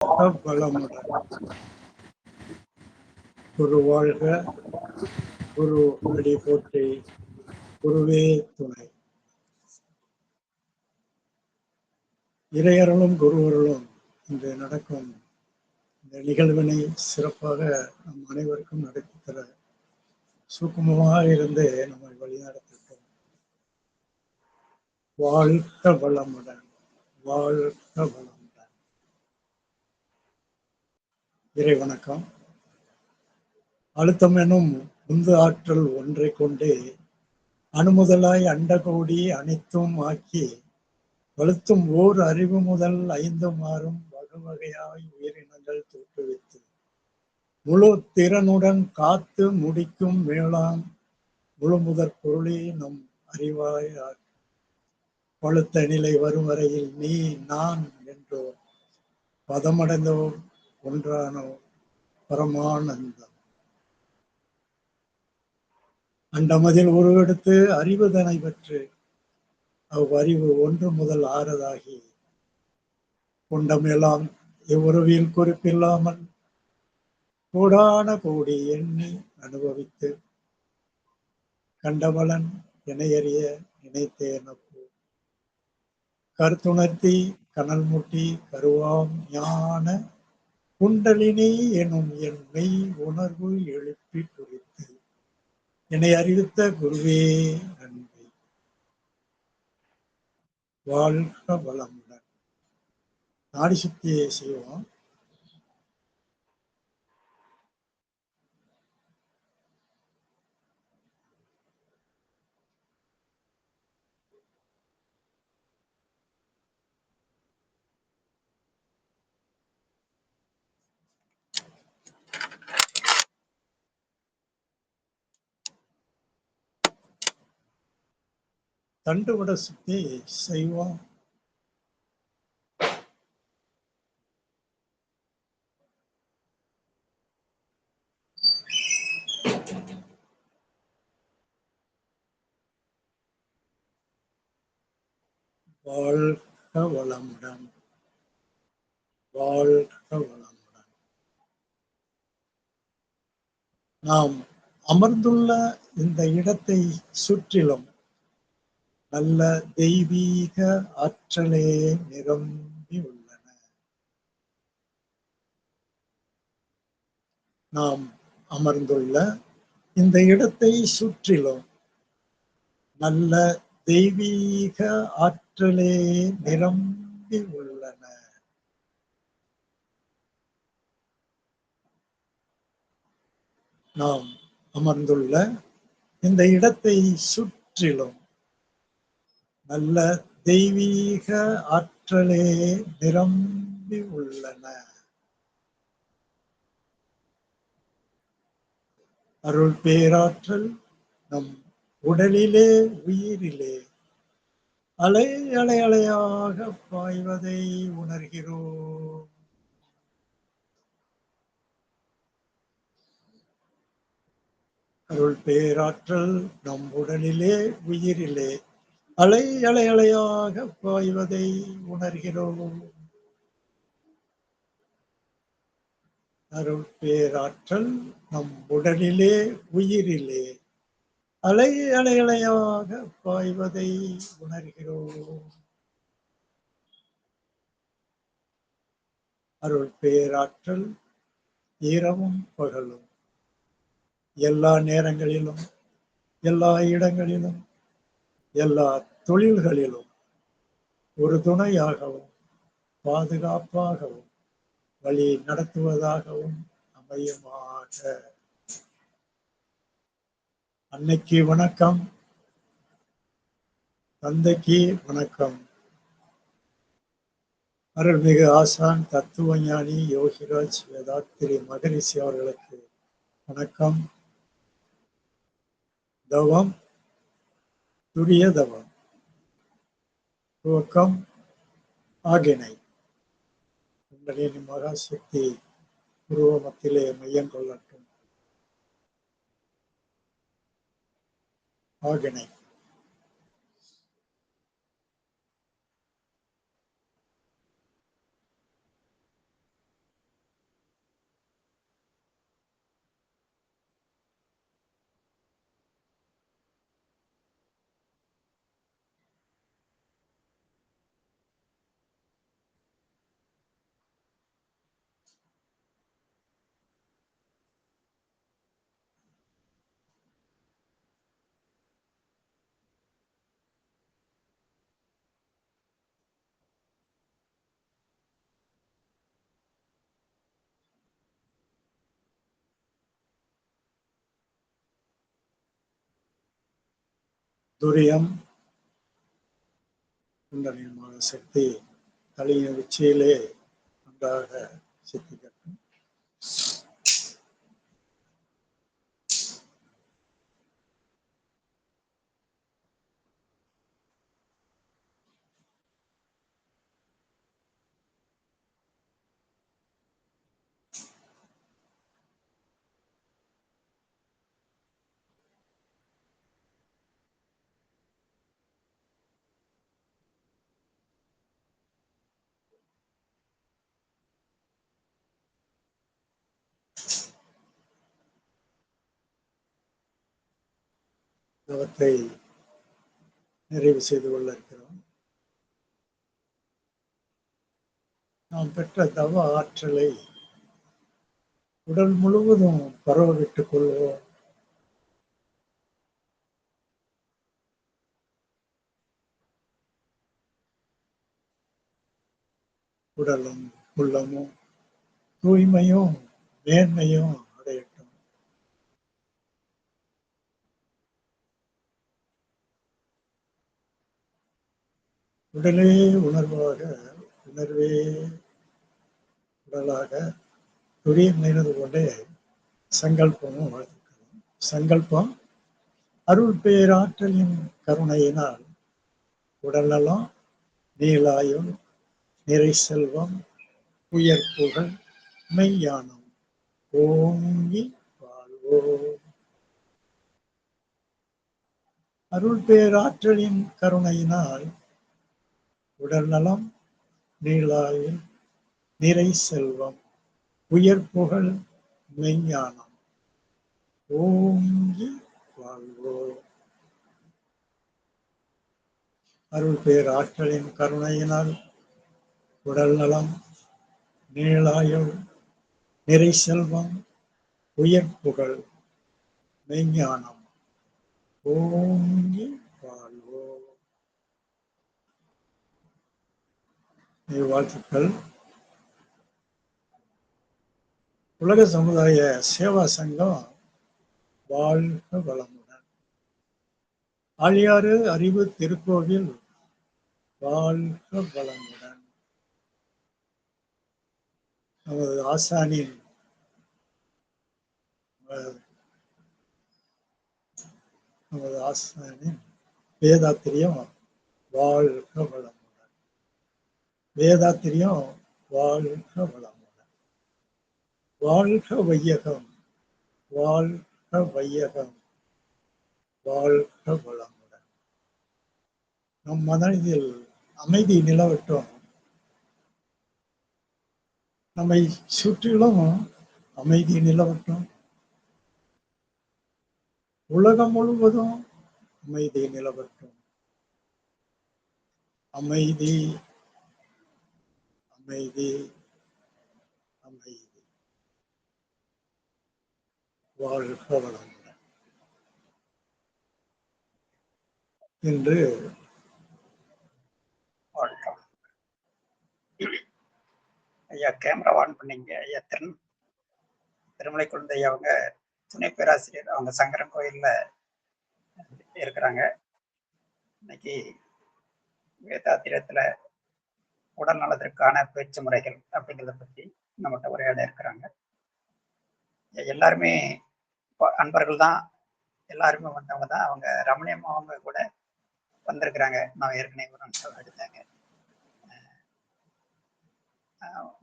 வளமுடன். குரு வாழ்க, குரு அடி போற்றி, குருவே துணை. இறையருளும் குருவருளும் இன்று நடக்கும் இந்த நிகழ்வினை சிறப்பாக நம் அனைவருக்கும் நடத்தி தர சுக்குமமாக இருந்து நம்மை வழிநடத்தட்டும். வாழ்க வளமுடன், வாழ்க வளமுடன். இறை வணக்கம். அழுத்தம் எனும் உந்து ஆற்றல் ஒன்றை கொண்டு அணுமுதலாய் அண்டகோடி அனைத்தும் ஆக்கி வலுத்தும் ஓர் அறிவு முதல் ஐந்தும் ஆறும் வகை வகையாய் உயிரினங்கள் தோற்றுவித்து முழு திறனுடன் காத்து முடிக்கும் மேலான் முழு முதற் பொருளே நம் அறிவாய் பழுத்த நிலை வரும் வரையில் நீ நான் என்றோ பதமடைந்தோர் ஒன்றானோ பரமானந்தம். அண்டமதில் உருவெடுத்து அறிவுதனை பெற்று அவ்வறிவு ஒன்று முதல் ஆறதாகி கொண்டமெல்லாம் இவ்வுருவில் குறிப்பில்லாமல் கோடான கோடி எண்ணி அனுபவித்து கண்டபலன் இணையறிய நினைத்தேனப்போ கருத்துணர்த்தி கனல் மூட்டி கருவாம் ஞான குண்டலினி எனும் என் மெய் உணர்வு எழுப்பி குறித்து என்னை அறிவித்த குருவே நன்றி. வாழ்க வளமுடன். நாடி சுத்தியை செய்வோம். தண்டுவட சுத்தி செய்வோம். வாழ்க வளமுடன், வாழ்க வளமுடன். நாம் அமர்ந்துள்ள இந்த இடத்தை சுற்றிலும் நல்ல தெய்வீக ஆற்றலே நிரம்பி உள்ளன. நாம் அமர்ந்துள்ள இந்த இடத்தை சுற்றிலும் நல்ல தெய்வீக ஆற்றலே நிரம்பி உள்ளன. நாம் அமர்ந்துள்ள இந்த இடத்தை சுற்றிலும் நல்ல தெய்வீக ஆற்றலே நிரம்பி உள்ளன. அருள் பேராற்றல் நம் உடலிலே உயிரிலே அலை அலை அலையாக பாய்வதை உணர்கிறோம். அருள் பேராற்றல் நம் உடலிலே உயிரிலே அலை அலை அலையாக பாய்வதை உணர்கிறோம். அருள் பேராற்றல் நம் உடலிலே உயிரிலே அலை அலை அலையாக பாய்வதை உணர்கிறோம். அருள் பேராற்றல் இரவும் பகலும் எல்லா நேரங்களிலும் எல்லா இடங்களிலும் எல்லா தொழில்களிலும் ஒரு துணையாகவும் பாதுகாப்பாகவும் வழி நடத்துவதாகவும் அமையுமாக. அன்னைக்கு வணக்கம், தந்தைக்கு வணக்கம். அருள்மிகு ஆசான் தத்துவ ஞானி யோகிராஜ் வேதாத்திரி மகரிஷி அவர்களுக்கு வணக்கம். தவம் துரிய தவம் துவக்கம் ஆகினை குண்டலினி மகாசக்தி உருவமத்திலே மையம் கொள்ளட்டும். ஆகினை துரியம் குண்டலினி மகாசக்தி தலையின் உச்சியிலே நன்றாக சித்திக்கட்டும். அவற்றை நிறைவு செய்து கொள்ள இருக்கிறோம். நாம் பெற்ற தவ ஆற்றலை உடல் முழுவதும் பரவ விட்டுக் கொள்வோம். உடலும் உள்ளமும் தூய்மையும் மேன்மையும் அடையட்டும். உடலே உணர்வாக, உணர்வே உடலாக துரியம் நினைவு கொண்டே சங்கல்பமும் வாழ்த்துக்கிறோம். சங்கல்பம் அருள் பேராற்றலின் கருணையினால் உடல்நலம், நீலாயுள், நிறை செல்வம், உயர் புகழ், மெய்ஞானம் ஓங்கி வாழ்வோம். அருள் பேராற்றலின் கருணையினால் உடல் நலம், நீளாயுள், நிறை செல்வம், உயர் புகழ், மெய்ஞானம் ஓங்கி வாழ்வோம். அருள் பேராற்றலின் கருணையினால் உடல் நலம், நீளாயுள், நிறை செல்வம், உயர் புகழ், மெய்ஞானம் ஓங்கி வாழ்வோம். வாழ்த்துக்கள். உலக சமுதாய சேவா சங்கம் வாழ்க வளமுடன். ஆழியாறு அறிவு திருக்கோவில் வாழ்க வளமுடன். நமது ஆசானின் வேதாத்திரியம் வாழ்க வளமுடன். வேதாத்திரியம் வாழ்க வளமுடன். வாழ்க வையகம், வாழ்க வையகம், வாழ்க வளமுடன். நம் மனதில் அமைதி நிலவட்டும். நம்மை சுற்றிலும் அமைதி நிலவட்டும். உலகம் முழுவதும் அமைதி நிலவட்டும். அமைதி, அமைதி, அமைதி. வாழ்க வளமுடன். என்று வாழ்க்கை ஐயா கேமரா ஆன் பண்ணீங்க. ஐயா திருமலை குழந்தை அவங்க துணை பேராசிரியர், அவங்க சங்கரன் கோயில்ல இருக்கிறாங்க. இன்னைக்கு வேதாத்திரத்துல உடல் நலத்திற்கான பேச்சு முறைகள் அப்படிங்கிறத பத்தி நம்மகிட்ட உரையாட இருக்கிறாங்க. எல்லாருமே அன்பர்கள் தான், எல்லாருமே வந்தவங்க தான். அவங்க ரமணியம் அவங்க கூட வந்திருக்கிறாங்க. நான் ஏற்கனவே ஒரு நிமிஷம் எடுத்தாங்க.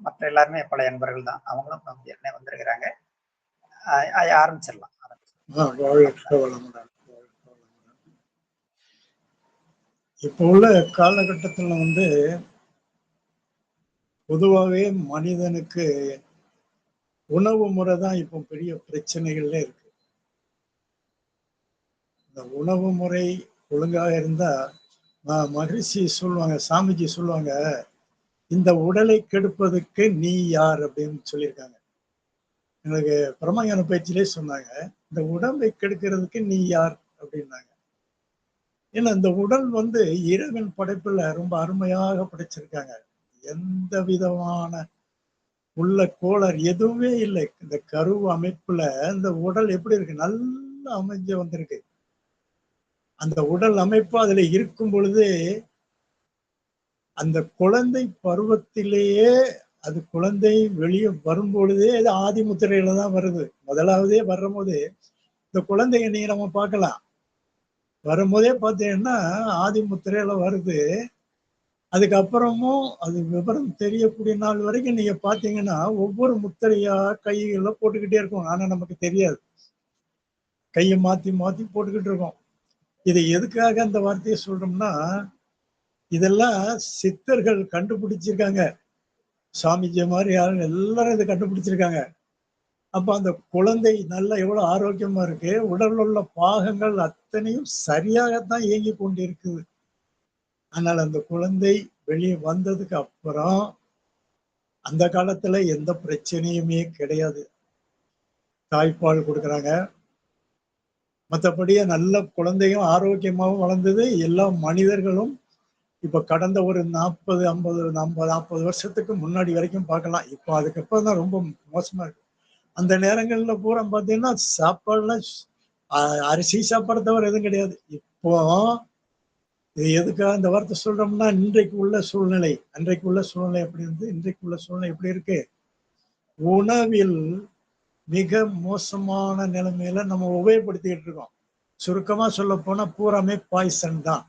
மற்ற எல்லாருமே பழைய அன்பர்கள் தான். அவங்களும் ஏற்கனவே வந்திருக்கிறாங்க. ஆரம்பிச்சிடலாம். இப்போ உள்ள காலகட்டத்தில் பொதுவாகவே மனிதனுக்கு உணவு முறை தான் இப்போ பெரிய பிரச்சனைகள்ல இருக்கு. இந்த உணவு முறை ஒழுங்காக இருந்தா மகிழ்ச்சி சொல்லுவாங்க, சாமிஜி சொல்லுவாங்க, இந்த உடலை கெடுப்பதற்கு நீ யார் அப்படின்னு சொல்லியிருக்காங்க. எனக்கு பிரம்மஞான பேச்சிலே சொன்னாங்க, இந்த உடம்பை கெடுக்கிறதுக்கு நீ யார் அப்படின்னாங்க. ஏன்னா இந்த உடல் இறைவன் படைப்புல ரொம்ப அருமையாக படைச்சிருக்காங்க. எந்த விதமான உள்ள கோளாறு எதுவுமே இல்லை. இந்த கரு அமைப்புல இந்த உடல் எப்படி இருக்கு, நல்லா அமைஞ்சு வந்திருக்கு. அந்த உடல் அமைப்பு அதுல இருக்கும் பொழுது அந்த குழந்தை பருவத்திலேயே அது குழந்தை வெளியே வரும்பொழுதே அது ஆதி முத்திரையில தான் வருது. முதலாவதே வரும்போது இந்த குழந்தைங்க நீங்க நம்ம பார்க்கலாம். வரும்போதே பார்த்தீங்கன்னா ஆதி முத்திரையில வருது. அதுக்கப்புறமும் அது விவரம் தெரியக்கூடிய நாள் வரைக்கும் நீங்க பார்த்தீங்கன்னா, ஒவ்வொரு முத்திரையா கையில போட்டுக்கிட்டே இருக்கும். ஆனா நமக்கு தெரியாது. கைய மாத்தி மாத்தி போட்டுக்கிட்டு இருக்கோம். இது எதுக்காக அந்த வார்த்தைய சொல்றோம்னா, இதெல்லாம் சித்தர்கள் கண்டுபிடிச்சிருக்காங்க. சாமிஜி மாரி ஆளுங்க எல்லாரும் இத கண்டுபிடிச்சிருக்காங்க. அப்ப அந்த குழந்தை நல்லா எவ்வளவு ஆரோக்கியமா இருக்கு. உடல்ல உள்ள பாகங்கள் அத்தனையும் சரியாகத்தான் இயங்கிக் கொண்டிருக்குது. ஆனால் அந்த குழந்தை வெளிய வந்ததுக்கு அப்புறம், அந்த காலத்துல எந்த பிரச்சனையுமே கிடையாது. தாய்ப்பால் குடுக்குறாங்க. மத்தபடி நல்ல குழந்தையும் ஆரோக்கியமாவும் வளர்ந்தது. எல்லா மனிதர்களும் இப்ப கடந்த ஒரு 40, 50 40 வருஷத்துக்கு முன்னாடி வரைக்கும் பார்க்கலாம். இப்போ அதுக்கப்புறம் தான் ரொம்ப மோசமா இருக்கு. அந்த நேரங்கள்ல பூரா பார்த்தீங்கன்னா, சாப்பாடுலாம் அ அரிசி சாப்பாட தவிர எதுவும் கிடையாது. இப்போ இது எதுக்காக இந்த வார்த்தை சொல்றோம்னா, இன்றைக்கு உள்ள சூழ்நிலை அன்றைக்கு உள்ள சூழ்நிலை எப்படி இருந்து, இன்றைக்கு உள்ள சூழ்நிலை எப்படி இருக்கு? உணவில் மிக மோசமான நிலைமையில நம்ம உபயோகப்படுத்திட்டு இருக்கோம். சுருக்கமா சொல்லப்போனா பூராமே பாய்சன் தான்.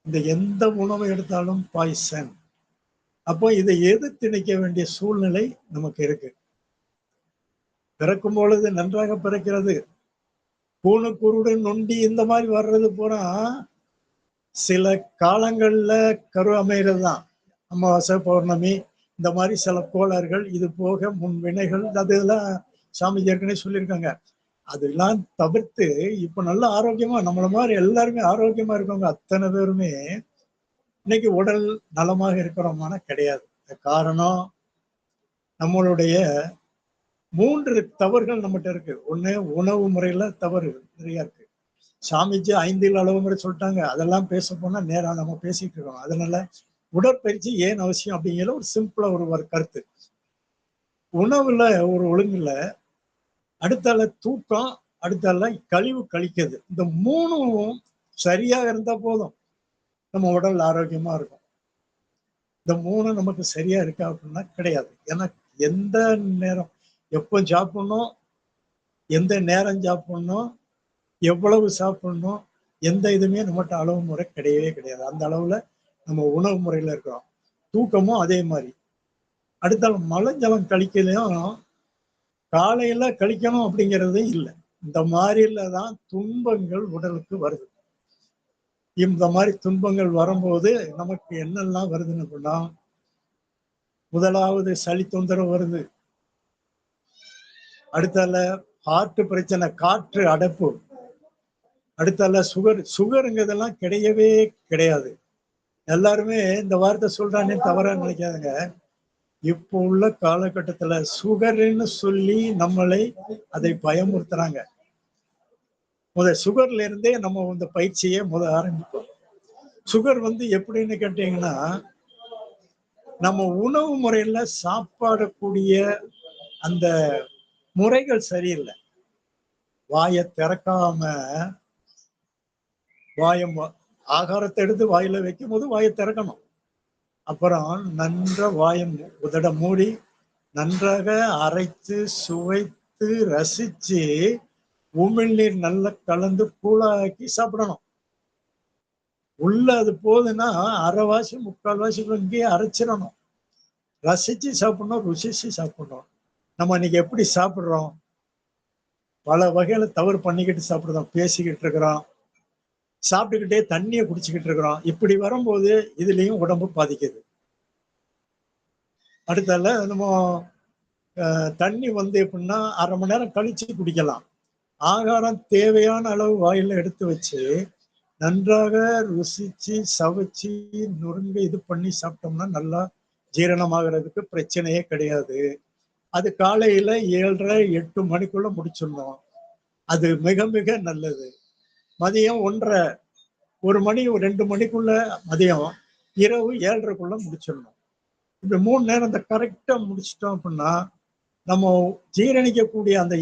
இந்த எந்த உணவு எடுத்தாலும் பாய்சன். அப்போ இதை எதிர்த்து நிற்க வேண்டிய சூழ்நிலை நமக்கு இருக்கு. பிறக்கும் பொழுது நன்றாக பிறக்கிறது. கூனு, குருடு, நொண்டி இந்த மாதிரி வர்றது பூரா சில காலங்கள்ல கரு அமைகிறது தான். அமாவாசை, பௌர்ணமி இந்த மாதிரி சில கோளாறுகள், இது போக முன் வினைகள் அதெல்லாம் சாமிஜி ஏற்கனவே சொல்லியிருக்காங்க. அதெல்லாம் தவிர்த்து இப்ப நல்ல ஆரோக்கியமா நம்மள மாதிரி எல்லாருமே ஆரோக்கியமா இருக்கவங்க அத்தனை பேருமே இன்னைக்கு உடல் நலமாக இருக்கிறோமானா கிடையாது. காரணம் நம்மளுடைய 3 தவறுகள் நம்மகிட்ட இருக்கு. ஒண்ணு உணவு முறையில தவறு நிறைய இருக்கு. சாமிஜி 5 அளவு முறை சொல்லிட்டாங்க. அதெல்லாம் பேச போனா நேரா நம்ம பேசிட்டு இருக்கோம். அதனால உடற்பயிற்சி ஏன் அவசியம் அப்படிங்கிற ஒரு சிம்பிளா ஒரு கருத்து. உணவுல ஒரு ஒழுங்கு இல்ல. அடுத்தால தூக்கம், அடுத்தால கழிவு கழிக்கிறது. இந்த 3ம் சரியா இருந்தா போதும். நம்ம உடல் ஆரோக்கியமா இருக்கும். இந்த 3 நமக்கு சரியா இருக்கா அப்படின்னா கிடையாது. ஏன்னா எந்த நேரம் எப்போ சாப்பிடணும், எந்த நேரம் சாப்பிடணும், எவ்வளவு சாப்பிடணும், எந்த இதுவுமே நம்மட்ட அளவு முறை கிடையவே கிடையாது. அந்த அளவுல நம்ம உணவு முறையில இருக்கிறோம். தூக்கமும் அதே மாரி. அடுத்தால மலஜலம் கழிக்கலையும் காலையில கழிக்கணும் அப்படிங்கிறது இல்ல. இந்த மாரில தான் துன்பங்கள் உடலுக்கு வருது. இந்த மாரி துன்பங்கள் வரும்போது நமக்கு என்னெல்லாம் வருதுன்னு சொன்னா, முதலாவது சளி தொந்தரவு வருது. அடுத்தால ஹார்ட் பிரச்சனை, காற்று அடைப்பு. அடுத்தால சுகருங்கிறதெல்லாம் கிடையவே கிடையாது. எல்லாருமே இந்த வார்த்தை சொல்றானேன்னு தவறா நினைக்காதுங்க. இப்போ உள்ள காலகட்டத்துல சுகர்ன்னு சொல்லி நம்மளை அதை பயமுறுத்துறாங்க. சுகர்ல இருந்தே நம்ம இந்த பயிற்சியை ஆரம்பிப்போம். சுகர் எப்படின்னு கேட்டீங்கன்னா, நம்ம உணவு முறையில சாப்பாடக்கூடிய அந்த முறைகள் சரியில்லை. வாயை திறக்காம ஆகாரத்தை எடுத்து வாயில வைக்கும் போது வாயை திறக்கணும். அப்புறம் நன்ற வாயம் உதட மூடி நன்றாக அரைத்து சுவைத்து ரசிச்சு உமிழ்நீர் நல்லா கலந்து கூழாக்கி சாப்பிடணும். உள்ள அது போகுதுன்னா அரைவாசி முக்கால்வாசி இங்கேயே அரைச்சிடணும். ரசிச்சு சாப்பிடணும், ருசிச்சு சாப்பிடணும். நம்ம இன்னைக்கு எப்படி சாப்பிடுறோம்? பல வகையில தவறு பண்ணிக்கிட்டு சாப்பிடுறோம். பேசிக்கிட்டு இருக்கிறோம், சாப்பிட்டுக்கிட்டே தண்ணியை குடிச்சுக்கிட்டு இருக்கிறோம். இப்படி வரும்போது இதுலயும் உடம்பு பாதிக்குது. அடுத்தால நம்ம தண்ணி எப்படின்னா 1/2 மணி நேரம் கழிச்சு குடிக்கலாம். ஆகாரம் தேவையான அளவு வாயில எடுத்து வச்சு நன்றாக ருசிச்சு சவைச்சு நொறுங்க இது பண்ணி சாப்பிட்டோம்னா நல்லா ஜீரணமாகறதுக்கு பிரச்சனையே கிடையாது. அது காலையில 7:30 8 மணிக்குள்ள முடிச்சிடணும். அது மிக மிக நல்லது. மதியம் 1:30 1 மணி 2 மணிக்குள்ள மதியம், இரவு 7:30க்குள்ள முடிச்சிடணும். இந்த 3 நேரம் இந்த கரெக்டா முடிச்சிட்டோம் அப்படின்னா நம்ம ஜீரணிக்கக்கூடிய அந்த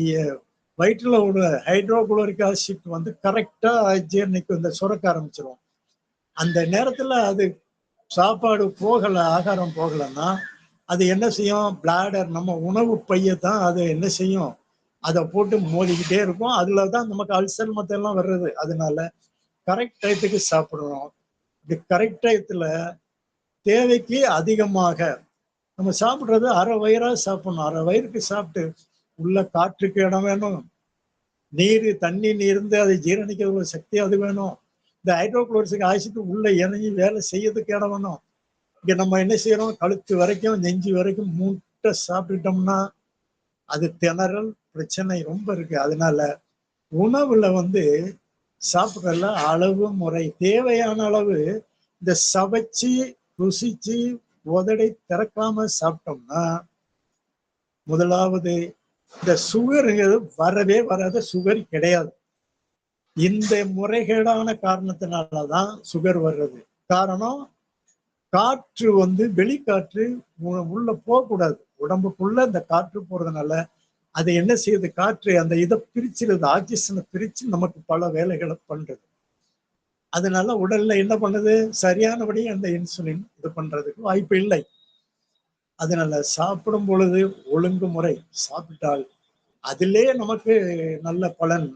வயிற்றுல ஒரு ஹைட்ரோகுளோரிக் ஆசிட் வந்து கரெக்டா ஜீரணிக்கு இந்த சுரக்க ஆரம்பிச்சிடும். அந்த நேரத்துல அது சாப்பாடு போகல, ஆகாரம் போகலன்னா அது என்ன செய்யும்? பிளாடர் நம்ம உணவு பையை தான் அது என்ன செய்யும்? அதை போட்டு மோதிக்கிட்டே இருக்கும். அதுலதான் நமக்கு அல்சர் மத்தெல்லாம் வர்றது. அதனால கரெக்ட் டயத்துக்கு சாப்பிடணும். இப்படி கரெக்ட் டயத்துல தேவைக்கு அதிகமாக நம்ம சாப்பிடுறது அரை வயிறா சாப்பிடணும். அரை வயிறுக்கு சாப்பிட்டு உள்ள காற்றுக்கு இடம் வேணும், நீர் இருந்து அதை ஜீரணிக்கிற ஒரு சக்தி அது வேணும். இந்த ஹைட்ரோகுளோரிக் ஆசிட் உள்ள இறங்கி வேலை செய்யறதுக்கு இடம் வேணும். இங்க நம்ம என்ன செய்யறோம்? கழுத்து வரைக்கும் நெஞ்சு வரைக்கும் மூட்டை சாப்பிட்டுட்டோம்னா அது திணறல் பிரச்சனை ரொம்ப இருக்கு. அதனால உணவுல வந்து சாப்பிடறதுல அளவு முறை, தேவையான அளவு. இந்த சவைச்சு ருசிச்சு உதடை திறக்காம சாப்பிட்டோம்னா முதலாவது இந்த சுகருங்கிறது வரவே வராத, சுகர் கிடையாது. இந்த முறைகேடான காரணத்தினாலதான் சுகர் வர்றது. காரணம், காற்று வந்து வெளிக்காற்று உள்ள போகக்கூடாது. உடம்புக்குள்ள இந்த காற்று போறதுனால அது என்ன செய்யுது? காற்று அந்த இதை பிரிச்சிருது, ஆக்சிஜனை பிரிச்சு நமக்கு பல வேலைகளை பண்றது. அதனால உடல்ல என்ன பண்ணுது? சரியானபடி அந்த இன்சுலின் இது பண்றதுக்கு வாய்ப்பு இல்லை. அதனால சாப்பிடும் பொழுது ஒழுங்குமுறை சாப்பிட்டால் அதிலே நமக்கு நல்ல பலன்,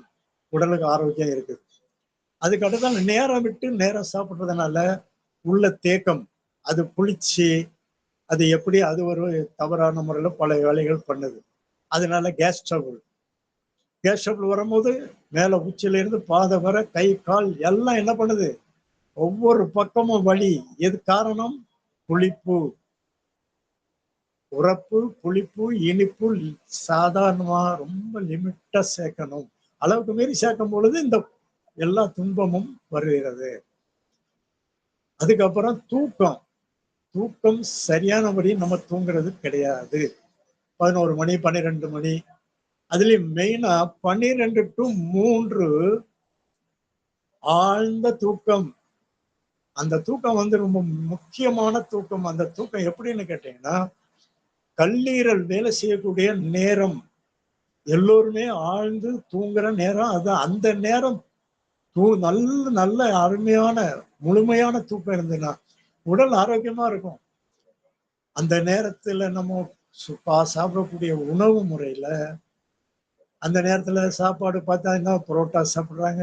உடலுக்கு ஆரோக்கியம் இருக்குது. அதுக்கு அடுத்த நேரம் விட்டு நேரம் சாப்பிடுறதுனால உள்ள தேக்கம், அது புளிச்சு அது எப்படி அது ஒரு தவறான முறையில பல வேலைகள் பண்ணுது. அதனால கேஸ் ட்ரபிள் வரும்போது மேல உச்சில இருந்து பாதை வர கை கால் எல்லாம் என்ன பண்ணுது? ஒவ்வொரு பக்கமும் வலி. எது காரணம்? புளிப்பு, உரப்பு, புளிப்பு, இனிப்பு சாதாரணமா ரொம்ப லிமிட்டா சேர்க்கணும். அளவுக்கு மீறி சேர்க்கும் பொழுது இந்த எல்லா துன்பமும் வருகிறது. அதுக்கப்புறம் தூக்கம் சரியானபடி நம்ம தூங்குறது கிடையாது. 11 மணி 12 மணி, அதுலயும் மெயினா 12 to 3 ஆழ்ந்த தூக்கம். அந்த தூக்கம் வந்து ரொம்ப முக்கியமான தூக்கம். அந்த தூக்கம் எப்படின்னு கேட்டீங்கன்னா, கல்லீரல் வேலை செய்யக்கூடிய நேரம். எல்லோருமே ஆழ்ந்து தூங்குற நேரம் அது. அந்த நேரம் நல்ல நல்ல அருமையான முழுமையான தூக்கம் இருந்ததுன்னா உடல் ஆரோக்கியமா இருக்கும். அந்த நேரத்துல நம்ம சாப்பிடக்கூடிய உணவு முறையில அந்த நேரத்துல சாப்பாடு பார்த்தா புரோட்டா சாப்பிடுறாங்க,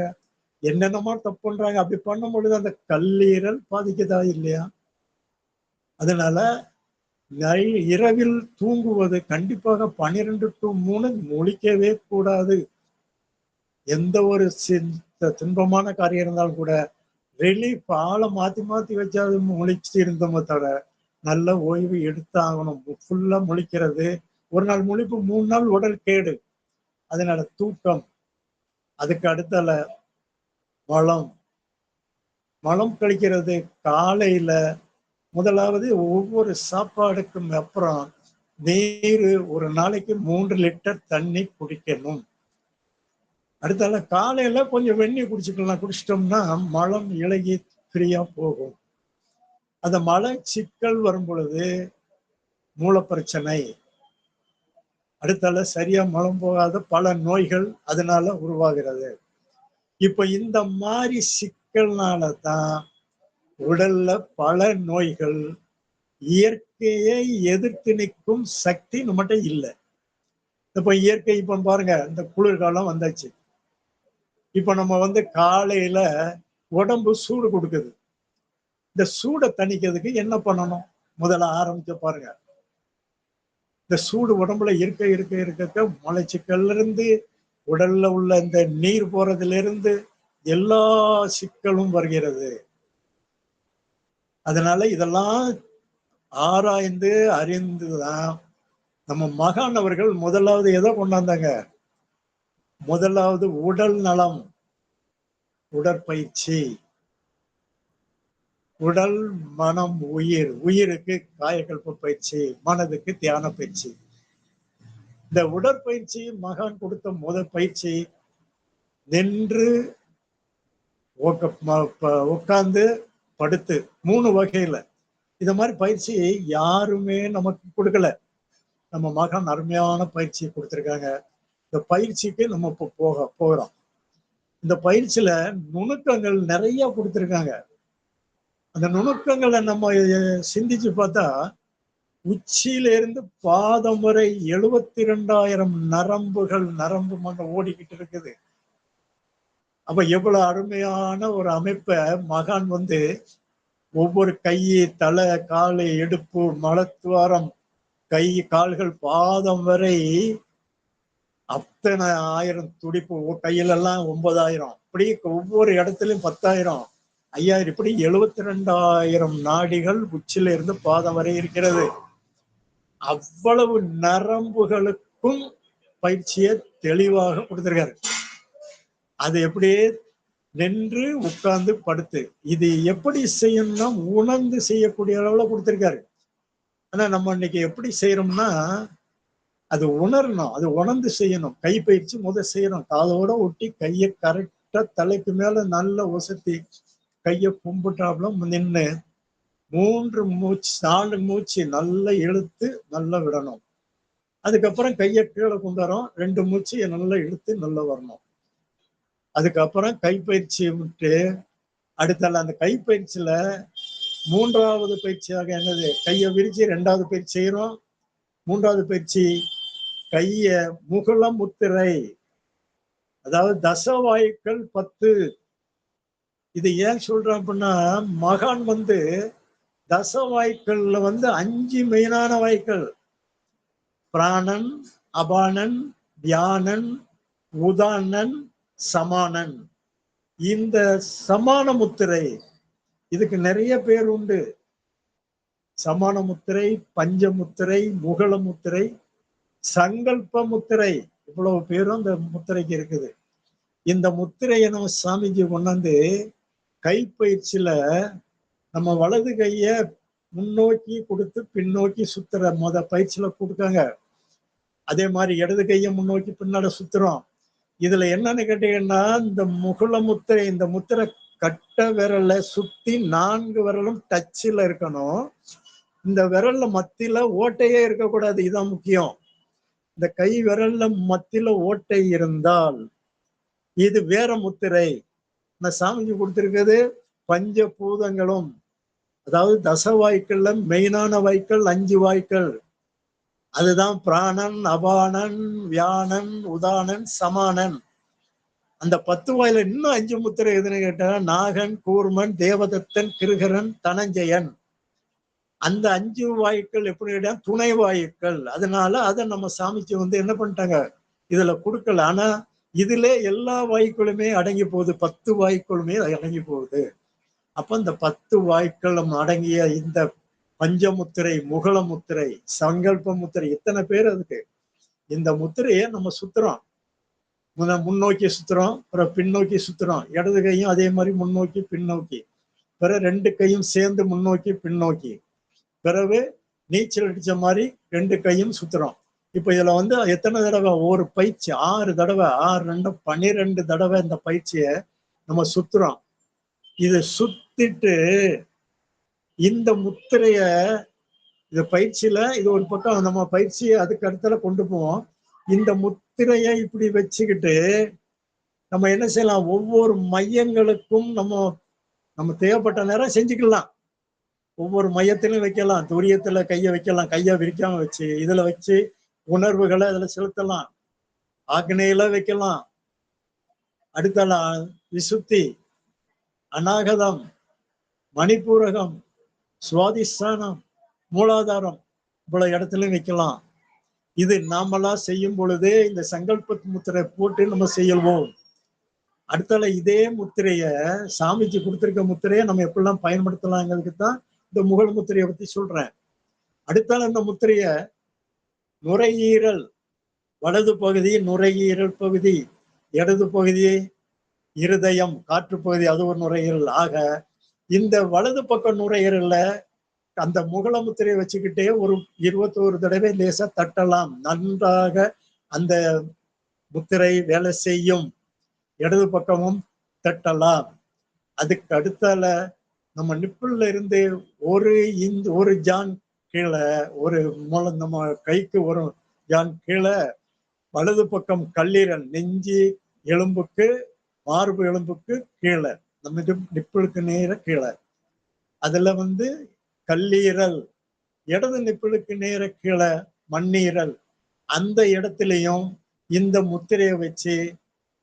என்னென்னமோ தப்பு பண்றாங்க. அப்படி பண்ணும் பொழுது அந்த கல்லீரல் பாதிக்குதா இல்லையா? அதனால இரவில் தூங்குவது கண்டிப்பாக 12 to 3 முழிக்கவே கூடாது. எந்த ஒரு துன்பமான காரியம் இருந்தாலும் கூட ரிலீஃப் ஆளை மாத்தி மாத்தி வச்சாது முழிச்சு இருந்தோமே தவிர நல்ல ஓய்வு எடுத்தாகணும். ஃபுல்லா முழிக்கிறது, ஒரு நாள் முழிப்பு 3 நாள் உடல் கேடு. அதனால தூக்கம். அதுக்கு அடுத்தால மலம். மலம் கழிக்கிறது காலையில முதலாவது ஒவ்வொரு சாப்பாடுக்கும் அப்புறம் நீர் ஒரு நாளைக்கு 3 லிட்டர் தண்ணி குடிக்கணும். அடுத்தால காலையில கொஞ்சம் வெந்நீர் குடிச்சுக்கலாம். குடிச்சிட்டோம்னா மலம் இளகி ஃப்ரீயா போகும். அந்த மலை சிக்கல் வரும் பொழுது மூலப்பிரச்சனை, அடுத்தால சரியா மலம் போகாத பல நோய்கள் அதனால உருவாகிறது. இப்ப இந்த மாதிரி சிக்கல்னால தான் உடல்ல பல நோய்கள், இயற்கையை எதிர்த்து நிற்கும் சக்தி நம்மகிட்ட இல்லை. இப்ப இயற்கை இப்ப பாருங்க, இந்த குளிர்காலம் வந்தாச்சு. இப்ப நம்ம வந்து காலையில உடம்பு சூடு கொடுக்குது. இந்த சூடை தணிக்கிறதுக்கு என்ன பண்ணணும்? முதல்ல ஆரம்பிச்சு பாருங்க. இந்த சூடு உடம்புல இருக்க மலச்சிக்கல்ல இருந்து உடல்ல உள்ள இந்த நீர் போறதுல இருந்து எல்லா சிக்கலும் வருகிறது. அதனால இதெல்லாம் ஆராய்ந்து அறிந்துதான் நம்ம மகானவர்கள் முதலாவது எதை கொண்டாந்தாங்க? முதலாவது உடல் நலம், உடற்பயிற்சி. உடல், மனம், உயிர். உயிருக்கு காயகல்ப பயிற்சி, மனதுக்கு தியான பயிற்சி. இந்த உடற்பயிற்சி மகான் கொடுத்த முதல் பயிற்சி நின்று உட்கார்ந்து படுத்து 3 வகையில. இந்த மாதிரி பயிற்சி யாருமே நமக்கு கொடுக்கல. நம்ம மகான் அருமையான பயிற்சி கொடுத்திருக்காங்க. இந்த பயிற்சிக்கு நம்ம இப்போ போகிறோம். இந்த பயிற்சியில நுணுக்கங்கள் நிறைய கொடுத்துருக்காங்க. அந்த நுணுக்கங்களை நம்ம சிந்திச்சு பார்த்தா உச்சியில இருந்து பாதம் வரை 72,000 நரம்பு மண்டம் ஓடிக்கிட்டு இருக்குது. அப்ப எவ்வளவு அருமையான ஒரு அமைப்பை மகான் ஒவ்வொரு கை, தலை, காலு, இடுப்பு, மலத்துவாரம், கை, கால்கள், பாதம் வரை அத்தனை ஆயிரம் துடிப்பு, கையிலெல்லாம் 9,000, இப்படி ஒவ்வொரு இடத்துலயும் 10,000, 5,000, இப்படி 72,000 நாடிகள் உச்சில இருந்து பாதம் வரை இருக்கிறது. அவ்வளவு நரம்புகளுக்கும் பயிற்சியை தெளிவாக கொடுத்திருக்காரு. அது எப்படியே நின்று, உட்கார்ந்து, படுத்து, இது எப்படி செய்யணும்னா உணர்ந்து செய்யக்கூடிய அளவுல கொடுத்திருக்காரு. ஆனா நம்ம இன்னைக்கு எப்படி செய்யறோம்னா அது உணரணும், அது உணர்ந்து செய்யணும். கை பயிற்சி செய்யணும். காதோட ஒட்டி கையை கரெக்டா தலைக்கு மேல நல்லா ஒசத்தி கையை கும்பிட்டாப்புல நின்று 3 மூச்சு 4 மூச்சு நல்லா இழுத்து நல்லா விடணும். அதுக்கப்புறம் கையை கீழே கொண்டு வரோம், 2 மூச்சு நல்லா இழுத்து நல்லா வரணும். அதுக்கப்புறம் கைப்பயிற்சி விட்டு அடுத்தால அந்த கைப்பயிற்சியில 3வது பயிற்சியாக என்னது, கையை விரிச்சு 2வது பயிற்சி செய்யறோம். 3வது பயிற்சி கைய முகுள முத்திரை, அதாவது தசவாயுக்கள் 10. இது ஏன் சொல்றேன் அப்படின்னா மகான் தசவாயுக்கள்ல 5 மெயினான வாயுக்கள்: பிராணன், அபானன், தியானன், உதானன், சமானன். இந்த சமான முத்திரை இதுக்கு நிறைய பேர் உண்டு. சமான முத்திரை, பஞ்சமுத்திரை, முகுள முத்திரை, சங்கல்ப முத்திரை, இவ்வளவு பேரும் இந்த முத்திரைக்கு இருக்குது. இந்த முத்திரையை நம்ம சாமிஜி கொண்டாந்து கைப்பயிற்சியில நம்ம வலது கைய முன்னோக்கி கொடுத்து பின்னோக்கி சுத்துற பயிற்சியில கொடுக்காங்க. அதே மாதிரி இடது கையை முன்னோக்கி பின்னாடி சுத்துறோம். இதுல என்னன்னு கேட்டீங்கன்னா இந்த முகுள முத்திரை, இந்த முத்திரை கட்ட விரல்ல சுத்தி 4 விரலும் டச்சில் இருக்கணும். இந்த விரல்ல மத்தியில ஓட்டையே இருக்கக்கூடாது. இதுதான் முக்கியம். இந்த கை விரல்ல மத்தியில ஓட்டை இருந்தால் இது வேற முத்திரை. நான் சாமிக்கு கொடுத்திருக்கிறது பஞ்சபூதங்களும், அதாவது தசவாய்க்கள்ல மெயினான வாய்க்கள் 5 வாய்க்கள். அதுதான் பிராணன், அபானன், வியானன், உதானன், சமானன். அந்த 10 வாயில இன்னும் 5 முத்திரை எதுன்னு கேட்டா நாகன், கூர்மன், தேவதத்தன், கிருகரன், தனஞ்சயன். அந்த 5 வாயுக்கள் எப்படி கேட்டா துணை வாயுக்கள். அதனால அதை நம்ம சாமிக்கு என்ன பண்ணிட்டாங்க, இதுல கொடுக்கல. ஆனா இதுல எல்லா வாயுக்களுமே அடங்கி போகுது, 10 வாயுக்களுமே அடங்கி போகுது. அப்ப இந்த 10 வாயுக்களும் அடங்கிய இந்த பஞ்சமுத்திரை, முகுள முத்திரை, சங்கல்ப முத்திரை, இத்தனை பேர் அதுக்கு. இந்த முத்திரையை நம்ம சுத்துறோம். முன்னோக்கி சுத்துறோம், அப்புறம் பின்னோக்கி சுத்துறோம். இடது கையும் அதே மாதிரி முன்னோக்கி பின்னோக்கி, பிறகு 2 கையும் சேர்ந்து முன்னோக்கி பின்னோக்கி, பிறகு நீச்சல் அடிச்ச மாதிரி 2 கையும் சுத்துறோம். இப்ப இதுல எத்தனை தடவை ஒரு பயிற்சி 6 தடவை, 6 2 12 தடவை இந்த பயிற்சியை நம்ம சுத்துறோம். இதை சுத்திட்டு இந்த முத்திரைய இந்த பயிற்சியில இது ஒரு பக்கம் நம்ம பயிற்சியை அதுக்கு அடுத்தால கொண்டு போவோம். இந்த முத்திரையை இப்படி வச்சுக்கிட்டு நம்ம என்ன செய்யலாம், ஒவ்வொரு மையங்களுக்கும் நம்ம தேவைப்பட்ட நேரம் செஞ்சுக்கலாம். ஒவ்வொரு மையத்திலும் வைக்கலாம். துரியத்துல கையை வைக்கலாம், கையை விரிக்காம வச்சு இதுல வச்சு உணர்வுகளை அதுல செலுத்தலாம். ஆக்னையில வைக்கலாம். அடுத்தால விசுத்தி, அநாகதம், மணிப்பூரகம், சுவாதிஷ்டானம், மூலாதாரம், இவ்வளவு இடத்துலயும் வைக்கலாம். இது நாமெல்லாம் செய்யும் பொழுது இந்த சங்கல்ப முத்திரை போட்டு நம்ம செய்யவோம். அடுத்தால இதே முத்திரைய சாமிக்கு கொடுத்திருக்க முத்திரையை நம்ம எப்படிலாம் பயன்படுத்தலாங்கிறதுக்கு தான் இந்த முகல் முத்திரையை பத்தி சொல்றேன். அடுத்தால இந்த முத்திரைய நுரையீரல் வலது பகுதி நுரையீரல் பகுதி, இடது பகுதி இருதயம், காற்று பகுதி, அது ஒரு நுரையீரல். ஆக இந்த வலது பக்க நுரையீரல்ல அந்த முகல முத்திரையை வச்சுக்கிட்டே ஒரு 21 தடவை லேசா தட்டலாம். நன்றாக அந்த முத்திரை வேலை செய்யும். இடது பக்கமும் தட்டலாம். அதுக்கு அடுத்தால நம்ம நிப்பிள்ல இருந்து ஒரு ஜான் கீழே, ஒரு நம்ம கைக்கு ஒரு ஜான் கீழே வலது பக்கம் கல்லீரல், நெஞ்சு எலும்புக்கு, மார்பு எலும்புக்கு கீழே, நம்ம நிப்பிளுக்கு நேர கீழே. அதுல வந்து கல்லீரல், இடது நிப்பிளுக்கு நேர கீழே மண்ணீரல். அந்த இடத்துலயும் இந்த முத்திரையை வச்சு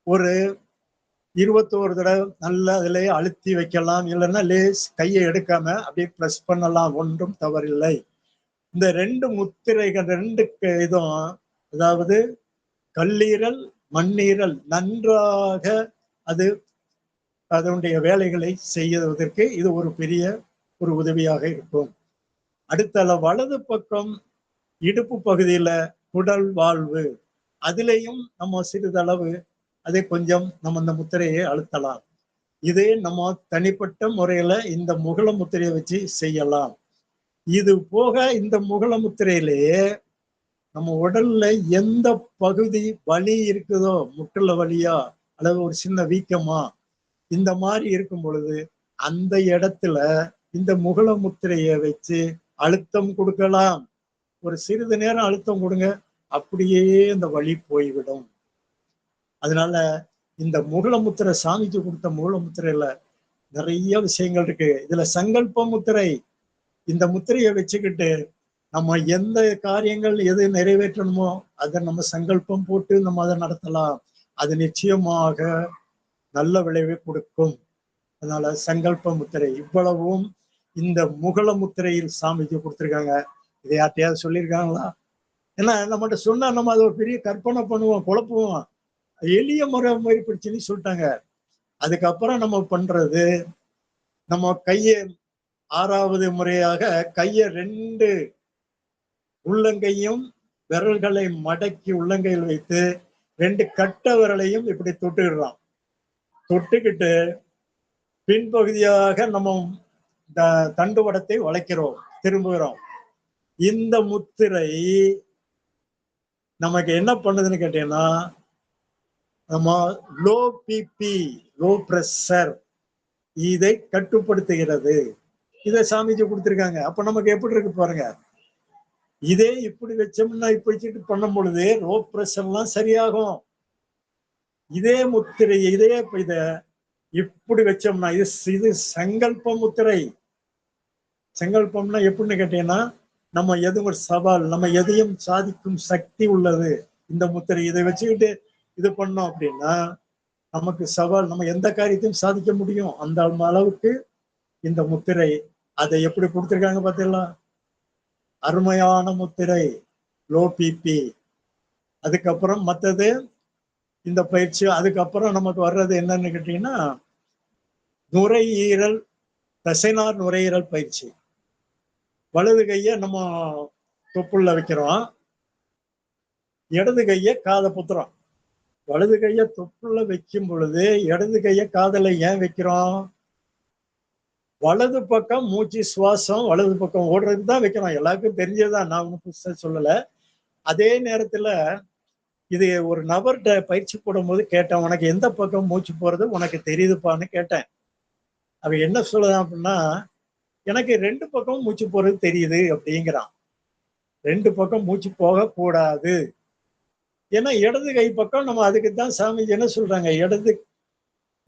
ஒரு 21 தடவை நல்லா அதிலேயே அழுத்தி வைக்கலாம். இல்லைன்னா லேஸ் கையை எடுக்காம அப்படியே பிரஸ் பண்ணலாம். ஒன்றும் தவறில்லை. இந்த 2 முத்திரைகள் 2 இதுவும், அதாவது கல்லீரல், மண்ணீரல் நன்றாக அது அதனுடைய வேலைகளை செய்வதற்கு இது ஒரு பெரிய ஒரு உதவியாக இருக்கும். அடுத்த வலது பக்கம் இடுப்பு பகுதியில குடல் வாழ்வு, அதிலேயும் நம்ம சிறிதளவு அதை கொஞ்சம் நம்ம இந்த முத்திரையை அழுத்தலாம். இதே நம்ம தனிப்பட்ட முறையில இந்த முகள முத்திரையை வச்சு செய்யலாம். இது போக இந்த முகள முத்திரையிலேயே நம்ம உடல்ல எந்த பகுதி வலி இருக்குதோ, முட்டுல வலியா அல்லது ஒரு சின்ன வீக்கமா, இந்த மாதிரி இருக்கும் பொழுது அந்த இடத்துல இந்த முகள முத்திரையை வச்சு அழுத்தம் கொடுக்கலாம். ஒரு சிறிது நேரம் அழுத்தம் கொடுங்க, அப்படியே இந்த வலி போய்விடும். அதனால இந்த முகள முத்திரை, சாமிக்கு கொடுத்த முகள முத்திரையில நிறைய விஷயங்கள் இருக்கு. இதுல சங்கல்ப முத்திரை, இந்த முத்திரையை வச்சுக்கிட்டு நம்ம எந்த காரியங்கள் எது நிறைவேற்றணுமோ அதை நம்ம சங்கல்பம் போட்டு நம்ம அதை நடத்தலாம். அது நிச்சயமாக நல்ல விளைவை கொடுக்கும். அதனால சங்கல்ப முத்திரை இவ்வளவும் இந்த முகள முத்திரையில் சாமிக்கு கொடுத்துருக்காங்க. இதை யார்ட்டையாவது சொல்லியிருக்காங்களா? ஏன்னா நம்மகிட்ட சொன்னா நம்ம அதை ஒரு பெரிய கற்பனை பண்ணுவோம், குழப்புவோம். எளிய முறைப்படுத்தின்னு சொல்லிட்டாங்க. அதுக்கப்புறம் நம்ம பண்றது, நம்ம கையை 6வது முறையாக கையை 2 உள்ளங்கையும் விரல்களை மடக்கி உள்ளங்கையில் வைத்து 2 கட்ட விரலையும் இப்படி தொட்டுக்கிடலாம். தொட்டுக்கிட்டு பின்பகுதியாக நம்ம தண்டுவடத்தை வளைக்கிறோம், திரும்புகிறோம். இந்த முத்திரை நமக்கு என்ன பண்ணுதுன்னு கேட்டீங்கன்னா, நம்ம லோ பிபி, லோ பிரஷர், இதை கட்டுப்படுத்துகிறது. இதை சாமிஜி கொடுத்திருக்காங்க. அப்ப நமக்கு எப்படி இருக்கு பாருங்க. இதே இப்படி வச்சோம்னா இப்ப வச்சுட்டு பண்ணும் பொழுது லோ பிரஷர் எல்லாம் சரியாகும். இதே முத்திரை, இதே இத இப்படி வச்சோம்னா, இது சங்கல்ப முத்திரை. சங்கல்பம்னா எப்படின்னு கேட்டீங்கன்னா, நம்ம எதுவும் ஒரு சவால், நம்ம எதையும் சாதிக்கும் சக்தி உள்ளது இந்த முத்திரை. இதை வச்சுக்கிட்டு இது பண்ணோம் அப்படின்னா நமக்கு சவால், நம்ம எந்த காரியத்தையும் சாதிக்க முடியும். அந்த அளவுக்கு இந்த முத்திரை அதை எப்படி கொடுத்திருக்காங்க பார்த்தீங்களா? அருமையான முத்திரை, லோ பிபி. அதுக்கப்புறம் மற்றது இந்த பயிற்சி. அதுக்கப்புறம் நமக்கு வர்றது என்னன்னு கேட்டீங்கன்னா, நுரையீரல், தசைநார் நுரையீரல் பயிற்சி. வலது கையை நம்ம தொப்புள்ள வைக்கிறோம், இடது கையை காதை புத்துறோம். வலது கையை தொப்புள்ள வைக்கும் பொழுது இடது கையை காதல ஏன் வைக்கிறோம்? வலது பக்கம் மூச்சு சுவாசம் வலது பக்கம் ஓடுறதுக்கு தான் வைக்கிறோம். எல்லாருக்கும் தெரிஞ்சதுதான், நான் ஒன்றும் புதுசா சொல்லல. அதே நேரத்துல இது ஒரு நபர்கிட்ட பயிற்சி போடும்போது கேட்டேன், உனக்கு எந்த பக்கம் மூச்சு போறது உனக்கு தெரியுதுப்பான்னு கேட்டேன். அவ என்ன சொல்லுதான் அப்படின்னா, எனக்கு 2 பக்கம் மூச்சு போறது தெரியுது அப்படிங்கிறான். 2 பக்கம் மூச்சு போக கூடாது. ஏன்னா இடது கை பக்கம் நம்ம அதுக்கு தான் சாமிஜி என்ன சொல்றாங்க, இடது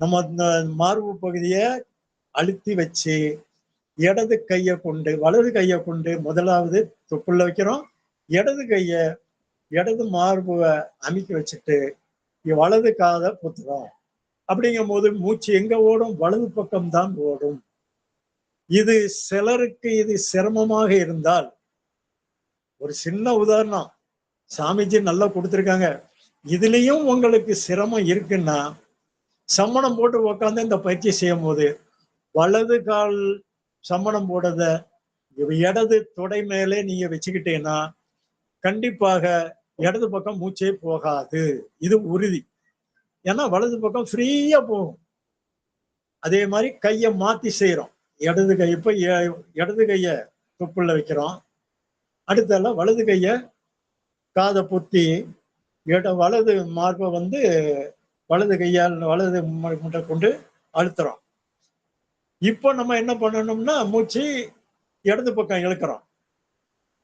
நம்ம இந்த மார்பு பகுதியை அழுத்தி வச்சு இடது கையை கொண்டு வலது கையை கொண்டு முதலாவது தொப்புள்ள வைக்கிறோம். இடது கையை இடது மார்புவை அமுக்கி வச்சுட்டு வலது காதை புத்துறோம். அப்படிங்கும் போது மூச்சு எங்க ஓடும்? வலது பக்கம் தான் ஓடும். இது சிலருக்கு இது சிரமமாக இருந்தால், ஒரு சின்ன உதாரணம் சாமிஜி நல்லா கொடுத்திருக்காங்க. இதுலயும் உங்களுக்கு சிரமம் இருக்குன்னா சம்மணம் போட்டு உட்காந்து இந்த பயிற்சி செய்யும் போது வலது கால் சம்மணம் போடுறத இடது தொடை மேலே நீங்க வச்சுக்கிட்டீங்கன்னா கண்டிப்பாக இடது பக்கம் மூச்சே போகாது. இது உறுதி. ஏன்னா வலது பக்கம் ஃப்ரீயா போகும். அதே மாதிரி கையை மாத்தி செய்யறோம். இடது கை இப்ப இடது கையை தொப்புள்ள வைக்கிறோம். அடுத்தால வலது கையை காதை பொத்தி வலது மார்பை வந்து வலது கையால் வலது முட்டை கொண்டு அழுத்துறோம். இப்போ நம்ம என்ன பண்ணணும்னா மூச்சு இடது பக்கம் இழுக்கிறோம்.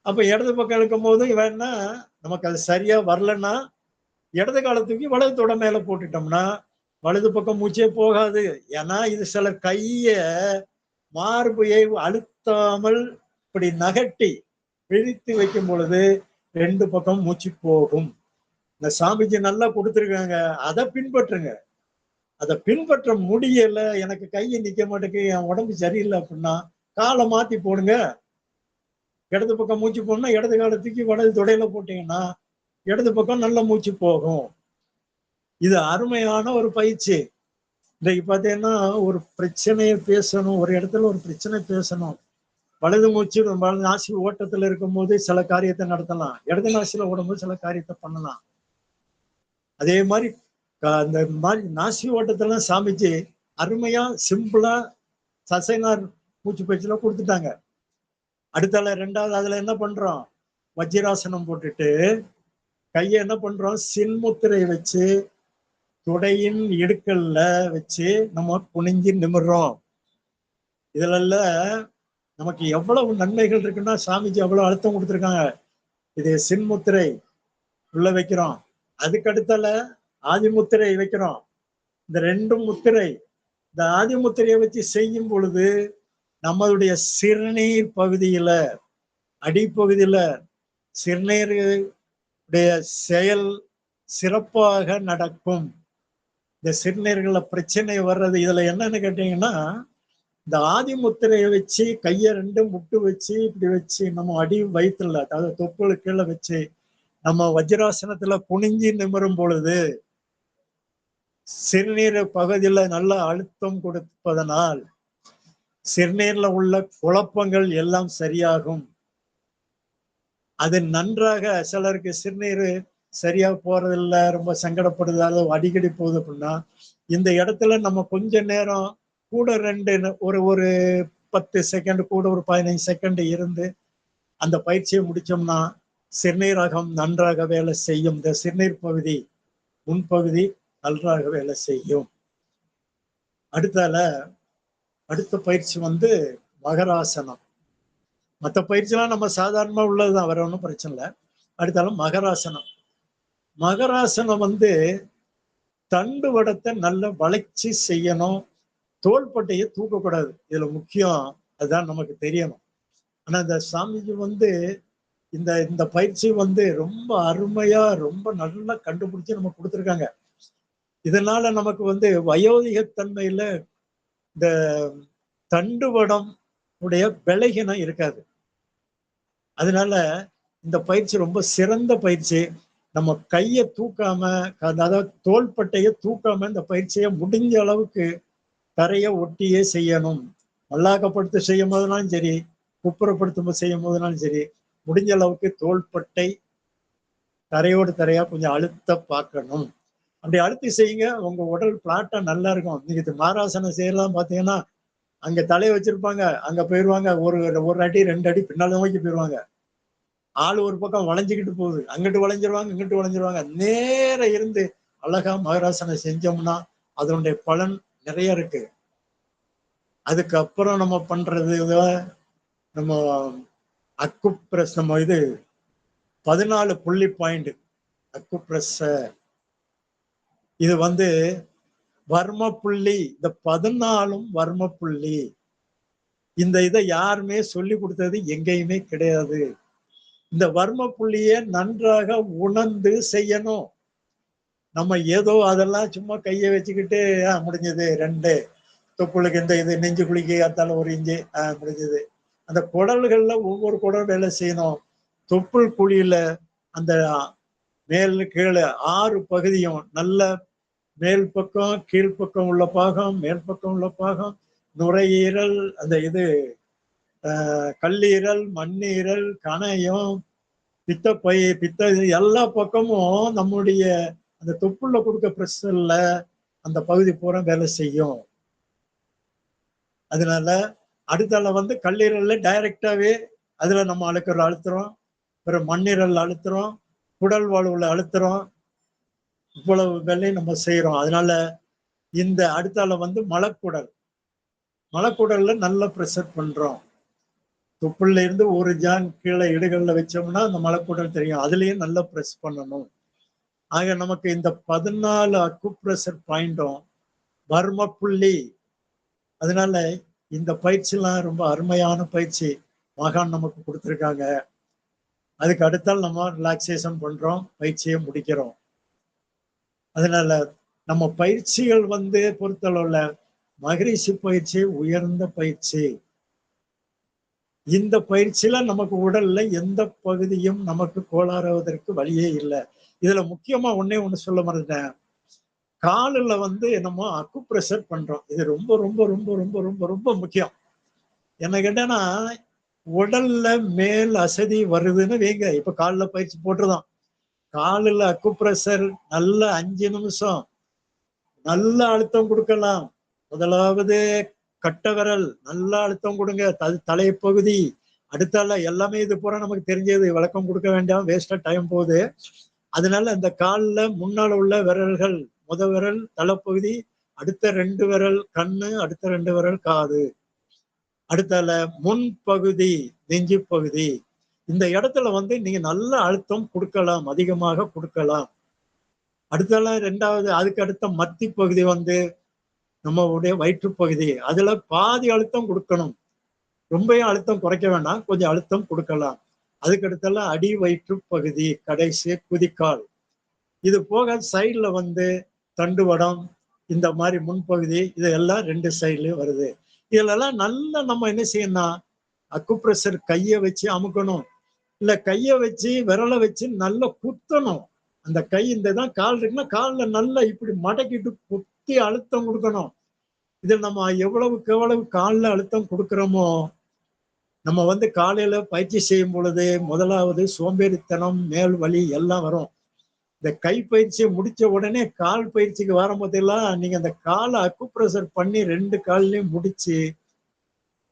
அப்ப இடது பக்கம் இழுக்கும் போது வேணா நமக்கு அது சரியா வரலன்னா இடது காலை தூக்கி வலது தொட மேல போட்டுட்டோம்னா வலது பக்கம் மூச்சே போகாது. ஏன்னா இது சில கைய மார்பையை அழுத்தாமல் இப்படி நகட்டி பிழித்து வைக்கும் பொழுது 2 பக்கம் மூச்சு போகும். இந்த சாமிஜி நல்லா கொடுத்துருக்காங்க. அதை பின்பற்றுங்க. அதை பின்பற்ற முடியல, எனக்கு கையை நிக்க மாட்டேங்குது, என் உடம்பு சரியில்லை அப்படின்னா காலை மாத்தி போடுங்க. இடது பக்கம் மூச்சு போடணும்னா இடது காலை தூக்கி வலது தொடையில போட்டீங்கன்னா இடது பக்கம் நல்ல மூச்சு போகும். இது அருமையான ஒரு பயிற்சி. இன்றைக்கு பார்த்தீங்கன்னா ஒரு பிரச்சனையை பேசணும், ஒரு இடத்துல ஒரு பிரச்சனை பேசணும். வலது மூச்சு வலது நாசி ஓட்டத்துல இருக்கும்போது சில காரியத்தை நடத்தலாம், இடது நாசியில ஓடும்போது சில காரியத்தை பண்ணலாம். அதே மாதிரி அந்த மாதிரி நாசி ஓட்டத்தெல்லாம் சாமிச்சு அருமையா சிம்பிளா சசைனார் மூச்சு பயிற்சியில கொடுத்துட்டாங்க. அடுத்தால 2வது அதுல என்ன பண்றோம், வஜ்ராசனம் போட்டுட்டு கையை என்ன பண்றோம், சின்முத்திரை வச்சு துடையின் இடுக்கல்ல வச்சு நம்ம குனிஞ்சு நிமிர்றோம். இதுல நமக்கு எவ்வளவு நன்மைகள் இருக்குன்னா சாமிஜி அவ்வளவு அழுத்தம் கொடுத்துருக்காங்க. இது சின்முத்திரை உள்ள வைக்கிறோம், அதுக்கு அடுத்தால ஆதிமுத்திரை வைக்கிறோம். இந்த 2 முத்திரை, இந்த ஆதிமுத்திரையை வச்சு செய்யும் பொழுது நம்மளுடைய சிறுநீர் பகுதியில அடிப்பகுதியில சிறுநீருடைய செயல் சிறப்பாக நடக்கும். இந்த சிறுநீர்கள பிரச்சனை வர்றது இதுல என்னன்னு கேட்டீங்கன்னா, இந்த ஆதிமுத்திரையை வச்சு கையை 2 முட்டு வச்சு இப்படி வச்சு நம்ம அடி வயிற்றுல, அதாவது தொப்புளு கீழே வச்சு நம்ம வஜ்ராசனத்துல குனிஞ்சு நிமிரும் பொழுது சிறுநீர் பகுதியில நல்ல அழுத்தம் கொடுப்பதனால் சிறுநீர்ல உள்ள குழப்பங்கள் எல்லாம் சரியாகும். அது நன்றாக சிலருக்கு சிறுநீர் சரியா போறதில்லை, ரொம்ப சங்கடப்படுது, அடிக்கடி போகுது அப்படின்னா இந்த இடத்துல நம்ம கொஞ்ச நேரம் கூட 2 ஒரு 10 செகண்ட் கூட ஒரு 15 செகண்ட் இருந்து அந்த பயிற்சியை முடிச்சோம்னா சிறுநீரகம் நன்றாக வேலை செய்யும். இந்த சிறுநீர் பகுதி முன்பகுதி நன்றாக வேலை செய்யும். அடுத்த பயிற்சி வந்து மகராசனம். மற்ற பயிற்சியெல்லாம் நம்ம சாதாரணமா உள்ளதுதான், வேற ஒன்றும் பிரச்சனை இல்லை. அடுத்தாலும் மகராசனம். மகராசனம் வந்து தண்டு வடத்தை நல்ல வளைச்சி செய்யணும், தோள்பட்டையை தூக்கக்கூடாது. இதுல முக்கியம் அதுதான் நமக்கு தெரியணும். ஆனா இந்த சாமிஜி வந்து இந்த இந்த பயிற்சி வந்து ரொம்ப அருமையா ரொம்ப நல்லா கண்டுபிடிச்சு நம்ம கொடுத்துருக்காங்க. இதனால நமக்கு வந்து வயோதிகத்தன்மையில இந்த தண்டுவடம் உடைய பலகீனம் இருக்காது. அதனால இந்த பயிற்சி ரொம்ப சிறந்த பயிற்சி. நம்ம கையை தூக்காம, அதாவது தோள்பட்டையை தூக்காம இந்த பயிற்சியை முடிஞ்ச அளவுக்கு தரையை ஒட்டியே செய்யணும். மல்லாக்கப்படுத்த செய்யும் போதுனாலும் சரி, குப்புறப்படுத்தும் செய்யும் போதுனாலும் சரி, முடிஞ்ச அளவுக்கு தோள்பட்டை தரையோடு தரையா கொஞ்சம் அழுத்த பார்க்கணும். அப்படி அழுத்தி செய்யுங்க, உங்க உடல் பிளாட்டா நல்லா இருக்கும். நீங்க மாராசனம் செய்யலாம் பார்த்தீங்கன்னா அங்க தலையை வச்சிருப்பாங்க, அங்க போயிருவாங்க, ஒரு ஒரு அடி 2 அடி பின்னால நோக்கி போயிருவாங்க. ஆள் ஒரு பக்கம் வளைஞ்சுக்கிட்டு போகுது, அங்கிட்டு வளைஞ்சிருவாங்க, இங்கிட்டு வளைஞ்சிருவாங்க. நேர இருந்து அழகா மகராசனம் செஞ்சோம்னா அதனுடைய பலன் நிறைய இருக்கு. அதுக்கப்புறம் நம்ம பண்றது நம்ம அக்கு பிரஸ், நம்ம இது 14 புள்ளி பாயிண்ட் அக்கு பிரஸ். இது வந்து வர்ம புள்ளி, இந்த 14ம் வர்ம புள்ளி. இந்த இதை யாருமே சொல்லி கொடுத்தது எங்கேயுமே கிடையாது. இந்த வர்ம புள்ளியை நன்றாக உணர்ந்து செய்யணும். நம்ம ஏதோ அதெல்லாம் சும்மா கையை வச்சுக்கிட்டு முடிஞ்சது 2 தொப்புளுக்கு இந்த இது நெஞ்சு குளிக்க அத்தால 1 இன்ச்சு முடிஞ்சது. அந்த குடல்கள்ல ஒவ்வொரு குடல் வேலை செய்யணும். தொப்புள் குழியில அந்த மேல் கீழே 6 பகுதியும் நல்ல மேல் பக்கம் கீழ்ப்பக்கம் உள்ள பாகம், மேல் பக்கம் உள்ள பாகம், நுரையீரல், அந்த இது கல்லீரல், மண்ணீரல், கணையம், பித்தப்பை, பித்த, எல்லா பக்கமும் நம்முடைய அந்த தொப்புள்ள கொடுக்க பிரஷர்ல அந்த பகுதி பூரா வேலை செய்யும். அதனால அடுத்தால வந்து கல்லீரல்ல டைரக்டாவே அதுல நம்ம அழுத்துறோம், பிறகு மண்ணீரல் அழுத்துறோம், குடல் வாழ்வுல அழுத்துறோம். இவ்வளவு வேலையும் நம்ம செய்யறோம். அதனால இந்த அடுத்தால வந்து மலக்குடல்ல நல்ல ப்ரெஷர் பண்றோம். தொப்புள்ள இருந்து ஒரு ஜான் கீழே இடுகள்ல வச்சோம்னா அந்த மலக்குடல் தெரியும், அதுலயும் நல்லா ப்ரெஸ் பண்ணணும். ஆக நமக்கு இந்த 14 அக்குப்ரெஷர் பாயிண்டும் மர்ம புள்ளி. அதனால இந்த பயிற்சிலாம் ரொம்ப அருமையான பயிற்சி மகான் நமக்கு கொடுத்திருக்காங்க. அதுக்கு அடுத்தால் நம்ம ரிலாக்ஸேஷன் பண்றோம், பயிற்சியை முடிக்கிறோம். அதனால நம்ம பயிற்சிகள் வந்து பொறுத்தளவுல மகரிஷி பயிற்சி உயர்ந்த பயிற்சி. இந்த பயிற்சியில நமக்கு உடல்ல எந்த பகுதியும் நமக்கு கோளாறுவதற்கு வழியே இல்லை. இதுல முக்கியமா ஒண்ணே ஒண்ணு சொல்ல மறந்துட்டேன். காலுல வந்து நம்ம அக்குப்ரெஷர் பண்றோம். இது ரொம்ப ரொம்ப ரொம்ப ரொம்ப ரொம்ப ரொம்ப முக்கியம். என்ன கேட்டேன்னா, உடல்ல மேல் அசதி வருதுன்னு வைங்க. இப்ப கால்ல பயிற்சி போட்டுருந்தோம். காலுல அக்குப்ரெஷர் நல்ல 5 நிமிஷம் நல்ல அழுத்தம் கொடுக்கலாம். முதலாவது கட்டை விரல் நல்லா அழுத்தம் கொடுங்க. தலைப்பகுதி அடுத்தால எல்லாமே இது பூரா நமக்கு தெரிஞ்சது. விளக்கம் கொடுக்க வேண்டாம். வேஸ்டா டைம் போகுது. அதனால அந்த கால்ல முன்னால உள்ள விரல்கள், விரல் தலைப்பகுதி, அடுத்த 2 விரல் கண்ணு, அடுத்த 2 விரல் காது, அடுத்தால முன்பகுதி நெஞ்சு பகுதி. இந்த இடத்துல வந்து நீங்க நல்ல அழுத்தம் கொடுக்கலாம், அதிகமாக கொடுக்கலாம். அடுத்தால 2வது அதுக்கு அடுத்த மத்தி பகுதி வந்து நம்மளுடைய வயிற்றுப்பகுதி. அதுல பாதி அழுத்தம் கொடுக்கணும். ரொம்பயும் அழுத்தம் குறைக்க வேண்டாம். கொஞ்சம் அழுத்தம் கொடுக்கலாம். அதுக்கு அடுத்தால அடி வயிற்று பகுதி, கடைசி குதிக்கால். இது போக சைடுல வந்து தண்டுவடம், இந்த மாதிரி முன்பகுதி, இது எல்லாம் 2 சைட்லயும் வருது. இதுலலாம் நல்லா நம்ம என்ன செய்யணும்னா, அக்குப்ரெஷர் கைய வச்சு அமுக்கணும். இல்ல கைய வச்சு விரல வச்சு நல்லா குத்தணும். அந்த கை இந்த தான் கால் இருக்குன்னா கால்ல நல்லா இப்படி மடக்கிட்டு குத்தி அழுத்தம் கொடுக்கணும். இதில் நம்ம எவ்வளவுக்கு எவ்வளவு கால்ல அழுத்தம் கொடுக்கிறோமோ, நம்ம வந்து காலையில பயிற்சி செய்யும் பொழுது முதலாவது சோம்பேறித்தனம், மேல் வலி எல்லாம் வரும். இந்த கை பயிற்சியை முடிச்ச உடனே கால் பயிற்சிக்கு வரும்போதெல்லாம் நீங்க அந்த காலை அக்குப்ரெஷர் பண்ணி 2 கால்லயும் முடிச்சு,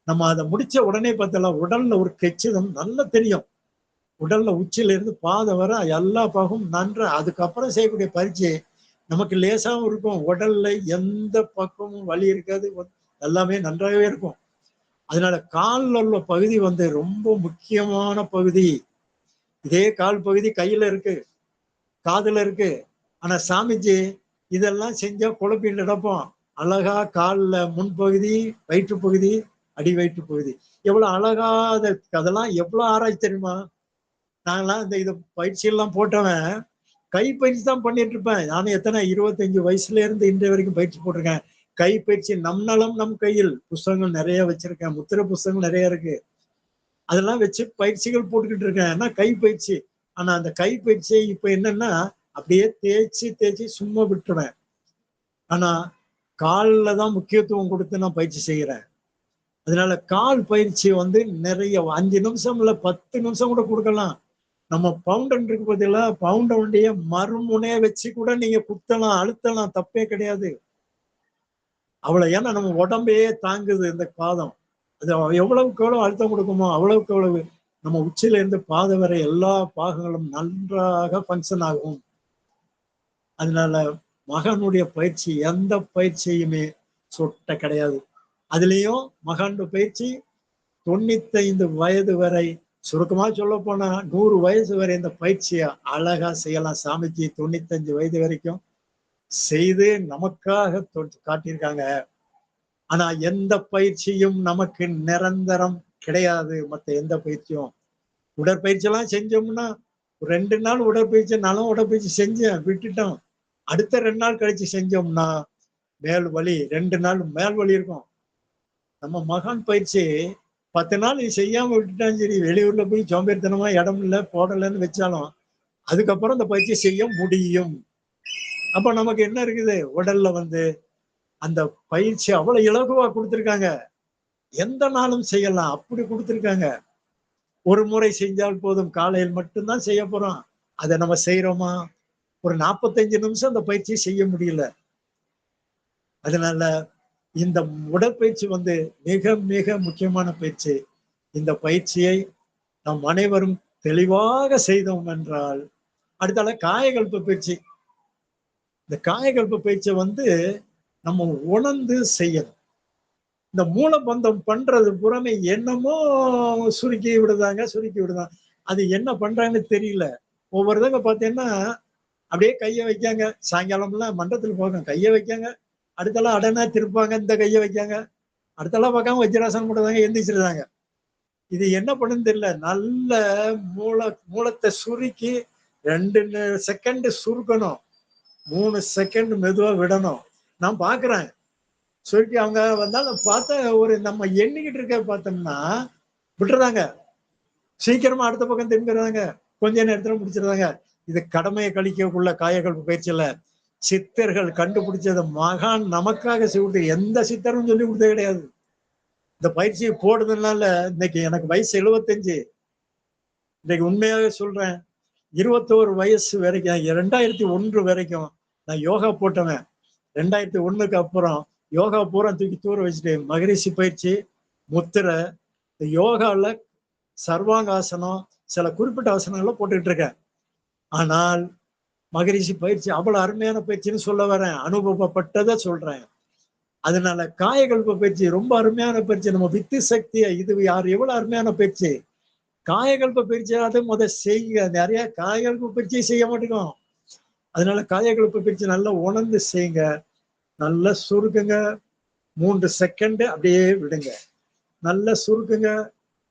நம்ம அதை முடிச்ச உடனே பார்த்தலாம் உடல்ல ஒரு கெச்சிதம் நல்லா தெரியும். உடல்ல உச்சியில இருந்து பாதம் வர எல்லா பாகமும் நன்றா அதுக்கப்புறம் செய்யக்கூடிய பயிற்சி நமக்கு லேசாவும் இருக்கும். உடல்ல எந்த பக்கமும் வலி இருக்காது. எல்லாமே நன்றாகவே இருக்கும். அதனால கால்ல உள்ள பகுதி வந்து ரொம்ப முக்கியமான பகுதி. இதே கால் பகுதி கையில இருக்கு, காதுல இருக்கு. ஆனா சாமிஜி இதெல்லாம் செஞ்சா குழப்பிட்டு நடப்போம். அழகா கால்ல முன்பகுதி, வயிற்று பகுதி, அடி வயிற்று பகுதி. எவ்வளவு அழகா அதெல்லாம் எவ்வளவு ஆராய்ச்சி தெரியுமா? நாங்கெல்லாம் இந்த இது பயிற்சி எல்லாம் போட்டவன் கை பயிற்சி தான் பண்ணிட்டு இருப்பேன். நானும் எத்தனை 25 வயசுல இருந்து இன்றைய வரைக்கும் பயிற்சி போட்டிருக்கேன். கை பயிற்சி நம் நலம் நம் கையில் புஸ்தகங்கள் நிறைய வச்சிருக்கேன். முத்திரை புஸ்தகங்கள் நிறைய இருக்கு. அதெல்லாம் வச்சு பயிற்சிகள் போட்டுக்கிட்டு இருக்கேன். ஆனா கை பயிற்சி. ஆனா அந்த கை பயிற்சியை இப்ப என்னன்னா அப்படியே தேய்ச்சி தேய்ச்சி சும்மா விட்டுருவேன். ஆனா கால்ல தான் முக்கியத்துவம் கொடுத்து நான் பயிற்சி செய்யறேன். அதனால கால் பயிற்சி வந்து நிறைய 5 நிமிஷம் இல்ல 10 நிமிஷம் கூட கொடுக்கலாம். நம்ம பவுண்டன் இருக்கு பார்த்தீங்களா, பவுண்டனுடைய மறுமுனையை வச்சு கூட நீங்க குத்தலாம், அழுத்தலாம், தப்பே கிடையாது. அவ்வளவு ஏன்னா நம்ம உடம்பே தாங்குது இந்த பாதம். அது எவ்வளவுக்கு எவ்வளவு அழுத்தம் கொடுக்குமோ அவ்வளவுக்கு எவ்வளவு நம்ம உச்சியில இருந்து பாதம் வரை எல்லா பாகங்களும் நன்றாக ஃபங்க்ஷன் ஆகும். அதனால மகனுடைய பயிற்சி எந்த பயிற்சியுமே சொட்ட கிடையாது. அதுலயும் மகானுடைய பயிற்சி 95 வயது வரை, சுருக்கமா சொல்ல போனா 100 வயசு வரை இந்த பயிற்சியை அழகா செய்யலாம். சாமிஜி 95 வயது வரைக்கும் செய்து நமக்காக காட்டியிருக்காங்க. ஆனா எந்த பயிற்சியும் நமக்கு நிரந்தரம் கிடையாது. மத்த எந்த பயிற்சியும் உடற்பயிற்சி எல்லாம் செஞ்சோம்னா 2 நாள் உடற்பயிற்சி நலம் உடற்பயிற்சி செஞ்சேன் விட்டுட்டோம். அடுத்த 2 நாள் கழிச்சு செஞ்சோம்னா மேல் வலி 2 நாள் மேல் வலி இருக்கும். நம்ம மகான் பயிற்சி 10 நாள் நீ செய்யாம விட்டுட்டாலும் சரி, வெளியூர்ல போய் சோம்பேறித்தனமா இடம் இல்லை போடலைன்னு வச்சாலும் அதுக்கப்புறம் இந்த பயிற்சி செய்ய முடியும். அப்ப நமக்கு என்ன இருக்குது உடல்ல வந்து அந்த பயிற்சி அவ்வளவு இலகுவா கொடுத்திருக்காங்க. எந்த நாளும் செய்யலாம் அப்படி கொடுத்திருக்காங்க. ஒரு முறை செஞ்சால் போதும். காலையில் மட்டும்தான் செய்ய போறோம். அதை நம்ம செய்யறோமா? ஒரு 45 நிமிஷம் அந்த பயிற்சியை செய்ய முடியல. அதனால இந்த உடற்பயிற்சி வந்து மிக மிக முக்கியமான பயிற்சி. இந்த பயிற்சியை நாம் அனைவரும் தெளிவாக செய்தோம் என்றால் அடுத்தால காயகல்ப பயிற்சி. இந்த காயகல்ப பயிற்சியை வந்து நம்ம உணர்ந்து செய்யணும். இந்த மூலபந்தம் பண்றது புறமே என்னமோ சுருக்கி விடுதாங்க. அது என்ன பண்றாங்கன்னு தெரியல. ஒவ்வொருத்தங்க பார்த்தீங்கன்னா அப்படியே கையை வைக்காங்க. சாயங்காலம்லாம் மன்றத்துல போகும் கையை வைக்காங்க. அடுத்தெல்லாம் அடனா திருப்பாங்க, இந்த கையை வைக்காங்க. அடுத்தெல்லாம் பார்க்காம வஜ்ராசனம் போடுறதாங்க, எந்திரிச்சிருந்தாங்க. இது என்ன பண்ணுன்னு தெரியல. நல்ல மூலத்தை சுருக்கி 2 செகண்ட் சுருக்கணும். 3 செகண்ட் மெதுவா விடணும். நான் பார்க்கிறேன். சுருக்கி அவங்க வந்தாலும் பார்த்தா ஒரு நம்ம எண்ணிக்கிட்டு இருக்க பார்த்தோம்னா விட்டுறதாங்க. சீக்கிரமா அடுத்த பக்கம் திரும்பிடுறாங்க. கொஞ்ச நேரத்துல முடிச்சிருந்தாங்க. இது கடமையை கழிக்கக்குள்ள காயகல்ப பயிற்சியில சித்தர்கள் கண்டுபிடிச்சத மகான் நமக்காக செய்வது. எந்த சித்தரும் சொல்லி கொடுத்தது கிடையாது. இந்த பயிற்சியை போடுறதுனால இன்னைக்கு எனக்கு வயசு 75. இன்னைக்கு உண்மையாவே சொல்றேன். 21 வயசு வரைக்கும் 2001 வரைக்கும் நான் யோகா போட்டவன். 2001க்கு அப்புறம் யோகா பூரா தூக்கி தூர வச்சுட்டு மகரிஷி பயிற்சி, முத்திரை, இந்த யோகால சர்வாங்காசனம், சில குறிப்பிட்ட ஆசனங்களை போட்டுக்கிட்டு இருக்கேன். ஆனால் மகரிஷி பயிற்சி அவ்வளவு அருமையான பயிற்சின்னு சொல்ல வரேன். அனுபவப்பட்டதை சொல்றேன். அதனால காயகல்ப பயிற்சி ரொம்ப அருமையான பயிற்சி. நம்ம வித்து சக்தியை இது யார் எவ்வளவு அருமையான பயிற்சி. காயகல்ப பயிற்சியாவது செய்யுங்க. நிறைய காயகல்ப பயிற்சியை செய்ய மாட்டேங்கும். அதனால காயகல்ப பயிற்சி நல்லா உணர்ந்து செய்யுங்க. நல்லா சுருக்குங்க. 3 செகண்ட் அப்படியே விடுங்க. நல்லா சுருக்குங்க,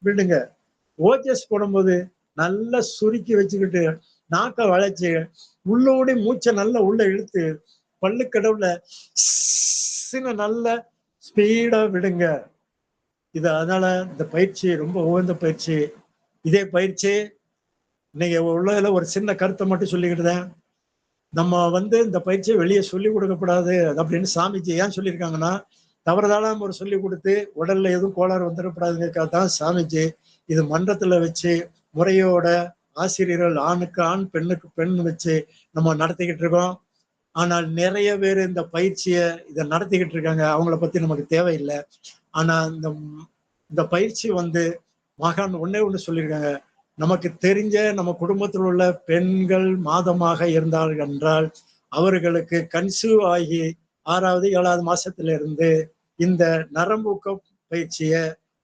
விடுங்க. ஓஜஸ் போடும்போது நல்லா சுருக்கி வச்சுக்கிட்டு நாக்க வளைச்சு உள்ளோடி மூச்சை நல்லா உள்ள இழுத்து பல்லு கடவுல நல்ல ஸ்பீடா விடுங்க. இது அதனால இந்த பயிற்சி ரொம்ப உகந்த பயிற்சி. இதே பயிற்சி இன்னைக்கு உள்ளதுல ஒரு சின்ன கருத்தை மட்டும் சொல்லிக்கிட்டுதான். நம்ம இந்த பயிற்சியை வெளியே சொல்லி கொடுக்கப்படாது அப்படின்னு சாமிஜி ஏன் சொல்லியிருக்காங்கன்னா, தவறுதான ஒரு சொல்லி கொடுத்து உடல்ல எதுவும் கோளாறு வந்துடக்கூடாதுங்கிறதுக்காக தான் சாமிஜி இது மன்றத்துல வச்சு முறையோட ஆசிரியர்கள் ஆணுக்கு ஆண் பெண்ணுக்கு பெண் வச்சு நம்ம நடத்திக்கிட்டு இருக்கோம். ஆனால் நிறைய பேர் இந்த பயிற்சியை இதை நடத்திக்கிட்டு இருக்காங்க. அவங்கள பத்தி நமக்கு தேவையில்லை. ஆனா இந்த இந்த பயிற்சி மகான் ஒன்னே ஒண்ணு சொல்லியிருக்காங்க. நமக்கு தெரிஞ்ச நம்ம குடும்பத்தில் உள்ள பெண்கள் மாதமாக இருந்தார்கள் என்றால் அவர்களுக்கு கன்சீவ் ஆகி 6வது 7வது மாசத்துல இருந்து இந்த நரம்பூக்க பயிற்சிய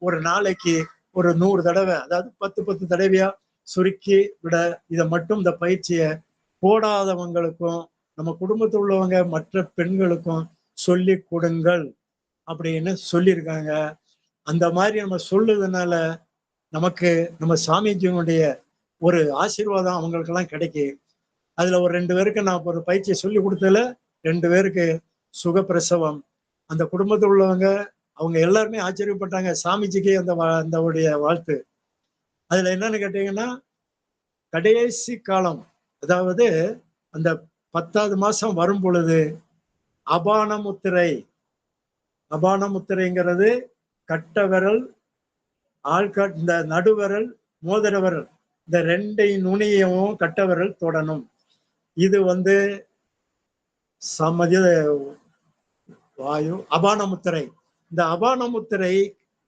ஒரு நாளைக்கு ஒரு 100 தடவை, அதாவது 10 தடவையா சுருக்கி விட இதை மட்டும் இந்த பயிற்சிய போடாதவங்களுக்கும் நம்ம குடும்பத்தில் உள்ளவங்க மற்ற பெண்களுக்கும் சொல்லி கொடுங்கள் அப்படின்னு சொல்லியிருக்காங்க. அந்த மாதிரி நம்ம சொல்லுறதுனால நமக்கு நம்ம சாமிஜியினுடைய ஒரு ஆசீர்வாதம் அவங்களுக்கெல்லாம் கிடைக்கும். அதுல ஒரு 2 பேருக்கு நான் ஒரு பயிற்சியை சொல்லி கொடுத்ததுல 2 பேருக்கு சுகப்பிரசவம். அந்த குடும்பத்தில் உள்ளவங்க அவங்க எல்லாருமே ஆச்சரியப்பட்டாங்க. சாமிஜிக்கு அந்த வாழ்த்து. அதுல என்னன்னு கேட்டீங்கன்னா, கடைசி காலம், அதாவது அந்த 10வது மாசம் வரும் பொழுது அபான முத்திரை. அபான முத்திரைங்கிறது கட்ட விரல், இந்த நடுவிரல், மோதிர விரல், இந்த 2 நுனியையும் கட்ட விரல் தொடணும். இது சமதி வாயு அபான முத்திரை. இந்த அபான முத்திரை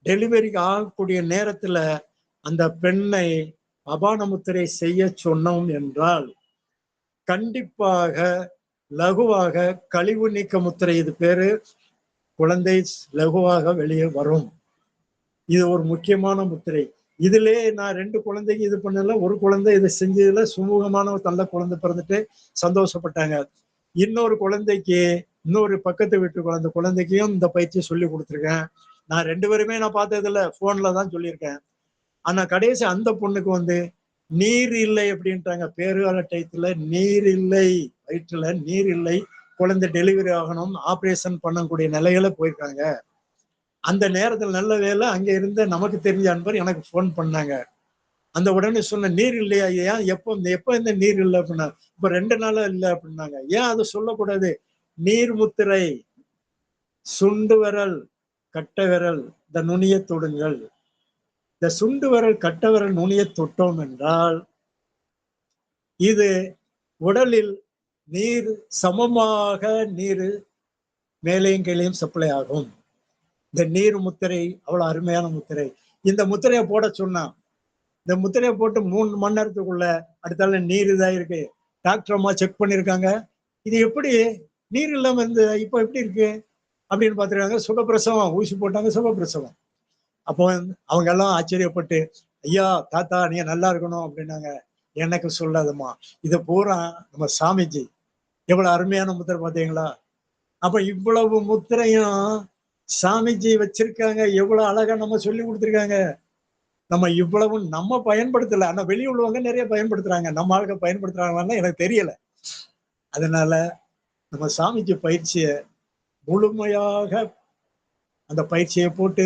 டெலிவரிக்கு ஆகக்கூடிய நேரத்துல அந்த பெண்ணை அபான முத்திரை செய்ய சொன்னோம் என்றால் கண்டிப்பாக லகுவாக கழிவு நீக்க முத்திரை, இது பேரு, குழந்தை லகுவாக வெளியே வரும். இது ஒரு முக்கியமான முத்திரை. இதுல நான் 2 குழந்தைக்கு இது பண்ணல, ஒரு குழந்தை இதை செஞ்சதுல சுமூகமான ஒரு நல்ல குழந்தை பிறந்துட்டு சந்தோஷப்பட்டாங்க. இன்னொரு குழந்தைக்கு, இன்னொரு பக்கத்து வீட்டு குழந்தைக்கும் இந்த பயிற்சியை சொல்லி கொடுத்துருக்கேன். நான் 2 பேருமே நான் பார்த்ததில்ல, போன்ல தான் சொல்லியிருக்கேன். ஆனா கடைசி அந்த பொண்ணுக்கு நீர் இல்லை அப்படின்ட்டாங்க. பேறுகால டயத்துல நீர் இல்லை, வயிற்றுல நீர் இல்லை, குழந்தை டெலிவரி ஆகணும், ஆபரேஷன் பண்ணக்கூடிய நிலையில போயிருக்காங்க. அந்த நேரத்தில் நல்ல வேலை அங்க இருந்த நமக்கு தெரிஞ்ச அன்பர் எனக்கு போன் பண்ணாங்க. அந்த உடனே சொன்ன, நீர் இல்லையா? ஏன் எப்ப இந்த நீர் இல்லை அப்படின்னா, இப்ப 2 நாளா இல்லை அப்படின்னாங்க. ஏன் அதை சொல்லக்கூடாது? நீர் முத்திரை, சுண்டு விரல், கட்ட விரல், இந்த நுனியை தொடுங்கள். இந்த சுண்டு விரல், கட்ட விரல், நுனியை தொட்டோம் என்றால் இது உடலில் நீர் சமமாக நீர் மேலையும் கீழையும் சப்ளை ஆகும். இந்த நீர் முத்திரை அவ்வளவு அருமையான முத்திரை. இந்த முத்திரையை போட சொன்னா, இந்த முத்திரையை போட்டு 3 மணி நேரத்துக்குள்ள அடுத்தால நீர் இருக்கு. டாக்டர் அம்மா செக் பண்ணிருக்காங்க. இது எப்படி நீர் இல்லாம இருந்து இப்ப எப்படி இருக்கு அப்படின்னு பாத்துருக்காங்க. சுகப்பிரசவம், ஊசி போட்டாங்க, சுகப்பிரசவம். அப்போ அவங்க எல்லாம் ஆச்சரியப்பட்டு, ஐயா தாத்தா நீங்க நல்லா இருக்கணும் அப்படின்னாங்க. எனக்கு சொல்லாதம்மா. இத பூரா நம்ம சாமிஜி எவ்வளவு அருமையான முத்திரை பார்த்தீங்களா? அப்ப இவ்வளவு முத்திரையும் சாமிஜி வச்சிருக்காங்க. எவ்வளவு அழகா நம்ம சொல்லி கொடுத்திருக்காங்க. நம்ம இவ்வளவும் நம்ம பயன்படுத்தல. ஆனா வெளிய உள்ளவங்க நிறைய பயன்படுத்துறாங்க. நம்ம ஆளுங்க பயன்படுத்துறாங்களான்னு எனக்கு தெரியல. அதனால நம்ம சாமிஜி பயிற்சிய முழுமையாக அந்த பயிற்சியை போட்டு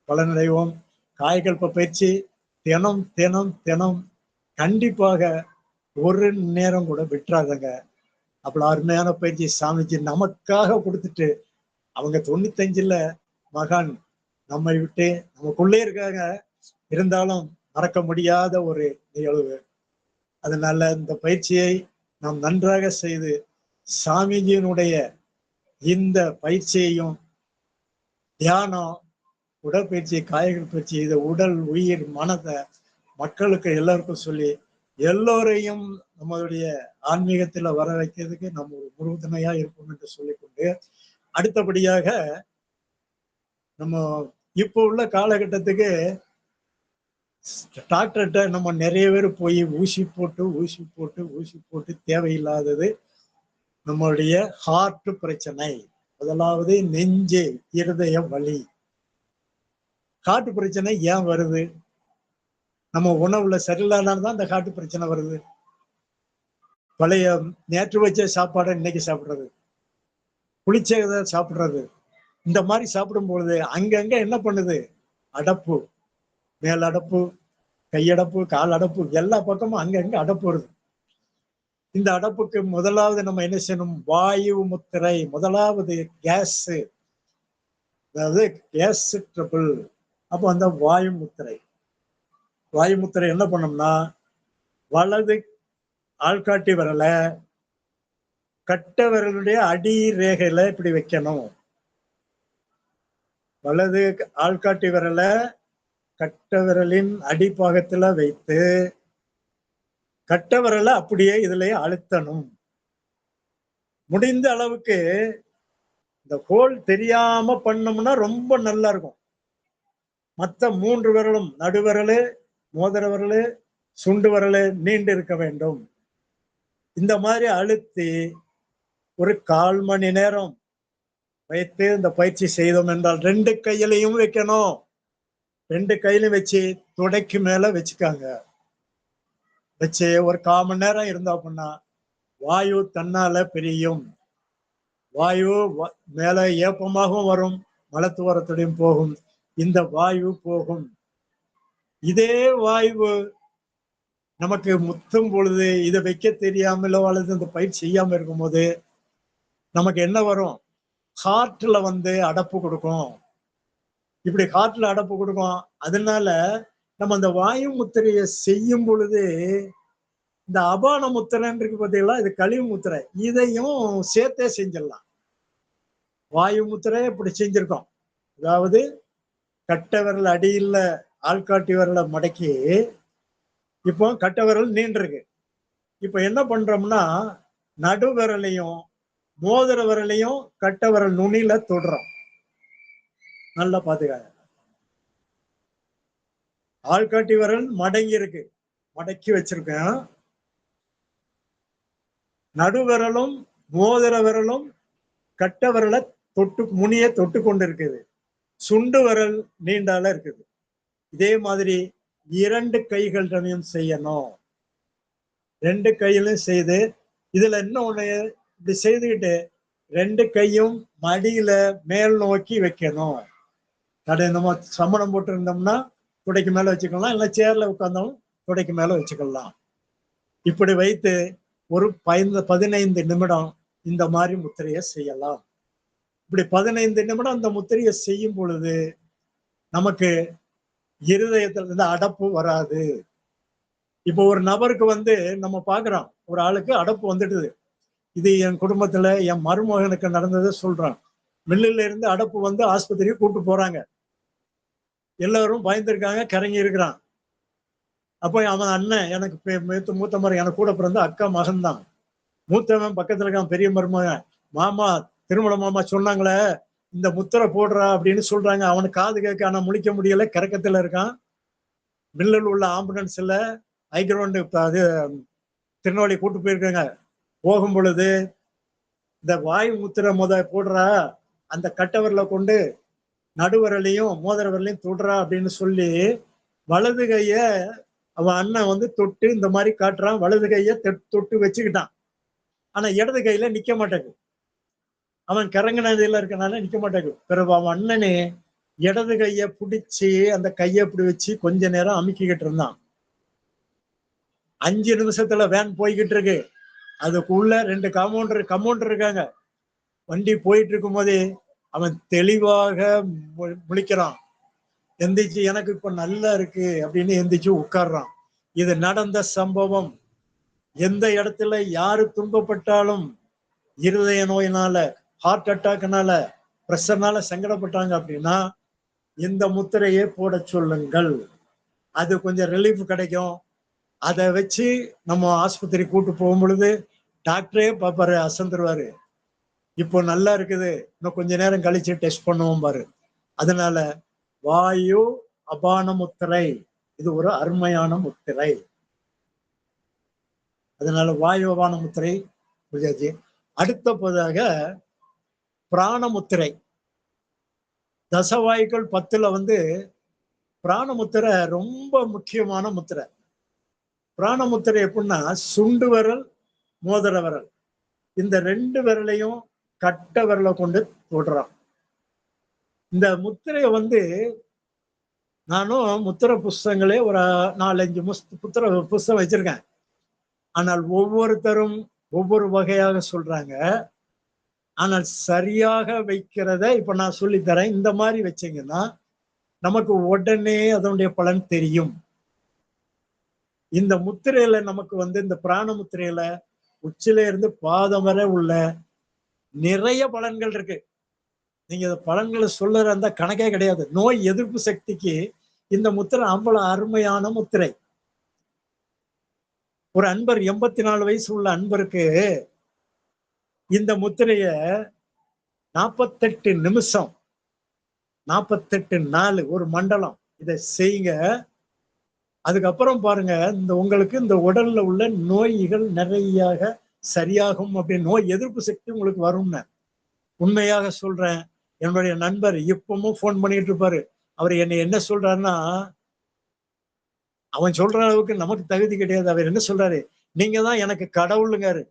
பலனடைவோம். காயகல்ப பயிற்சி தினம் தினம் தினம் கண்டிப்பாக ஒரு நேரம் கூட விட்டுறாதங்க. அவ்வளவு அருமையான பயிற்சி சாமிஜி நமக்காக கொடுத்துட்டு அவங்க 95ல மகான் நம்மை விட்டு நமக்குள்ளே இருக்காங்க. இருந்தாலும் மறக்க முடியாத ஒரு நிகழ்வு. அதனால இந்த பயிற்சியை நாம் நன்றாக செய்து சாமிஜியினுடைய இந்த பயிற்சியையும் தியானம், உடற்பயிற்சி, காய்கறி பயிற்சி, இதை உடல், உயிர், மனதை மக்களுக்கு எல்லாருக்கும் சொல்லி எல்லோரையும் நம்மளுடைய ஆன்மீகத்துல வர வைக்கிறதுக்கு நம்ம ஒரு உறுதுணையா இருப்போம் என்று சொல்லிக்கொண்டு, அடுத்தபடியாக நம்ம இப்போ உள்ள காலகட்டத்துக்கு டாக்டர்கிட்ட நம்ம நிறைய பேர் போய் ஊசி போட்டு ஊசி போட்டு ஊசி போட்டு தேவையில்லாதது நம்மளுடைய ஹார்ட் பிரச்சனை, முதலாவது நெஞ்சு இருதய வலி. ஹார்ட் பிரச்சனை ஏன் வருது? நம்ம உணவுல சரியில்லாதான் இந்த ஹார்ட் பிரச்சனை வருது. பழைய நேற்று வச்ச சாப்பாடை இன்னைக்கு சாப்பிடுறது, புளிச்சதை சாப்பிடுறது, இந்த மாதிரி சாப்பிடும் பொழுது அங்கங்க என்ன பண்ணுது? அடப்பு, மேல் அடப்பு, கையடப்பு, கால் அடப்பு, எல்லா பக்கமும் அங்கங்க அடப்பு வருது. இந்த அடப்புக்கு முதலாவது நம்ம என்ன செய்யணும்? வாயு முத்திரை. முதலாவது கேஸ், அதாவது கேஸ் ட்ரபிள். அப்போ அந்த வாயு முத்திரை, வாயு முத்திரை என்ன பண்ணோம்னா, வலது ஆள்காட்டி விரல கட்ட விரலுடைய அடி ரேகையில இப்படி வைக்கணும். வலது ஆள்காட்டி விரல கட்ட விரலின் அடிப்பாகத்துல வைத்து கட்ட விரலை அப்படியே இதுலயே அழுத்தணும். முடிந்த அளவுக்கு இந்த ஹோல் தெரியாம பண்ணோம்னா ரொம்ப நல்லா இருக்கும். மற்ற 3 விரலும், நடுவிரலு, மோதிர விரலு, சுண்டு விரலு நீண்டு இருக்க வேண்டும். இந்த மாதிரி அழுத்தி ஒரு 1/4 மணி நேரம் வைத்து இந்த பயிற்சி செய்தோம் என்றால் 2 கையிலையும் வைக்கணும். 2 கையிலும் வச்சு தொடைக்கு மேல வச்சுக்காங்க. வச்சு ஒரு 1/4 மணி நேரம் இருந்தா அப்படின்னா வாயு தன்னால பிரியும். வாயு மேல ஏப்பமாகவும் வரும், மலத்துவாரத்துடையும் போகும். இந்த வாயு போகும். இதே வாயு நமக்கு முத்தும் பொழுது இதை வைக்க தெரியாமலோ அல்லது இந்த பயிற்சி செய்யாம இருக்கும்போது நமக்கு என்ன வரும்? ஹார்ட்ல அடப்பு கொடுக்கும். இப்படி ஹார்ட்ல அடப்பு கொடுக்கும். அதனால நம்ம அந்த வாயு முத்திரையை செய்யும் பொழுது இந்த அபான முத்திரைன்னு இருக்கு பார்த்தீங்களா, இது கழிவு முத்திரை, இதையும் சேர்த்தே செஞ்சிடலாம். வாயு முத்திரை இப்படி செஞ்சிருக்கோம். அதாவது கட்ட விரல் அடியில் ஆள்காட்டி விரலை மடக்கி இப்போ கட்ட விரல் நீண்டிருக்கு. இப்ப என்ன பண்றோம்னா நடு விரலையும் மோதிர விரலையும் கட்ட விரல் நுனியில தொடுறோம். நல்லா பாத்துக்காங்க. ஆள்காட்டி விரல் மடங்கி இருக்கு, மடக்கி வச்சிருக்கேன். நடு விரலும் மோதிர விரலும் கட்ட விரலை தொட்டு முனிய தொட்டு கொண்டு இருக்குது. சுண்டு விரல் நீண்டால இருக்குது. இதே மாதிரி 2 கைகளையும் செய்யணும். 2 கையிலும் செய்து இதுல இன்னொன்னு இப்படி செய்துக்கிட்டு 2 கையும் மடியில மேல் நோக்கி வைக்கணும். நம்ம சமணம் போட்டு இருந்தோம்னா துடைக்கு மேல வச்சுக்கலாம், இல்லை சேர்ல உட்கார்ந்தாலும் துடைக்கு மேல வச்சுக்கலாம். இப்படி வைத்து ஒரு 15 நிமிடம் இந்த மாதிரி முத்திரையை செய்யலாம். இப்படி 15 நிமிடம் அந்த முத்திரையை செய்யும் பொழுது நமக்கு இருதயத்துல இருந்து அடப்பு வராது. இப்போ ஒரு நபருக்கு நம்ம பாக்குறோம், ஒரு ஆளுக்கு அடப்பு வந்துடுது. இது என் குடும்பத்துல என் மருமகனுக்கு நடந்ததை சொல்றான். மில்லுல இருந்து அடப்பு ஆஸ்பத்திரிக்கு கூட்டு போறாங்க. எல்லாரும் பயந்துருக்காங்க, கரங்கி இருக்கிறான். அப்போ அவன் அண்ணன், எனக்கு மூத்த மருமகன், எனக்கு கூட பிறந்த அக்கா மகன் தான். மூத்தவன் பக்கத்துல இருக்கான், பெரிய மருமகன். மாமா, திருமண மாமா சொன்னாங்களே இந்த முத்திரை போடுறா அப்படின்னு சொல்றாங்க. அவனுக்கு காது கேட்க, ஆனா முழிக்க முடியல, கறக்கத்துல இருக்கான். மில்லல் உள்ள ஆம்புலன்ஸ்ல ஹைகிரவுண்ட் அது திருநெல்வேலி கூட்டு போயிருக்காங்க. போகும் பொழுது இந்த வாயு முத்திரை போடுறா, அந்த கட்டவரல கொண்டு நடுவரலையும் மோதிர விரலையும் தொடுறா அப்படின்னு சொல்லி வலது கைய அவன் அண்ணன் வந்து தொட்டு இந்த மாதிரி காட்டுறான். வலது கைய தொட்டு வச்சுக்கிட்டான். ஆனா இடது கையில நிக்க மாட்டேங்குது. அவன் கரங்கனதில இருக்கனால நிக்க மாட்டேங்குது. பிறகு அவன் அண்ணனே இடது கைய பிடிச்சி அந்த கைய இப்படி வச்சு கொஞ்ச நேரம் அமுக்கிக்கிட்டு இருந்தான். 5 நிமிஷத்துல வேன் போய்கிட்டு இருக்கு. அதுக்குள்ள 2 கம்பவுண்டர் இருக்காங்க. வண்டி போயிட்டு இருக்கும் போதே அவன் தெளிவாக முழிக்கிறான். எந்திரிச்சு எனக்கு இப்ப நல்லா இருக்கு அப்படின்னு எந்திரிச்சு உட்கார்றான். இது நடந்த சம்பவம். எந்த இடத்துல யாரு துன்பப்பட்டாலும் இருதய நோயினால, ஹார்ட் அட்டாக்னால, பிரஷர்னால சங்கடப்பட்டாங்க அப்படின்னா இந்த முத்திரையை போட சொல்லுங்கள். அது கொஞ்சம் ரிலீஃப் கிடைக்கும். அதை வச்சு நம்ம ஆஸ்பத்திரி கூட்டு போகும் பொழுது டாக்டரே பார்ப்பாரு, அசந்துருவாரு. இப்போ நல்லா இருக்குது, இன்னும் கொஞ்ச நேரம் கழிச்சு டெஸ்ட் பண்ணுவோம் பாரு. அதனால வாயு அபான முத்திரை இது ஒரு அருமையான முத்திரை. அதனால வாயு அபான முத்திரை புரியாச்சு. அடுத்ததாக பிராண முத்திரை. தசவாயுக்கள் 10ல வந்து பிராண முத்திரை ரொம்ப முக்கியமான முத்திரை. பிராண முத்திரை எப்படின்னா சுண்டு விரல், மோதிர விரல் இந்த 2 விரலையும் கட்ட விரலை கொண்டு தொடுறான். இந்த முத்திரையை வந்து நானும் முத்திரை புஸ்தகங்களே ஒரு 4-5 புஸ்தகம் வச்சிருக்கேன். ஆனால் ஒவ்வொருத்தரும் ஒவ்வொரு வகையாக சொல்றாங்க. ஆனால் சரியாக வைக்கிறத இப்ப நான் சொல்லித்தரேன். இந்த மாதிரி வச்சீங்கன்னா நமக்கு உடனே அதனுடைய பலன் தெரியும். இந்த முத்திரையில நமக்கு வந்து இந்த பிராண முத்திரையில உச்சில இருந்து பாதம் வரை உள்ள நிறைய பலன்கள் இருக்கு. நீங்க பலன்களை சொல்லுற அந்த கணக்கே கிடையாது. நோய் எதிர்ப்பு சக்திக்கு இந்த முத்திரை அவ்வளவு அருமையான முத்திரை. ஒரு அன்பர் 84 வயசு உள்ள அன்பருக்கு இந்த முத்திரைய 48 நிமிஷம் 48 நாள் ஒரு மண்டலம் இதை செய்யுங்க. அதுக்கப்புறம் பாருங்க, இந்த உங்களுக்கு இந்த உடல்ல உள்ள நோய்கள் நிறைய சரியாகும். அப்படின்னு நோய் எதிர்ப்பு சக்தி உங்களுக்கு வரும்னு உண்மையாக சொல்றேன். என்னுடைய நண்பர் இப்பவும் போன் பண்ணிட்டு இருப்பாரு. அவர் என்னை என்ன சொல்றாருன்னா, அவன் சொல்ற அளவுக்கு நமக்கு தகுதி கிடையாது. அவர் என்ன சொல்றாரு, நீங்க தான் எனக்கு கடவுளுங்காரு.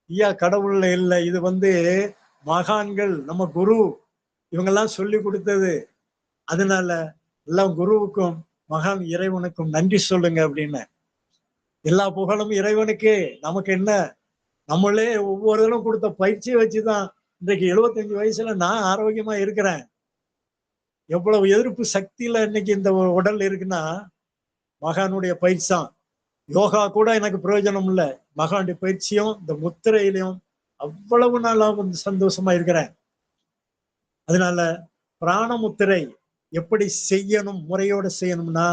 ஐயா கடவுள் இல்லை, இது வந்து மகான்கள் நம்ம குரு இவங்கெல்லாம் சொல்லி கொடுத்தது. அதனால எல்லாம் குருவுக்கும் மகான் இறைவனுக்கும் நன்றி சொல்லுங்க அப்படின்னு. எல்லா புகழும் இறைவனுக்கு. நமக்கு என்ன, நம்மளே ஒவ்வொருத்தரும் கொடுத்த பயிற்சியை வச்சுதான் இன்றைக்கு 75 வயசுல நான் ஆரோக்கியமா இருக்கிறேன். எவ்வளவு எதிர்ப்பு சக்தியில இன்னைக்கு இந்த உடல் இருக்குன்னா மகானுடைய பயிற்சி தான். யோகா கூட எனக்கு பிரயோஜனம் இல்லை, மகானுடைய பயிற்சியும் இந்த முத்திரையிலையும் அவ்வளவு நாளா வந்து சந்தோஷமா இருக்கிறேன். அதனால பிராண முத்திரை எப்படி செய்யணும், முறையோட செய்யணும்னா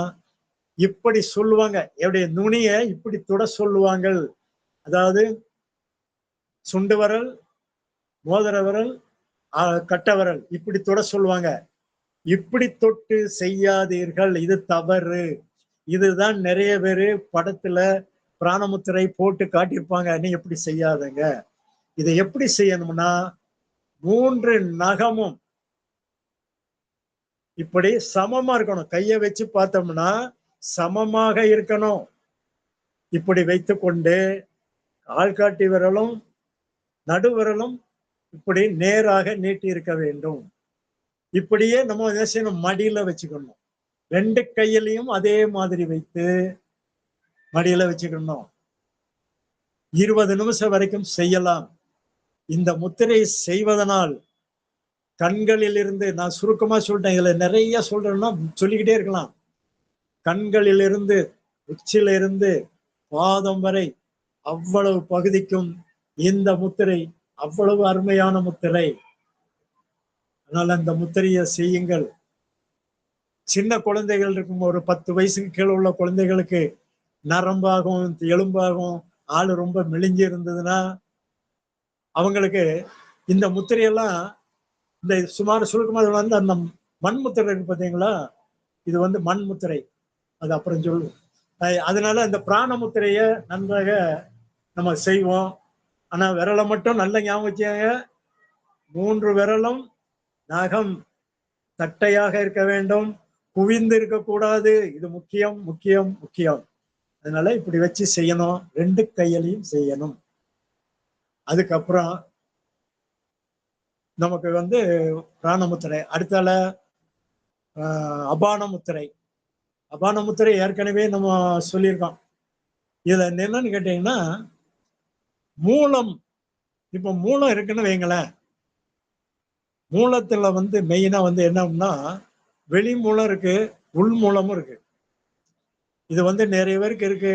இப்படி சொல்லுவாங்க. என்னுடைய நுனிய இப்படி தொட சொல்லுவாங்க. அதாவது சுண்டு வரல், மோதிர விரல், கட்ட விரல் இப்படி தொட சொல்லுவாங்க. இப்படி தொட்டு செய்யாதீர்கள், இது தவறு. இதுதான் நிறைய பேரு படத்துல பிராணமுத்திரை போட்டு காட்டியிருப்பாங்க. நீ எப்படி செய்யாதங்க. இதை எப்படி செய்யணும்னா 3 நகமும் இப்படி சமமா இருக்கணும். கையை வச்சு பார்த்தோம்னா சமமாக இருக்கணும். இப்படி வைத்துக்கொண்டு ஆள்காட்டி விரலும் நடுவிரலும் இப்படி நேராக நீட்டி இருக்க வேண்டும். இப்படியே நம்ம என்ன செய்யணும், மடியில வச்சுக்கணும். 2 கையிலையும் அதே மாதிரி வைத்து மடியில வச்சுக்கணும். 20 நிமிஷம் வரைக்கும் செய்யலாம். இந்த முத்திரை செய்வதனால் கண்களில் இருந்து, நான் சுருக்கமா சொல்லிட்டேன், இதுல நிறைய சொல்றேன்னா சொல்லிக்கிட்டே இருக்கலாம். கண்களில் இருந்து உச்சில இருந்து பாதம் வரை அவ்வளவு பகுதிக்கும் இந்த முத்திரை அவ்வளவு அருமையான முத்திரை. அதனால அந்த முத்திரையை செய்யுங்கள். சின்ன குழந்தைகள் இருக்கும், ஒரு 10 வயசுக்கு கீழே உள்ள குழந்தைகளுக்கு நரம்பாகும் எலும்பாகும் ஆளு ரொம்ப மெலிஞ்சு இருந்ததுன்னா அவங்களுக்கு இந்த முத்திரையெல்லாம் இந்த சுமார் சுருக்கமாக வந்து அந்த மண் முத்திரை இருக்கு பார்த்தீங்களா, இது வந்து மண் முத்திரை. அது அப்புறம் சொல்லுவோம். அதனால அந்த பிராண முத்திரைய நன்றாக நம்ம செய்வோம். ஆனா விரலை மட்டும் நல்ல ஞாபகம் வச்சுக்கங்க. 3 விரலும் நகம் தட்டையாக இருக்க வேண்டும், குவிந்து இருக்கக்கூடாது. இது முக்கியம் முக்கியம் முக்கியம். அதனால இப்படி வச்சு செய்யணும். 2 கையிலையும் செய்யணும். அதுக்கப்புறம் நமக்கு வந்து பிராணமுத்திரை. அடுத்தால அபான முத்திரை. அபான முத்திரை ஏற்கனவே நம்ம சொல்லியிருக்கோம். இதுல என்னன்னு கேட்டீங்கன்னா, மூலம் இப்ப மூலம் இருக்குன்னு வைங்களேன். மூலத்துல வந்து மெயினா வந்து என்னன்னா, வெளி மூலம் இருக்கு, உள் மூலமும் இருக்கு. இது வந்து நிறைய பேருக்கு இருக்கு.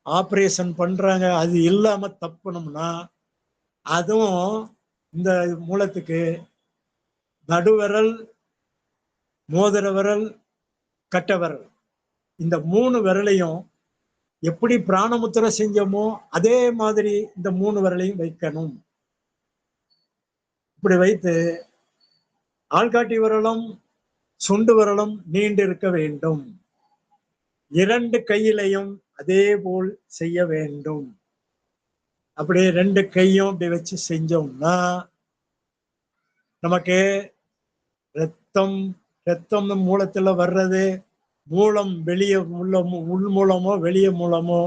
ஆபரேஷன் பண்றாங்க. அது இல்லாம தப்புனோம்னா, அதுவும் இந்த மூலத்துக்கு நடுவிரல், மோதிர விரல், கட்ட விரல். இந்த 3 விரலையும் எப்படி பிராணமுத்திரை செஞ்சோமோ, அதே மாதிரி இந்த 3 விரலையும் வைக்கணும். இப்படி வைத்து ஆள்காட்டி விரலும், சுண்டு விரலும் நீண்டு இருக்க வேண்டும். 2 கையிலையும் அதே போல் செய்ய வேண்டும். அப்படியே 2 கையும் இப்படி வச்சு செஞ்சோம்னா, நமக்கு ரத்தம் ரத்தம் மூலத்துல வர்றது, மூலம் வெளியே உள் மூலமோ வெளியே மூலமோ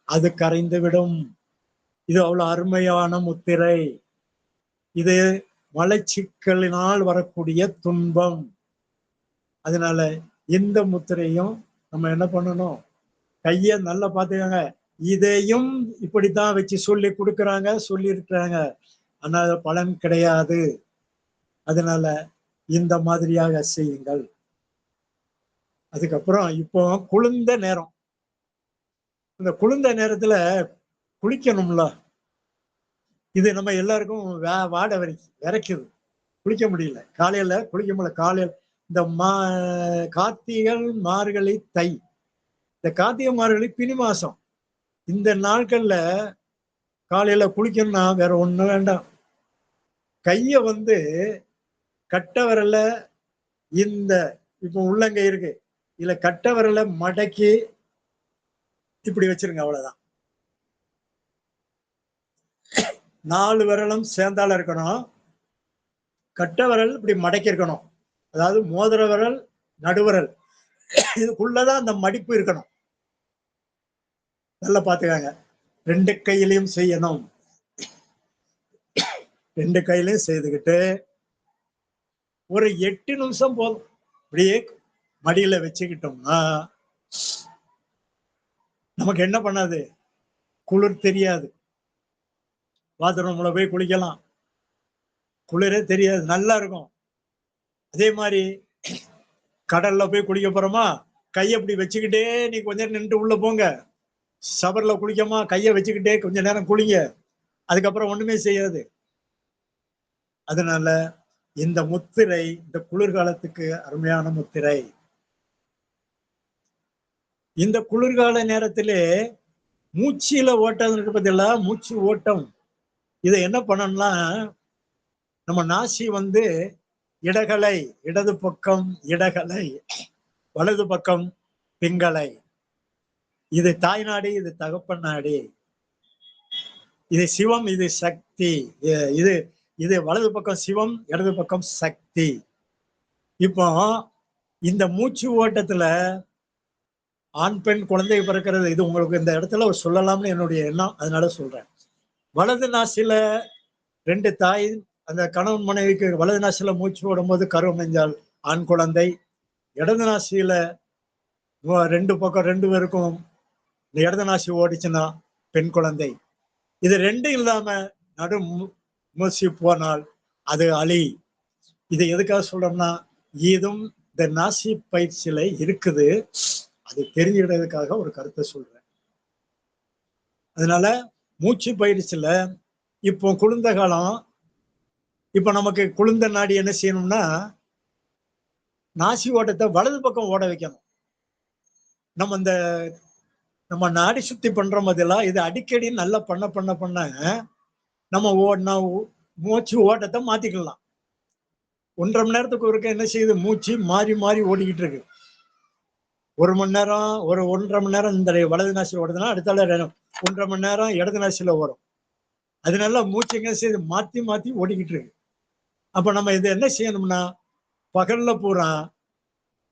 அது கரைந்து விடும். இது அவ்வளவு அருமையான முத்திரை. இது மலச்சிக்கலினால் வரக்கூடிய துன்பம். அதனால இந்த முத்திரையும் நம்ம என்ன பண்ணணும், கைய நல்லா பாத்துக்கோங்க. இதையும் இப்படித்தான் வச்சு சொல்லி கொடுக்குறாங்க, சொல்லி இருக்கிறாங்க. ஆனா பலன் கிடையாது. அதனால இந்த மாதிரியாக செய்யுங்கள். அதுக்கப்புறம் இப்போ குளிர்ந்த நேரம். இந்த குளிர்ந்த நேரத்துல குளிக்கணும்ல. இது நம்ம எல்லாருக்கும் வாட விரைக்குது. குளிக்க முடியல. காலையில குளிக்க முடியல. காலையில் இந்த கார்த்திகை, மார்கழி, தை. இந்த கார்த்திகை, மார்கழி, பினி மாசம். இந்த நாட்கள்ல காலையில குளிக்கணும்னா வேற ஒண்ணு வேண்டாம். கைய வந்து கட்ட விரல்ல இந்த இப்ப உள்ளங்கை இருக்கு. இதுல கட்ட விரல மடக்கி இப்படி வச்சிருங்க. அவ்வளவுதான். 4 விரலும் சேர்ந்தால இருக்கணும். கட்ட விரல் இப்படி மடக்கி இருக்கணும். அதாவது மோதிர விரல், நடுவிரல் இதுக்குள்ளதான் அந்த மடிப்பு இருக்கணும். நல்லா பாத்துக்காங்க. 2 கையிலையும் செய்யணும். 2 கையிலையும் செய்துக்கிட்டு ஒரு 8 நிமிஷம் போதும். அப்படியே மடியில வச்சுக்கிட்டோம்னா நமக்கு என்ன பண்ணாது, குளிர் தெரியாது. பாத்ரூம்ல போய் குளிக்கலாம், குளிரே தெரியாது, நல்லா இருக்கும். அதே மாதிரி கடல்ல போய் குளிக்க போறோமா, கையை அப்படி வச்சுக்கிட்டே நீ கொஞ்ச நேரம் நின்று உள்ள போங்க. சபர்ல குளிக்கமா, கையை வச்சுக்கிட்டே கொஞ்ச நேரம் குளிங்க. அதுக்கப்புறம் ஒண்ணுமே செய்யாது. அதனால இந்த முத்திரை இந்த குளிர்காலத்துக்கு அருமையான முத்திரை. இந்த குளிர்கால நேரத்திலே மூச்சில ஓட்டம் இருக்கு பார்த்தீங்களா, மூச்சு ஓட்டம். இதை என்ன பண்ணணும்னா, நம்ம நாசி வந்து இடகலை, இடது பக்கம் இடகலை, வலது பக்கம் பிங்களை. இது தாய்நாடி, இது தகப்பன் நாடி. இது சிவம், இது சக்தி. இது இது வலது பக்கம் சிவம், இடது பக்கம் சக்தி. இப்போ இந்த மூச்சு ஓட்டத்துல ஆண் பெண் குழந்தை பிறக்கிறது, இது உங்களுக்கு இந்த இடத்துல சொல்லலாம்னு என்னுடைய எண்ணம். அதனால சொல்றேன். வலது நாசில 2 தாய், அந்த கணவன் மனைவிக்கு வலது நாசில மூச்சு விடும்போது கருவமைஞ்சால் ஆண் குழந்தை, இடது நாசியில 2 பக்கம் 2 பேருக்கும் இடது நாசி ஓடிச்சுன்னா பெண் குழந்தை. இது 2 இல்லாம நடு மூச்சு போனால் அது அலி. இது எதுக்காக சொல்றோம்னா, இதுவும் இந்த நாசி பயிற்சியில இருக்குது. அது தெரிஞ்சுக்கிறதுக்காக ஒரு கருத்தை சொல்றேன். அதனால மூச்சு பயிற்சியில இப்போ குளிர்ந்த காலம். இப்ப நமக்கு குளிர்ந்த நாடி என்ன செய்யணும்னா, நாசி ஓட்டத்தை வலது பக்கம் ஓட வைக்கணும். நம்ம நாடி சுத்தி பண்றோம் பதிலா இது அடிக்கடி நல்லா பண்ண நம்ம மூச்சு ஓட்டத்தை மாத்திக்கலாம். 1.5 மணி நேரத்துக்கு ஒருக்க என்ன செய்யுது, மூச்சு மாறி மாறி ஓடிக்கிட்டு இருக்கு. 1 மணி நேரம், ஒரு 1 1/2 மணி நேரம் இந்த வலது நாசில ஓடுதுன்னா, அடுத்தால 1 1/2 மணி நேரம் இடது நாசில ஓடும். அதனால மூச்சுங்க சரி மாத்தி மாத்தி ஓடிக்கிட்டு இருக்கு. அப்ப நம்ம இதை என்ன செய்யணும்னா, பகல்ல பூரா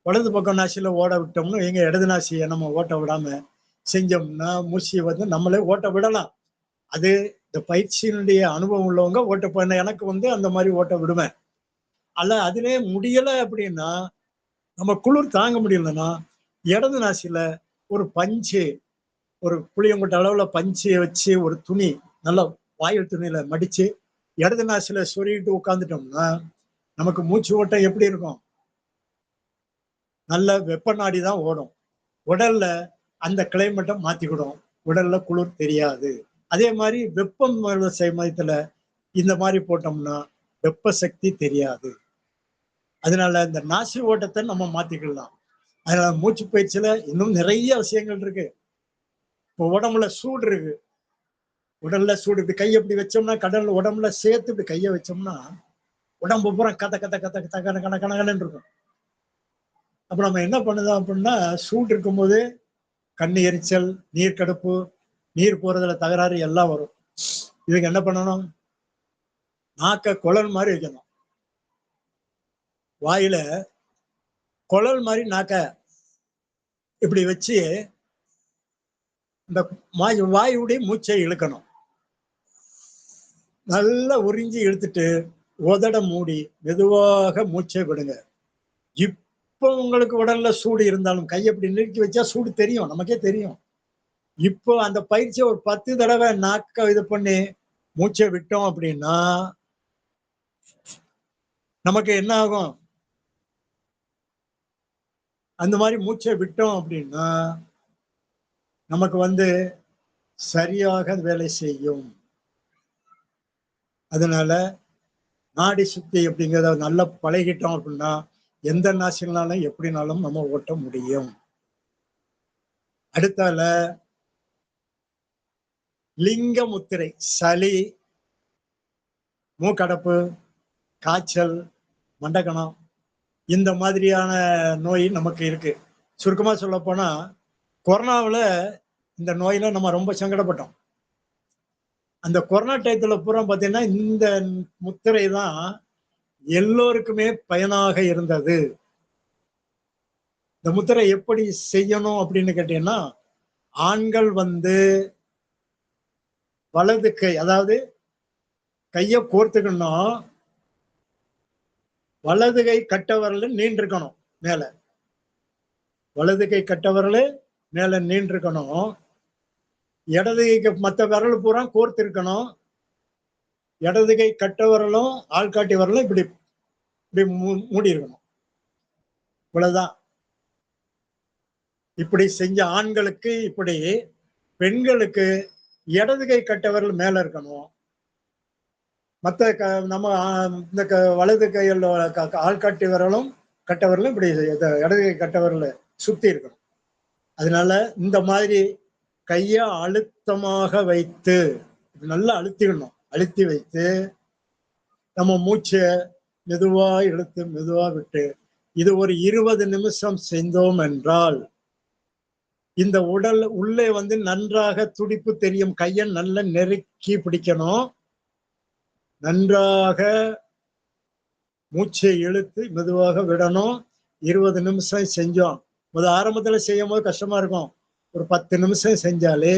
வலது பக்கம் நாசில ஓட விட்டோம்னு எங்க இடது நாசியை நம்ம ஓட்ட விடாம செஞ்சோம்னா, மூச்சியை வந்து நம்மளே ஓட்ட விடலாம். அது இந்த பயிற்சியினுடைய அனுபவம் உள்ளவங்க ஓட்ட பண்ண எனக்கு வந்து அந்த மாதிரி ஓட்ட விடுவேன். அல்ல அதிலே முடியல அப்படின்னா, நம்ம குளிர் தாங்க முடியலன்னா, இடது நாசில ஒரு பஞ்சு, ஒரு புளியங்கொட்டை அளவுல பஞ்சு வச்சு ஒரு துணி, நல்லா வாயில் துணியில மடிச்சு, இடது நாசில சொருகிட்டு உட்கார்ந்துட்டோம்னா, நமக்கு மூச்சு ஓட்டம் எப்படி இருக்கும்? நல்ல வெப்ப நாடி தான் ஓடும். உடல்ல அந்த கிளைமேட்டை மாத்திக்கிடும். உடல்ல குளிர் தெரியாது. அதே மாதிரி வெப்பம் சமயத்துல இந்த மாதிரி போட்டோம்னா, வெப்ப சக்தி தெரியாது. அதனால இந்த நாசி ஓட்டத்தை நம்ம மாத்திக்கலாம். அதனால மூச்சு பயிற்சியில இன்னும் நிறைய விஷயங்கள் இருக்கு. இப்போ உடம்புல சூடு இருக்கு. உடல்ல சூடு இப்படி கையை இப்படி வச்சோம்னா, கடல்ல உடம்புல சேர்த்து இப்படி கையை வச்சோம்னா, உடம்பு பூரா கத கத கத கத கன கன கனகனன்னு இருக்கும். அப்ப நம்ம என்ன பண்ணுதோம் அப்படின்னா, சூடு இருக்கும்போது கண்ணு எரிச்சல், நீர் கடுப்பு, நீர் போறதுல தகராறு எல்லாம் வரும். இதுக்கு என்ன பண்ணணும்? நாக்க குழல் மாதிரி வைக்கணும். வாயில குழல் மாதிரி நாக்க இப்படி வச்சு இந்த வாயுடைய மூச்சை இழுக்கணும். நல்லா உறிஞ்சி இழுத்துட்டு உதட மூடி மெதுவாக மூச்சை விடுங்க. இப்போ உங்களுக்கு உடல்ல சூடு இருந்தாலும் கையை இப்படி நிறுத்தி வச்சா சூடு தெரியும், நமக்கே தெரியும். இப்போ அந்த பயிற்சியை ஒரு 10 தடவை நாக்க இது பண்ணி மூச்சை விட்டோம் அப்படின்னா, நமக்கு என்ன ஆகும்? அந்த மாதிரி மூச்சை விட்டோம் அப்படின்னா, நமக்கு வந்து சரியாக வேலை செய்யும். அதனால நாடி சுத்தி அப்படிங்கிறத நல்லா பழகிட்டோம் அப்படின்னா, எந்த நாசினாலும் எப்படினாலும் நம்ம ஓட்ட முடியும். அடுத்தால லிங்க முத்திரை, சளி, மூக்கடைப்பு, காய்ச்சல், மண்டகணம் இந்த மாதிரியான நோய் நமக்கு இருக்கு. சுருக்கமா சொல்லப் போனா, கொரோனாவுல இந்த நோயில நம்ம ரொம்ப சங்கடப்பட்டோம். அந்த கொரோனா டயத்துல பூரா பார்த்தீங்கன்னா, இந்த முத்திரை தான் எல்லோருக்குமே பயனாக இருந்தது. இந்த முத்திரை எப்படி செய்யணும் அப்படின்னு கேட்டீங்கன்னா, ஆண்கள் வந்து வலது கை, அதாவது கைய கோர்த்துக்கணும். வலது கை கட்டை விரலு நீண்டிருக்கணும் மேல. வலது கை கட்டை விரலு மேல நீண்டிருக்கணும். இடது கைக்கு மத்த விரல் பூரா கோர்த்து இருக்கணும். இடது கை கட்டை விரலும், ஆள்காட்டி விரலும் இப்படி இப்படி மூடி இருக்கணும். இவ்வளவுதான். இப்படி செஞ்ச ஆண்களுக்கு இப்படி, பெண்களுக்கு இடது கை கட்டை விரல் மேல இருக்கணும். மத்த நம்ம இந்த வலது கையில் ஆள்காட்டி விரலும் கட்டை விரலும் இப்படி இடது கை கட்டை விரல சுத்தி இருக்கணும். அதனால இந்த மாதிரி கைய அழுத்தமாக வைத்து நல்லா அழுத்திடணும். அழுத்தி வைத்து நம்ம மூச்சை மெதுவா இழுத்து மெதுவா விட்டு இது ஒரு 20 நிமிஷம் செய்தோம் என்றால் இந்த உடல் உள்ளே வந்து நன்றாக துடிப்பு தெரியும். கையை நல்லா நெருக்கி பிடிக்கணும். நன்றாக மூச்சை இழுத்து மெதுவாக விடணும். 20 நிமிஷம் செஞ்சோம். ஆரம்பத்துல செய்யும் போது கஷ்டமா இருக்கும். ஒரு 10 நிமிஷம் செஞ்சாலே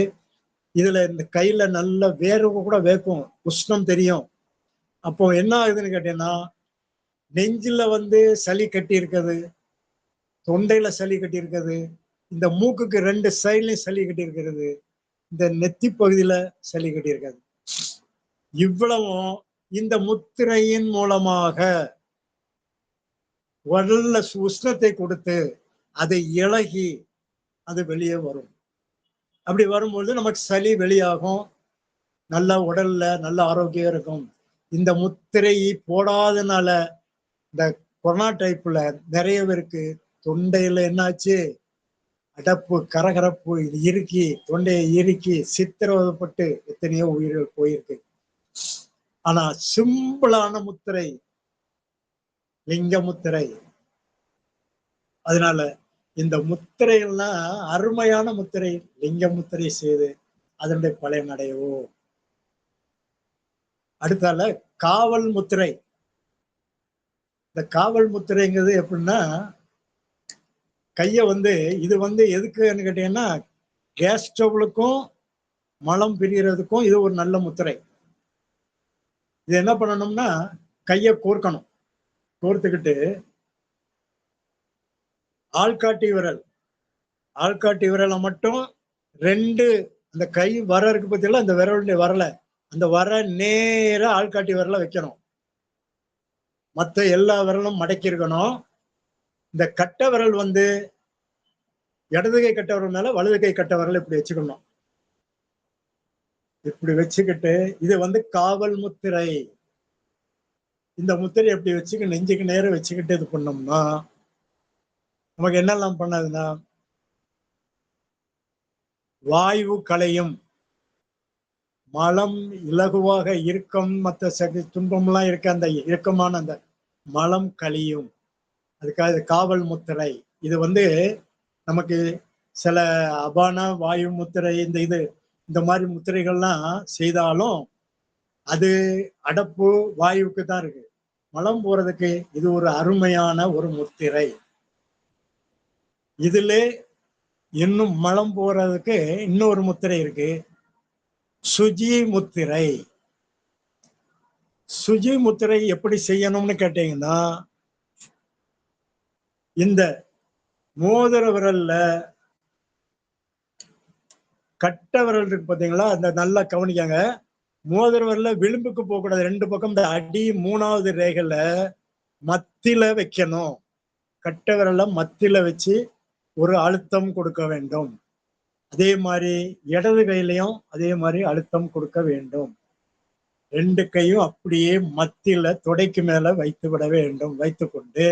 இதுல இந்த கையில நல்ல வேர்வை கூட வேர்க்கும், உஷ்ணம் தெரியும். அப்போ என்ன ஆகுதுன்னு கேட்டீங்கன்னா, நெஞ்சில வந்து சளி கட்டி இருக்குது, தொண்டையில சளி கட்டி இருக்குது, இந்த மூக்குக்கு 2 சைட்லயும் சளி கட்டி இருக்கிறது, இந்த நெத்தி பகுதியில சளி கட்டி இருக்காது. இவ்வளவும் இந்த முத்திரையின் மூலமாக உடல்ல உஷ்ணத்தை கொடுத்து அதை இளகி அது வெளியே வரும். அப்படி வரும்பொழுது நமக்கு சளி வெளியாகும். நல்ல உடல்ல நல்ல ஆரோக்கியம் இருக்கும். இந்த முத்திரை போடாதனால இந்த கொரோனா டைப்ல நிறைய பேருக்கு தொண்டையில என்னாச்சு, அடப்பு, கரகரப்பு, இது இறுக்கி தொண்டையை இறுக்கி சித்திரவதைப்பட்டு எத்தனையோ உயிர்கள் போயிருக்கு. ஆனா சிம்பிளான முத்திரை லிங்க முத்திரை. அதனால இந்த முத்திரைகள்லாம் அருமையான முத்திரை. லிங்க முத்திரை செய்து அதனுடைய பலன் அடைவோம். அடுத்தால காவல் முத்திரை. இந்த காவல் முத்திரைங்கிறது எப்படின்னா, கைய வந்து இது வந்து எதுக்குன்னு கேட்டீங்கன்னா, கேஸ் ஸ்டவ்வுக்கும் மலம் பிரியறதுக்கும் இது ஒரு நல்ல முத்திரை. இது என்ன பண்ணணும்னா, கைய கோர்க்கணும். கோர்த்துக்கிட்டு ஆள்காட்டி விரல் ஆள்காட்டி விரல மட்டும் 2 அந்த கை வர இருக்கு பார்த்தீங்களா, அந்த விரலுடைய வரல. அந்த வர நேரா ஆள்காட்டி விரல வைக்கணும். மத்த எல்லா விரலும் மடக்கி இருக்கணும். இந்த கட்டை விரல் வந்து இடது கை கட்டை விரல் மேல வலது கை கட்டை விரல் இப்படி வச்சுக்கணும். இப்படி வச்சுக்கிட்டு இது வந்து காவல் முத்திரை. இந்த முத்திரை எப்படி வச்சுக்க நெஞ்சுக்கு நேரா வச்சுக்கிட்டு இது பண்ணோம்னா, நமக்கு என்னெல்லாம் பண்ணாதுன்னா, வாயு கலையும், மலம் இலகுவாக இறுக்கம் மத்த துன்பம்லாம் இருக்க அந்த இறுக்கமான அந்த மலம் கழியும். அதுக்காக இது காவல் முத்திரை. இது வந்து நமக்கு சில அபான வாயு முத்திரை இந்த மாதிரி முத்திரைகள்லாம் செய்தாலும் அது அடப்பு வாயுவுக்கு தான் இருக்கு. மலம் போறதுக்கு இது ஒரு அருமையான ஒரு முத்திரை. இதுல இன்னும் மலம் போறதுக்கு இன்னொரு முத்திரை இருக்கு. சுஜி முத்திரை. சுஜி முத்திரை எப்படி செய்யணும்னு கேட்டீங்கன்னா, இந்த மோதிர விரல்ல கட்டை விரல் இருக்கு பாத்தீங்களா, அந்த நல்லா கவனிக்காங்க. மோதிர விரல்ல விளிம்புக்கு போக கூடாது. 2 பக்கம் இந்த அடி 3வது ரேகையில மத்தியில வைக்கணும். கட்டை விரல்ல மத்தியில வச்சு ஒரு அழுத்தம் கொடுக்க வேண்டும். அதே மாதிரி இடது கையிலையும் அதே மாதிரி அழுத்தம் கொடுக்க வேண்டும். 2 கையும் அப்படியே மத்தியில தொடைக்கு மேல வைத்து விட வேண்டும். வைத்துக்கொண்டு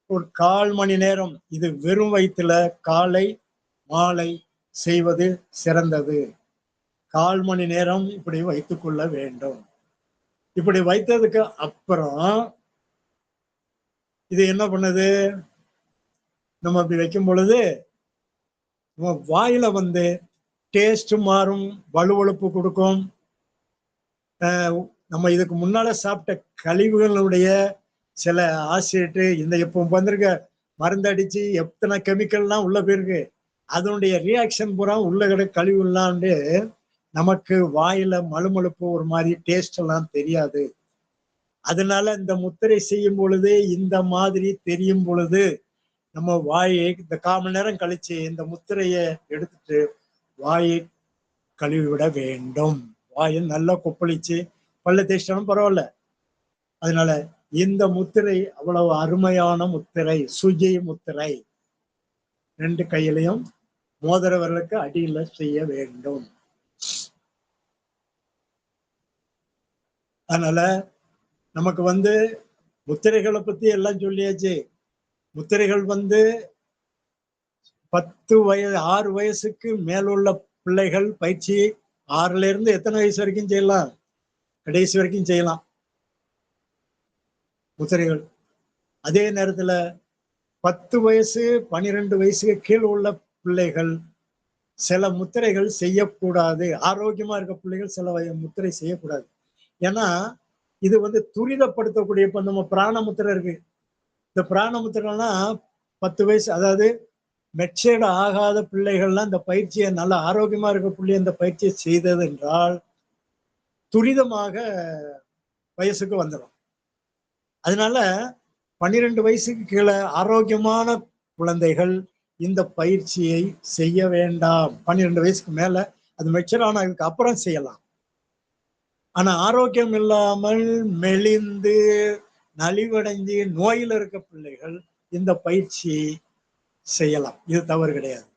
ஒரு 1/4 மணி நேரம் இது வெறும் வயிற்றுல காலை மாலை செய்வது சிறந்தது. 1/4 மணி நேரம் இப்படி வைத்துக் கொள்ள வேண்டும். இப்படி வைத்ததுக்கு அப்புறம் இது என்ன பண்ணுது, நம்ம அப்படி வைக்கும் பொழுது நம்ம வாயில வந்து டேஸ்ட் மாறும், வழுவழுப்பு கொடுக்கும். நம்ம இதுக்கு முன்னால சாப்பிட்ட கழிவுகளுடைய சில ஆசிட் இந்த இப்போ வந்திருக்க மருந்து அடிச்சு எத்தனை கெமிக்கல்லாம் உள்ள போயிருக்கு. அதனுடைய ரியாக்ஷன் பூரா உள்ள கிட கழிவுலாம் நமக்கு வாயில மழுமழுப்பு ஒரு மாதிரி டேஸ்ட் எல்லாம் தெரியாது. அதனால இந்த முத்திரை செய்யும் பொழுது இந்த மாதிரி தெரியும் பொழுது நம்ம வாயை இந்த 1/4 மணி நேரம் கழிச்சு இந்த முத்திரையை எடுத்துட்டு வாயை கழுவி விட வேண்டும். வாயை நல்லா கொப்பளிச்சு பல்ல தேய்ச்சிட்டாலும் பரவாயில்ல. அதனால இந்த முத்திரை அவ்வளவு அருமையான முத்திரை. சுஜி முத்திரை 2 கையிலையும் மோதிர விரலுக்கு அடியில செய்ய வேண்டும். அதனால நமக்கு வந்து முத்திரைகளை பத்தி எல்லாம் சொல்லியாச்சு. முத்திரைகள் வந்து 6 வயசுக்கு மேலுள்ள பிள்ளைகள் பயிற்சி 6ல இருந்து எத்தனை வயசு வரைக்கும் செய்யலாம்? கடைசி வரைக்கும் செய்யலாம் முத்திரைகள். அதே நேரத்துல 10 வயசு 12 வயசுக்கு கீழ் உள்ள பிள்ளைகள் சில முத்திரைகள் செய்யக்கூடாது. ஆரோக்கியமா இருக்க பிள்ளைகள் சில முத்திரை செய்யக்கூடாது. ஏன்னா இது வந்து துரிதப்படுத்தக்கூடிய இப்ப நம்ம பிராண முத்திரை இருக்கு. இந்த பிராண முத்திரைலாம் 10 வயசு அதாவது மெச்சேர்டு ஆகாத பிள்ளைகள்லாம் இந்த பயிற்சியை நல்லா ஆரோக்கியமா இருக்க பிள்ளை இந்த பயிற்சியை செய்தது என்றால் துரிதமாக வயசுக்கு வந்துடும். அதனால 12 வயசுக்கு கீழே ஆரோக்கியமான குழந்தைகள் இந்த பயிற்சியை செய்ய வேண்டாம். 12 வயசுக்கு மேல அது மெச்சூர் ஆனதுக்கு அப்புறம் செய்யலாம். ஆனா ஆரோக்கியம் இல்லாமல் மெலிந்து நலிவடைந்து நோயில இருக்க பிள்ளைகள் இந்த பயிற்சி செய்யலாம். இது தவறு கிடையாது.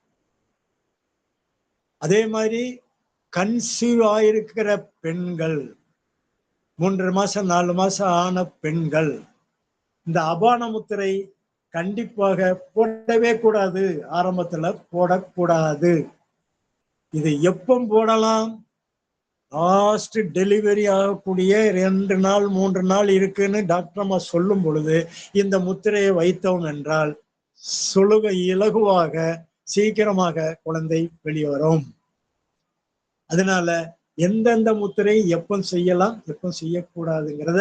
அதே மாதிரி கன்சீவ் ஆயிருக்கிற பெண்கள் 3 மாசம் 4 மாசம் ஆன பெண்கள் இந்த அபான முத்திரை கண்டிப்பாக போடவே கூடாது. ஆரம்பத்துல போடக்கூடாது. இது எப்போ போடலாம்? லாஸ்ட் டெலிவரி ஆகக்கூடிய 2 நாள் 3 நாள் இருக்குன்னு டாக்டர் அம்மா சொல்லும் பொழுது இந்த முத்திரையை வைத்தோம் என்றால் இலகுவாக சீக்கிரமாக குழந்தை வெளியே வரும். அதனால எந்தெந்த முத்திரை எப்ப செய்யலாம், எப்ப செய்யக்கூடாதுங்கிறத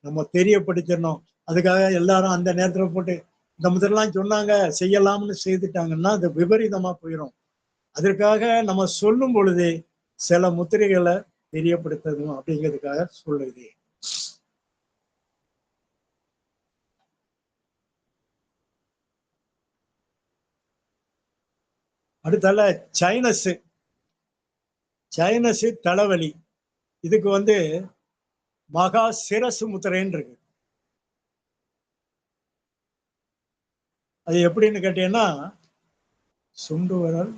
நம்ம தெரியப்படுத்திடணும். அதுக்காக எல்லாரும் அந்த நேரத்துல போட்டு இந்த முத்திரெல்லாம் சொன்னாங்க செய்யலாம்னு செய்துட்டாங்கன்னா அது விபரீதமா போயிடும். அதற்காக நம்ம சொல்லும் பொழுது சில முத்திரைகளை தெரியப்படுத்தணும் அப்படிங்கிறதுக்காக சொல்லுது. அடுத்தால சைனஸ். சைனஸ் தலைவலி. இதுக்கு மகா சிரசு முத்திரைன்னு இருக்கு. அது எப்படின்னு கேட்டீங்கன்னா, சுண்டு விரல்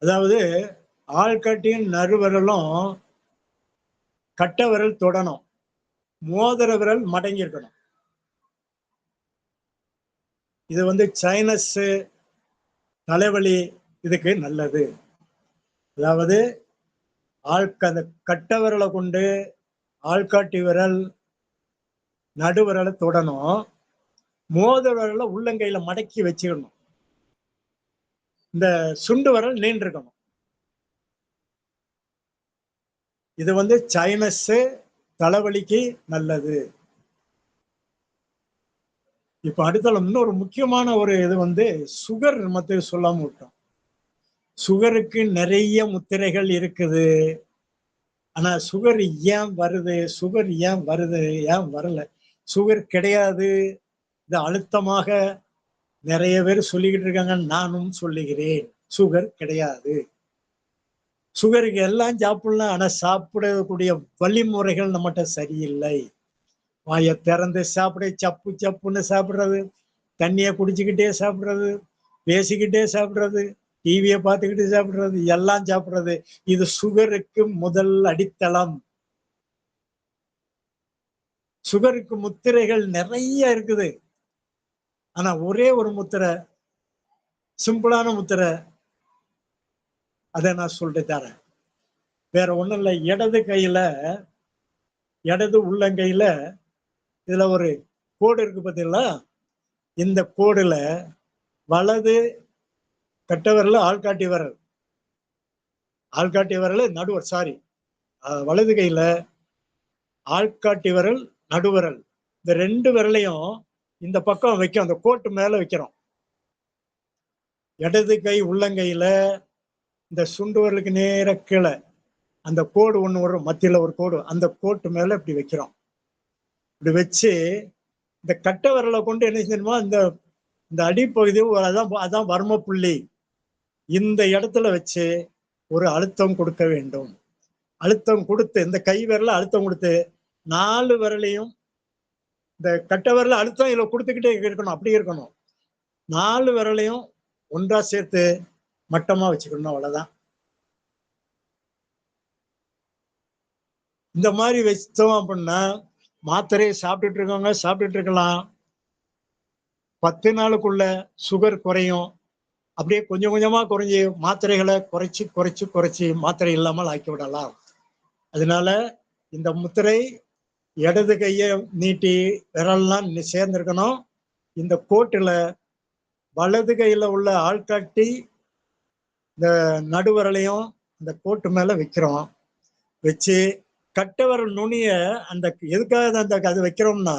அதாவது ஆள்காட்டியும் நறுவிரலும் கட்ட விரல் தொடணும், மோதிர விரல் மடங்கி இருக்கணும். இது சைனஸ் தலைவலி இதுக்கு நல்லது. அதாவது அந்த கட்ட விரலை கொண்டு ஆள்காட்டி விரல் நடுவிரலை தொடணும், மோதிர விரலை உள்ளங்கையில மடக்கி வச்சுக்கணும், இந்த சுண்டு விரல் நீண்டிருக்கணும். இது சைனஸ் தலைவலிக்கு நல்லது. இப்ப அடுத்தால இன்னொரு முக்கியமான ஒரு இது சுகர் மத்த சொல்லாம விட்டோம். சுகருக்கு நிறைய முத்திரைகள் இருக்குது. ஆனா சுகர் ஏன் வருது, சுகர் ஏன் வருது, ஏன் வரல, சுகர் கிடையாது, இது அழுத்தமாக நிறைய பேர் சொல்லிக்கிட்டு இருக்காங்க, நானும் சொல்லுகிறேன். சுகர் கிடையாது. சுகருக்கு எல்லாம் சாப்பிடலாம், ஆனா சாப்பிடக்கூடிய வழிமுறைகள் நம்மகிட்ட சரியில்லை. வாயை திறந்து சாப்பிட சப்பு சப்புன்னு சாப்பிடுறது, தண்ணியை குடிச்சுக்கிட்டே சாப்பிடுறது, பேசிக்கிட்டே சாப்பிடுறது, டிவியை பார்த்துக்கிட்டு சாப்பிடுறது, எல்லாம் சாப்பிடுறது. இது சுகருக்கு முதல் அடித்தளம். சுகருக்கு முத்திரைகள் நிறைய இருக்குது. ஆனா ஒரே ஒரு முத்திரை, சிம்பிளான முத்திரை, அதை நான் சொல்லிட்டு தரேன். வேற ஒண்ணும் இல்லை. இடது உள்ளங்கையில இதுல ஒரு கோடு இருக்கு பார்த்தீங்களா? இந்த கோடுல வலது கட்ட விரல் ஆள்காட்டி விரல் நடுவர், சாரி, வலது கையில ஆள்காட்டி விரல் நடுவிரல், இந்த 2 விரலையும் இந்த பக்கம் வைக்கும், அந்த கோட்டு மேல வைக்கிறோம். இடது கை உள்ளங்கையில இந்த சுண்டு விரலுக்கு நேர கீழே அந்த கோடு ஒண்ணு வரும், மத்தியில ஒரு கோடு, அந்த கோட்டு மேல இப்படி வைக்கிறோம். இப்படி வச்சு இந்த கட்ட விரலை கொண்டு என்ன செய்யணுமா, இந்த அடிப்பகுதி அதான் வர்ம புள்ளி, இந்த இடத்துல வச்சு ஒரு அழுத்தம் கொடுக்க வேண்டும். அழுத்தம் கொடுத்து இந்த கை விரல அழுத்தம் கொடுத்து 4 விரலையும் இந்த கட்ட விரல அழுத்தம் இதுல கொடுத்துக்கிட்டே இருக்கணும், அப்படி இருக்கணும். 4 விரலையும் ஒன்றா சேர்த்து மட்டமா வச்சுக்கணும், அவ்வளவுதான். இந்த மாதிரி வச்சோம் அப்படின்னா மாத்திரையை சாப்பிட்டுட்டு இருக்கலாம். 10 நாளுக்குள்ள சுகர் குறையும். அப்படியே கொஞ்சம் கொஞ்சமா குறைஞ்சி மாத்திரைகளை குறைச்சு மாத்திரை இல்லாமல் ஆக்கி விடலாம். அதனால இந்த முத்திரை இடது கையை நீட்டி விரல்லாம் சேர்ந்திருக்கணும். இந்த கோட்டுல வலது கையில உள்ள ஆள்காட்டி இந்த நடுவரலையும் இந்த கோட்டு மேல வைக்கிறோம். வச்சு கட்ட விரல் நுனிய அந்த எதுக்காக அந்த அது வைக்கிறோம்னா,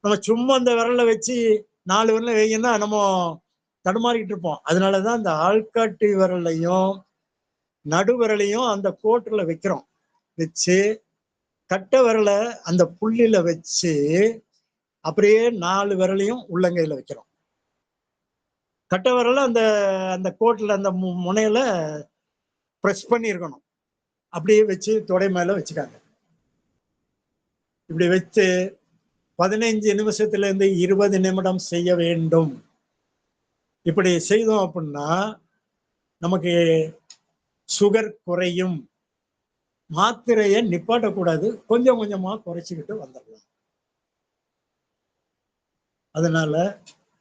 நம்ம சும்மா அந்த விரலை வச்சு 4 விரல வைங்கன்னா நம்ம தடுமாறிக்கிட்டு இருப்போம். அதனாலதான் அந்த ஆள்காட்டி விரலையும் நடுவிரலையும் அந்த கோட்டுல வைக்கிறோம். வச்சு கட்ட விரலை அந்த புள்ளியில வச்சு அப்படியே 4 விரலையும் உள்ளங்கையில வைக்கிறோம். கட்ட விரல அந்த அந்த கோட்டுல அந்த முனையில பிரஸ் பண்ணி இருக்கணும். அப்படியே வச்சு தொடை மேல வச்சுக்காங்க. இப்படி வச்சு 15 நிமிஷத்துல இருந்து 20 நிமிடம் செய்ய வேண்டும். இப்படி செய்தோம் அப்படின்னா நமக்கு சுகர் குறையும். மாத்திரையை நிப்பாட்டக்கூடாது, கொஞ்சம் கொஞ்சமா குறைச்சிக்கிட்டு வந்துடலாம். அதனால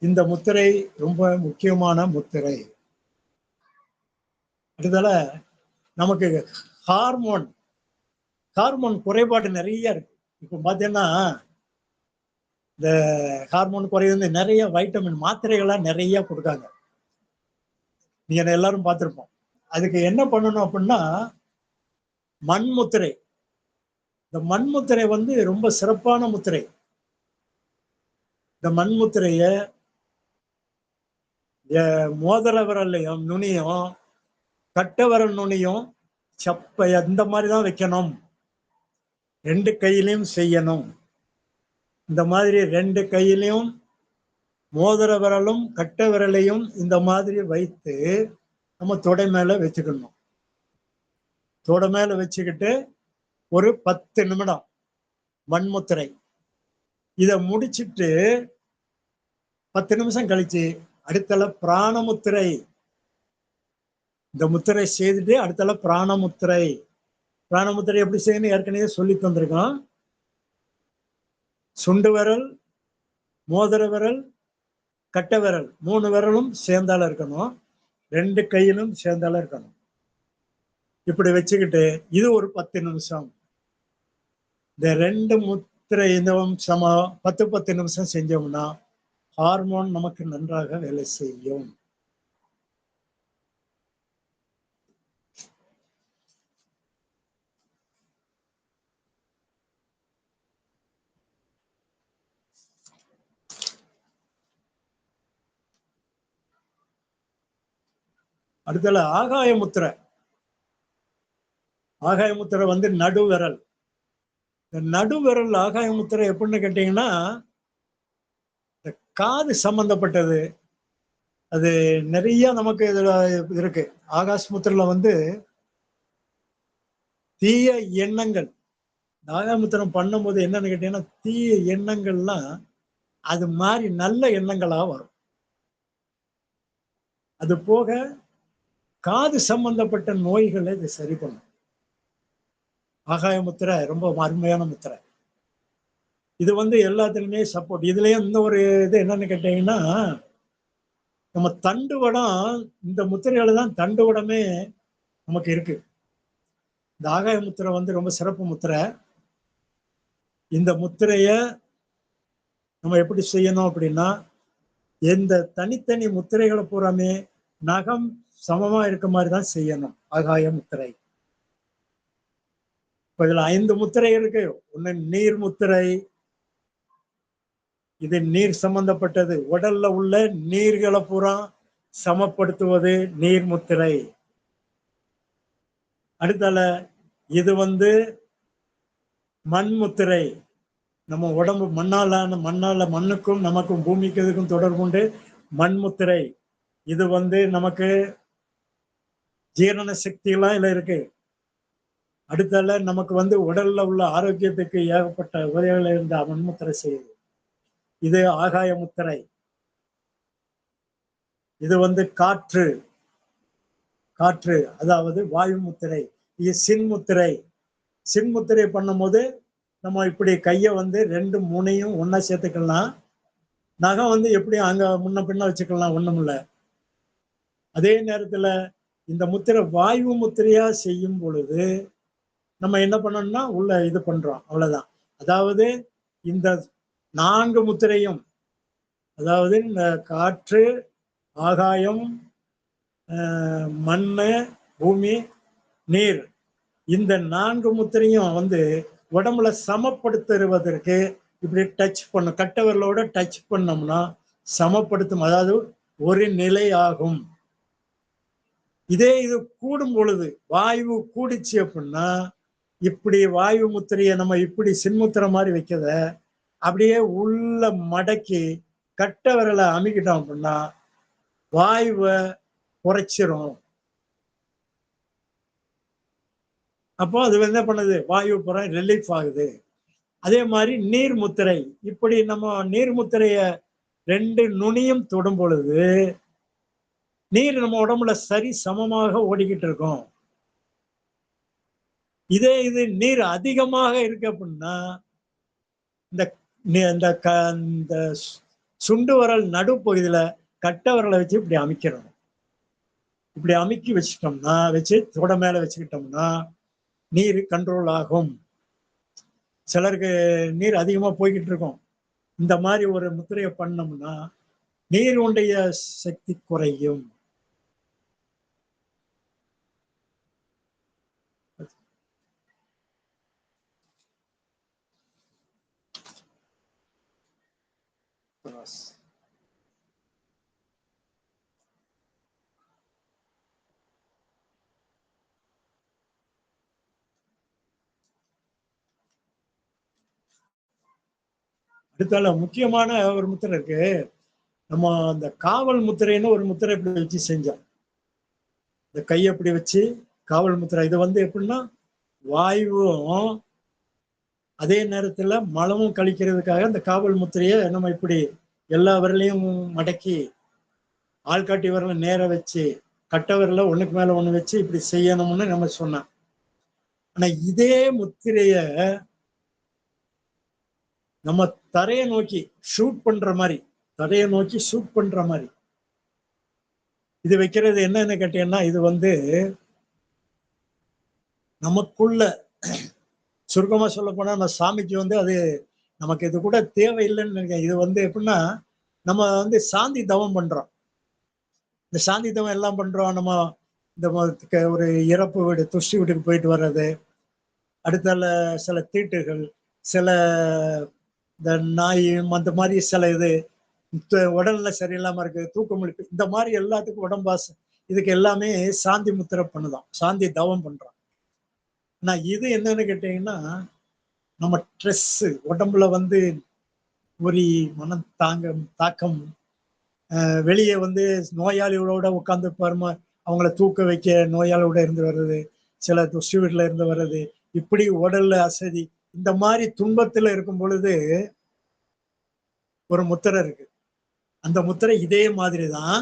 இந்த முத்திரை ரொம்ப முக்கியமான முத்திரை. அடுத்தால நமக்கு ஹார்மோன் குறைபாடு நிறைய இருக்கு. இப்போ பாத்தீங்கன்னா இந்த ஹார்மோன் குறையுது, நிறைய வைட்டமின் மாத்திரைகள்லாம் நிறைய கொடுக்காங்க. நீங்க எல்லாரும் பார்த்திருப்போம். அதுக்கு என்ன பண்ணணும் அப்படின்னா, மண்முத்திரை. இந்த மண்முத்திரை வந்து ரொம்ப சிறப்பான முத்திரை. இந்த மண்முத்திரைய மோதிர விரல்லையும் நுனியும், கட்டை விரல் நுனியும் சப்ப இந்த மாதிரி தான் வைக்கணும். 2 கையிலையும் செய்யணும். இந்த மாதிரி 2 கையிலையும் மோதிர விரலும் கட்டை விரலையும் இந்த மாதிரி வைத்து நம்ம தொடை மேல வச்சுக்கணும். தொடை மேல வச்சுக்கிட்டு ஒரு 10 நிமிடம் மண்முத்திரை. இத முடிச்சிட்டு 10 நிமிஷம் கழிச்சு அடுத்தல பிராணமுத்திரை. இந்த முத்திரை செய்துட்டு அடுத்தல பிராணமுத்திரை. பிராணமுத்திரை எப்படி செய்யணும் ஏற்கனவே சொல்லி தந்திருக்கோம். சுண்டு விரல், மோதிர விரல், கட்டை விரல் 3 விரலும் சேர்ந்தால இருக்கணும். 2 கையிலும் சேர்ந்தால இருக்கணும். இப்படி வச்சுக்கிட்டு இது ஒரு 10 நிமிஷம். இந்த 2 முத்திரை இந்த 10 நிமிஷம் செஞ்சோம்னா ஹார்மோன் நமக்கு நன்றாக வேலை செய்யும். அடுத்தல ஆகாய முத்திரை. ஆகாய முத்திரை வந்து நடுவிரல். இந்த நடுவிரல் ஆகாய முத்திரை எப்படின்னு கேட்டீங்கன்னா, இந்த காது சம்பந்தப்பட்டது. அது நிறைய நமக்கு இதுல இருக்கு. ஆகாஷ் முத்திரையில வந்து தீய எண்ணங்கள், ஆகாயமுத்திரம் பண்ணும்போது என்னன்னு கேட்டீங்கன்னா, தீய எண்ணங்கள்லாம் அது மாதிரி நல்ல எண்ணங்களா வரும். அது போக காது சம்பந்தப்பட்ட நோய்களை இது சரி பண்ணும். ஆகாய முத்திரை ரொம்ப அருமையான முத்திரை. இது வந்து எல்லாத்துலயுமே சப்போர்ட். இதுலயும் இந்த ஒரு இது என்னன்னு கேட்டீங்கன்னா, நம்ம தண்டுவடம் இந்த முத்திரையில தான் தண்டுவடமே நமக்கு இருக்கு. இந்த ஆகாய முத்திரை வந்து ரொம்ப சிறப்பு முத்திரை. இந்த முத்திரைய நம்ம எப்படி செய்யணும் அப்படின்னா, இந்த தனித்தனி முத்திரைகளை பூராமே நகம் சமமா இருக்க மாதிரி தான் செய்யணும். ஆகாய முத்திரை. இப்ப இதுல 5 முத்திரை இருக்கு. ஒண்ணு நீர் முத்திரை. இது நீர் சம்பந்தப்பட்டது. உடல்ல உள்ள நீர்களை பூரா சமப்படுத்துவது நீர் முத்திரை. அடுத்தால இது வந்து மண் முத்திரை. நம்ம உடம்பு மண்ணால மண்ணுக்கும் நமக்கும் பூமிக்கு இதுக்கும் தொடர்பு உண்டு. மண் முத்திரை. இது வந்து நமக்கு ஜீரண சக்தி எல்லாம் இதுல இருக்கு. அடுத்தால நமக்கு வந்து உடல்ல உள்ள ஆரோக்கியத்துக்கு ஏகப்பட்ட உதவிகள் இருந்த மண்முத்திரை செய்யுது. இது ஆகாய முத்திரை. இது வந்து காற்று காற்று அதாவது வாயு முத்திரை. இது சின்முத்திரை. சின்முத்திரை பண்ணும்போது நம்ம இப்படி கையை வந்து 2 முனையும் ஒன்னா சேர்த்துக்கலாம். நகம் வந்து எப்படி அங்க முன்ன பின்ன வச்சுக்கலாம், ஒண்ணும் இல்ல. அதே நேரத்துல இந்த முத்திரை வாயு முத்திரையா செய்யும் பொழுது நம்ம என்ன பண்ணோம்னா உள்ள இது பண்றோம், அவ்வளவுதான். அதாவது இந்த 4 முத்திரையும், அதாவது இந்த காற்று, ஆகாயம், மண்ணு, பூமி, நீர், இந்த 4 முத்திரையும் வந்து உடம்புல சமப்படுத்துவதற்கு இப்படி டச் பண்ணும். கட்டவர்களோட டச் பண்ணோம்னா சமப்படுத்தும், அதாவது ஒரு நிலை ஆகும். இதே இது கூடும் பொழுது வாயு கூடிச்சு அப்படின்னா இப்படி வாயு முத்திரையை நம்ம இப்படி சின்முத்திரை மாதிரி வைக்கத அப்படியே உள்ள மடக்கி கட்ட விரலை அமுக்கிட்டோம் அப்படின்னா வாயுவை குறைச்சிரும். அப்போ அது என்ன பண்ணுது, வாயு புறம் ரிலீஃப் ஆகுது. அதே மாதிரி நீர் முத்திரை. இப்படி நம்ம நீர் முத்திரைய 2 நுனியும் தொடும் பொழுது நீர் நம்ம உடம்புல சரி சமமாக ஓடிக்கிட்டு இருக்கும். இதே இது நீர் அதிகமாக இருக்கு அப்படின்னா இந்த இந்த சுண்டு விரல் நடுப்பகுதியில கட்டை விரலை வச்சு இப்படி அமைக்கிறோம். இப்படி அமுக்கி வச்சுட்டோம்னா, வச்சு தொட மேல வச்சுக்கிட்டோம்னா நீர் கண்ட்ரோல் ஆகும். சிலருக்கு நீர் அதிகமா போய்கிட்டு இருக்கும். இந்த மாதிரி ஒரு முத்திரையை பண்ணோம்னா நீருடைய சக்தி குறையும். அடுத்தால முக்கியமான ஒரு முத்திரை இருக்கு. நம்ம அந்த காவல் முத்திரைன்னு ஒரு முத்திரை இப்படி வச்சு செஞ்சோம். இந்த கையை இப்படி வச்சு காவல் முத்திரை. இது வந்து எப்படின்னா வாயுவும் அதே நேரத்துல மலமும் கழிக்கிறதுக்காக இந்த காவல் முத்திரையை நம்ம இப்படி எல்லா விரலையும் மடக்கி ஆள்காட்டி விரல நேர வச்சு கட்ட விரல ஒண்ணுக்கு மேல ஒண்ணு வச்சு இப்படி செய்யணும்னு நம்ம சொன்னோம். ஆனா இதே முத்திரைய நம்ம தரையை நோக்கி ஷூட் பண்ற மாதிரி, தரையை நோக்கி ஷூட் பண்ற மாதிரி இது வைக்கிறது என்னன்னு கேட்டீங்கன்னா, இது வந்து நமக்குள்ள சுருக்கமா சொல்ல போனா அந்த சாமிக்கு வந்து அது நமக்கு இது கூட தேவையில்லைன்னு நினைக்கிறேன். இது வந்து எப்படின்னா நம்ம வந்து சாந்தி தவம் பண்றோம். இந்த சாந்தி தவம் எல்லாம் பண்றோம். நம்ம இந்த ஒரு இறப்பு வீடு துஷ்டி வீட்டுக்கு போயிட்டு வர்றது, அடுத்தால சில தீட்டுகள், சில இந்த நாய் அந்த மாதிரி சில இது உடல்ல சரியில்லாம இருக்கு, தூக்கம் இருக்கு, இந்த மாதிரி எல்லாத்துக்கும் உடம்பாசு இதுக்கு எல்லாமே சாந்தி முத்திரை பண்ணுதான், சாந்தி தவம் பண்றோம். ஆனா இது என்னன்னு கேட்டீங்கன்னா நம்ம ஸ்ட்ரெஸ் உடம்புல வந்து ஒரு மன தாக்கம் வெளியே வந்து நோயாளிகளோட உட்கார்ந்து பாருமா அவங்கள தூக்க வைக்க நோயாளியோட இருந்து வர்றது, சில துஷ்டி வீட்டுல இருந்து வர்றது, இப்படி உடல்ல அசதி இந்த மாதிரி துன்பத்துல இருக்கும் பொழுது ஒரு முத்திரை இருக்கு. அந்த முத்திரை இதே மாதிரி தான்.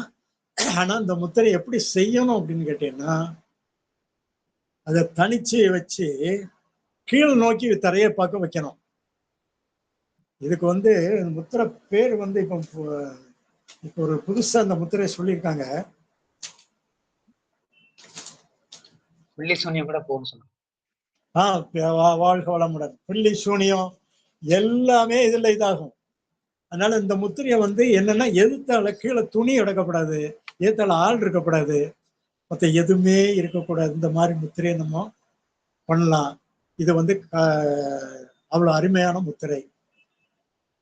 ஆனா அந்த முத்திரை எப்படி செய்யணும் அப்படின்னு கேட்டீங்கன்னா, அதை தனிச்சு வச்சு கீழ் நோக்கி தரையை பார்க்க வைக்கணும். இதுக்கு வந்து முத்திரை பேர் வந்து இப்போ ஒரு புதுசா அந்த முத்திரை சொல்லியிருக்காங்க. புள்ளி சூன்யம் கூட போகணும் சொல்லுங்க. வாழ்க வளமுடன். புள்ளி சூனியம் எல்லாமே இதுல இதாகும். அதனால இந்த முத்திரையை வந்து என்னன்னா எதிர்த்தால கீழே துணி எடுக்கப்படாது, எதிர்த்தால ஆள் இருக்கக்கூடாது, மற்ற எதுவுமே இருக்கக்கூடாது. இந்த மாதிரி முத்திரையை நம்ம பண்ணலாம். இது வந்து அவ்வளவு அருமையான முத்திரை.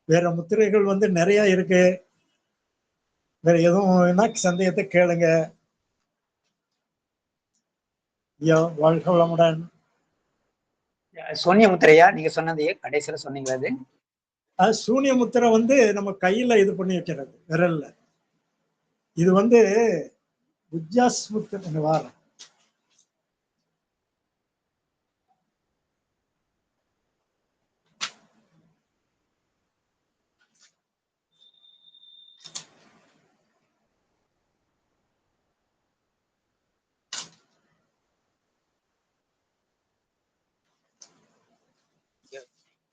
வேற முத்திரைகள் வந்து நிறைய இருக்கு. வேற எதுவும் சந்தேகத்தை கேளுங்க. ஐயா வாழ்க வளமுடன். சூன்ய முத்திரையா நீங்க சொன்னதையே கடைசியில சொன்னீங்களா? அது சூன்ய முத்திரை வந்து நம்ம கையில இது பண்ணி வைக்கிறது விரல்ல. இது வந்து உஜ்ஜாஸ் முத்திரை வார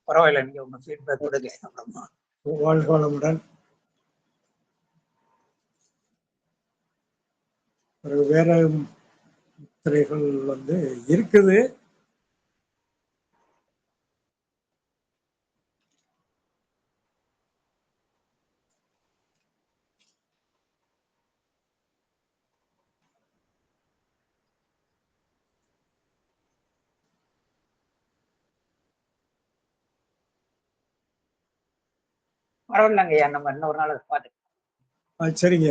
பரவாயில்ல, நீங்க உங்க ஃபீட்பேக் கொடுங்க அப்புறமா. வாழ்க வளமுடன். வேற முத்திரைகள் வந்து இருக்குது. பரவாயில்லங்கய்யா, நம்ம இன்னொரு நாள் அதை பார்த்து. சரிங்க.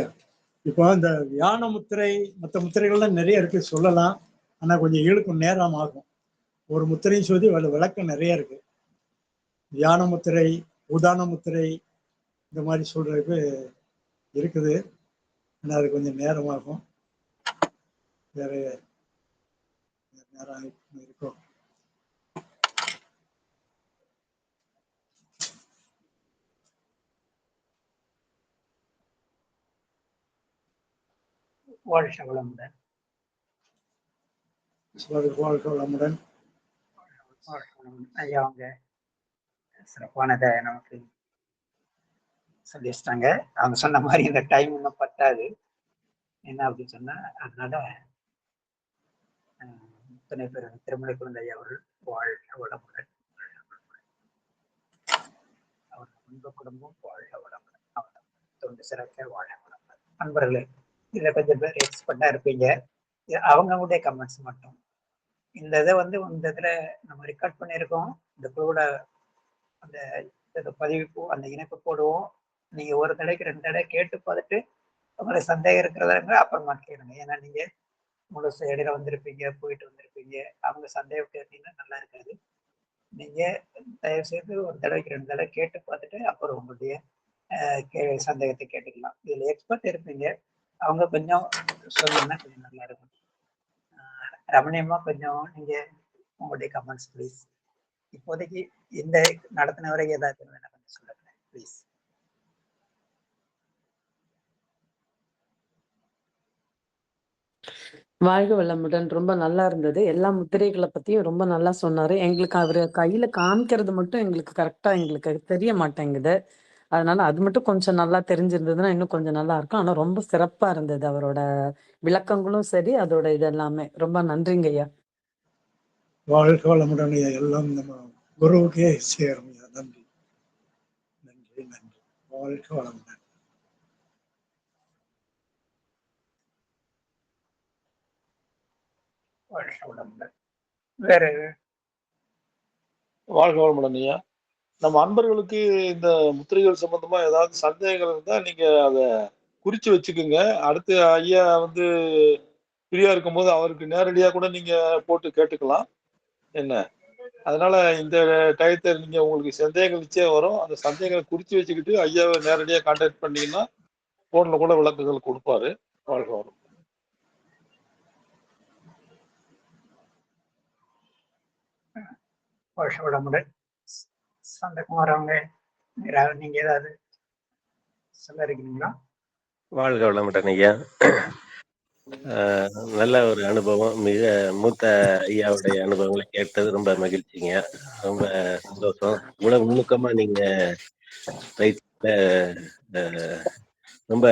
இப்போ இந்த யான முத்திரை மற்ற முத்திரைகள்லாம் நிறைய இருக்கு சொல்லலாம். ஆனா கொஞ்சம் இழுக்கும், நேரம் ஆகும். ஒரு முத்திரையும் சொல்லி விளக்கம் நிறைய இருக்கு. தியான முத்திரை, உதான முத்திரை, இந்த மாதிரி சொல்றதுக்கு இருக்குது. ஆனா அது கொஞ்சம் நேரமாகும். வேற நேரம் இருக்கும். வாழ்க வளமுடன். வாழ்க வளமுடன். ஐயா அவங்க சிறப்பானதை நமக்கு சொல்லிச்சிட்டாங்க. அவங்க சொன்ன மாதிரி இந்த டைம் இன்னும் பத்தாது என்ன அப்படின்னு சொன்னா, அதனால துணை பெறும் திருமலை குழந்தை அவர்கள் வாழ்க வளமுடன். குடும்ப குடும்பம் வாழ்க வளமுடன். அவ்வளவுதான். தொண்டு சிறக்க வாழ வளமுடன். நண்பர்களே, இதுல கொஞ்சம் பேர் எக்ஸ்பர்ட்டா இருப்பீங்க. அவங்களுடைய கமெண்ட்ஸ் மட்டும். இந்த இதை இந்த இதுல நம்ம ரெக்கார்ட் பண்ணியிருக்கோம். இந்த குழுவோட அந்த பதிவு அந்த இணைப்பு போடுவோம். நீங்க ஒரு தடவைக்கு 2 தடவை கேட்டு பார்த்துட்டு உங்களுக்கு சந்தேகம் இருக்கிறதா அப்புறமா கேளுங்க. ஏன்னா நீங்க முழுசு இடையில வந்திருப்பீங்க, போயிட்டு வந்திருப்பீங்க. அவங்க சந்தேகம் கேட்டீங்கன்னா நல்லா இருக்காது. நீங்க தயவு செய்து ஒரு தடவைக்கு 2 தடவை கேட்டு பார்த்துட்டு அப்புறம் உங்களுடைய சந்தேகத்தை கேட்டுக்கலாம். இதுல எக்ஸ்பர்ட் இருப்பீங்க. அவங்க கொஞ்சம் சொன்னீங்கன்னா கொஞ்சம் நல்லா இருக்கும். ரமணியமா கொஞ்சம் நீங்க உங்களுடைய கமெண்ட்ஸ் ப்ளீஸ். இப்போதைக்கு இந்த நடத்தின வரை ஏதாவது கொஞ்சம் சொல்லுங்க ப்ளீஸ். வாழ்க வளமுடன். ரொம்ப நல்லா இருந்தது. எல்லா முத்திரைகளை பத்தியும் ரொம்ப நல்லா சொன்னாரு. எங்களுக்கு அவரு கையில காமிக்கிறது மட்டும் எங்களுக்கு கரெக்டா எங்களுக்கு தெரிய மாட்டேங்குது. அதனால அது மட்டும் கொஞ்சம் நல்லா தெரிஞ்சிருந்ததுன்னா இன்னும் கொஞ்சம் நல்லா இருக்கும். ஆனா ரொம்ப சிறப்பா இருந்தது அவரோட விளக்கங்களும் சரி, அதோட இது எல்லாமே. ரொம்ப நன்றிங்க ஐயா. வாழ்க வளமுடன் ஐயா. எல்லாம் நம்ம குருவுக்கே சேரும் ஐயா. நன்றி நன்றி நன்றி. வாழ்க வளமுடன். வேற வாழ்க வளமுடன் ஐயா. நம்ம அன்பர்களுக்கு இந்த முத்திரைகள் சம்பந்தமா ஏதாவது சந்தேகங்கள் இருந்தா நீங்க அதை குறிச்சு வச்சுக்கோங்க. அடுத்து ஐயா ஃப்ரீயா இருக்கும்போது அவருக்கு நேரடியா கூட நீங்க போட்டு கேட்டுக்கலாம். என்ன அதனால இந்த டயத்தை நீங்க உங்களுக்கு சந்தேகங்கள் நிச்சயம் வரும். அந்த சந்தேகங்களை குறிச்சு வச்சுக்கிட்டு ஐயாவை நேரடியா கான்டாக்ட் பண்ணீங்கன்னா போன்ல கூட விளக்குகள் கொடுப்பாரு. வாழ்க வளமுடன். வளமுடன். சந்தகுமார் அவங்க நீங்க ஏதாவது சொல்ல இருக்கீங்களா? வாழ்க வளமுடன் ஐயா. நல்ல ஒரு அனுபவம். மிக மூத்த ஐயாவுடைய அனுபவங்களை கேட்டது ரொம்ப மகிழ்ச்சிங்க. ரொம்ப சந்தோஷம். இவ்வளவு நுணுக்கமா நீங்க பயிற்சியில ரொம்ப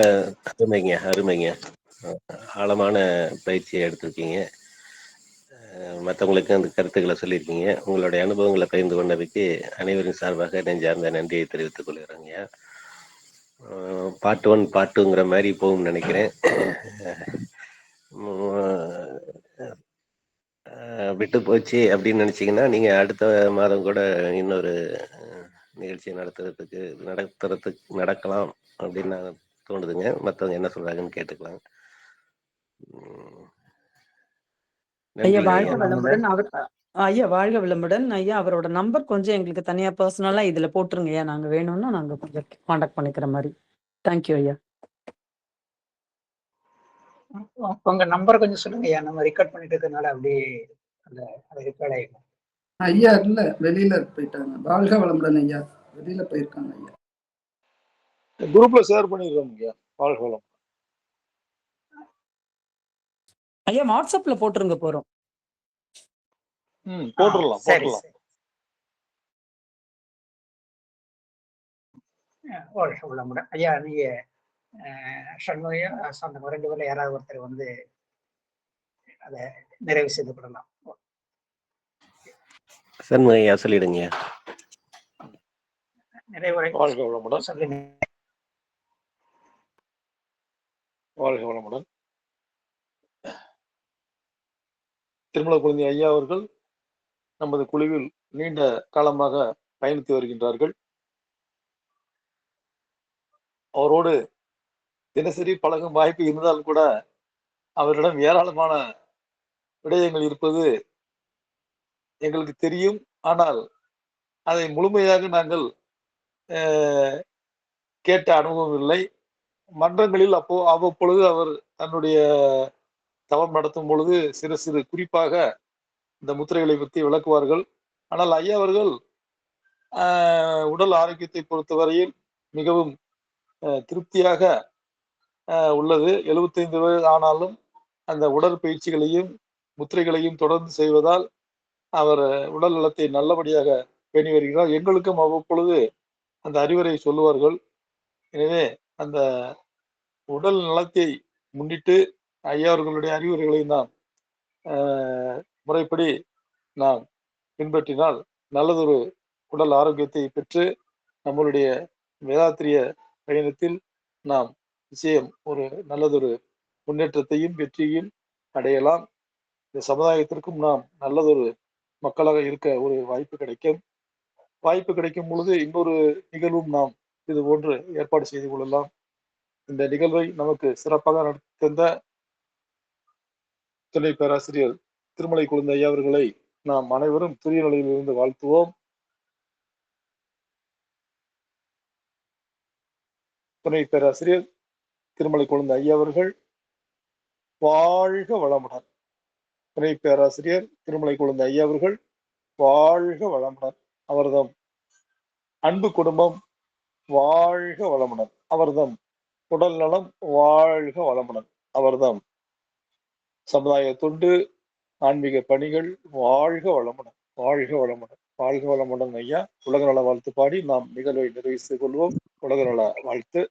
அருமைங்க. ஆழமான பயிற்சியை எடுத்திருக்கீங்க. மற்றவங்களுக்கு அந்த கருத்துக்களை சொல்லியிருக்கீங்க. உங்களுடைய அனுபவங்களை பகிர்ந்து கொண்டதுக்கு அனைவரின் சார்பாக நெஞ்சார்ந்த நன்றியை தெரிவித்துக் கொள்கிறேங்க. பார்ட் 1 பார்ட் 2ங்கிற மாதிரி போகும்னு நினைக்கிறேன். விட்டு போச்சு அப்படின்னு நினைச்சீங்கன்னா நீங்க அடுத்த மாதம் கூட இன்னொரு நிகழ்ச்சி நடக்கலாம் அப்படின்னு நான் தோணுதுங்க. மற்றவங்க என்ன சொல்றாங்கன்னு கேட்டுக்கலாம். ஐயா வாழ்க வளமுடன். ஐயா வாழ்க வளமுடன். ஐயா அவரோட நம்பர் கொஞ்சம் எங்களுக்கு தனியா பர்சனலா இதுல போட்டுருங்க ஐயா. நாங்க வேணும்னா நாங்க கொஞ்சம் கான்டாக்ட் பண்ணிக்கிற மாதிரி. தேங்க்யூ ஐயா. உங்க நம்பர் கொஞ்சம் சொல்லுங்க ஐயா. நம்ம ரெக்கார்ட் பண்ணிட்டு இருக்கனால அப்படியே அந்த ரெக்கார்ட் ஆயிடும். ஐயா இல்ல, வெளியில போயிட்டாங்க. வாழ்க வளமுடன் ஐயா. வெளியில போயிருக்காங்க ஐயா. குரூப்ல ஷேர் பண்ணிடுறோம் ஐயா. வாழ்க வளம். ஐயா வாட்ஸ்அப்ல போட்டுருங்க போறோம். போட்டுடலாம். வாழ்க வளமுடன் ஐயா. நீங்க சண்முகையா சந்தகம் 2 பேர்ல யாராவது ஒருத்தர் அதை நிறைவு செய்து கொள்ளலாம். சண்முகையா சொல்லிடுங்க. நிறைவுரை வாழ்க வளமுடன். சொல்லுங்க. வாழ்க வளமுடன். திருமல குழந்தை ஐயா அவர்கள் நமது குழுவில் நீண்ட காலமாக பயணித்து வருகின்றார்கள். அவரோடு தினசரி பழகும் வாய்ப்பு இருந்தாலும் கூட அவரிடம் ஏராளமான விடயங்கள் இருப்பது எங்களுக்கு தெரியும். ஆனால் அதை முழுமையாக நாங்கள் கேட்ட அனுபவம் இல்லை. மன்றங்களில் அவ்வப்பொழுது அவர் தன்னுடைய தவம் நடத்தும் பொழுது சிறு சிறு குறிப்பாக இந்த முத்திரைகளை பற்றி விளக்குவார்கள். ஆனால் ஐயா அவர்கள் உடல் ஆரோக்கியத்தை பொறுத்தவரையில் மிகவும் திருப்தியாக உள்ளது. 75 வயது ஆனாலும் அந்த உடற்பயிற்சிகளையும் முத்திரைகளையும் தொடர்ந்து செய்வதால் அவர் உடல் நலத்தை நல்லபடியாக பேணி வருகிறார். எங்களுக்கும் அவ்வப்பொழுது அந்த அறிவுரை சொல்லுவார்கள். எனவே அந்த உடல் நலத்தை முன்னிட்டு ஐயா அவர்களுடைய அறிவுரைகளை நாம் முறைப்படி நாம் பின்பற்றினால் நல்லதொரு உடல் ஆரோக்கியத்தை பெற்று நம்மளுடைய வேதாத்திரிய பயணத்தில் நாம் நிச்சயம் ஒரு நல்லதொரு முன்னேற்றத்தையும் வெற்றியையும் அடையலாம். இந்த சமுதாயத்திற்கும் நாம் நல்லதொரு மக்களாக இருக்க ஒரு வாய்ப்பு கிடைக்கும். வாய்ப்பு கிடைக்கும் பொழுது இன்னொரு நிகழ்வும் நாம் இது போன்று ஏற்பாடு செய்து கொள்ளலாம். இந்த நிகழ்வை நமக்கு சிறப்பாக நடத்த துணை பேராசிரியர் திருமலை குழந்தை ஐயா அவர்களை நாம் அனைவரும் துரிய நிலையிலிருந்து வாழ்த்துவோம். துணை பேராசிரியர் திருமலை குழந்தை ஐயா அவர்கள் வாழ்க வளமுடன். துணை பேராசிரியர் திருமலை குழந்தை ஐயா அவர்கள் வாழ்க வளமுடன். அவர்தம் அன்பு குடும்பம் வாழ்க வளமுடன். அவர்தம் உடல் நலம் வாழ்க வளமுடன். அவர்தம் சமுதாய தொண்டு ஆன்மீக பணிகள் வாழ்க வளமுடன். வாழ்க வளமுடன். வாழ்க வளமுடன் ஐயா. உலக நல வாழ்த்து பாடி நாம் நிகழ்வை நிறைவு செய்து கொள்வோம். உலக நல வாழ்த்து.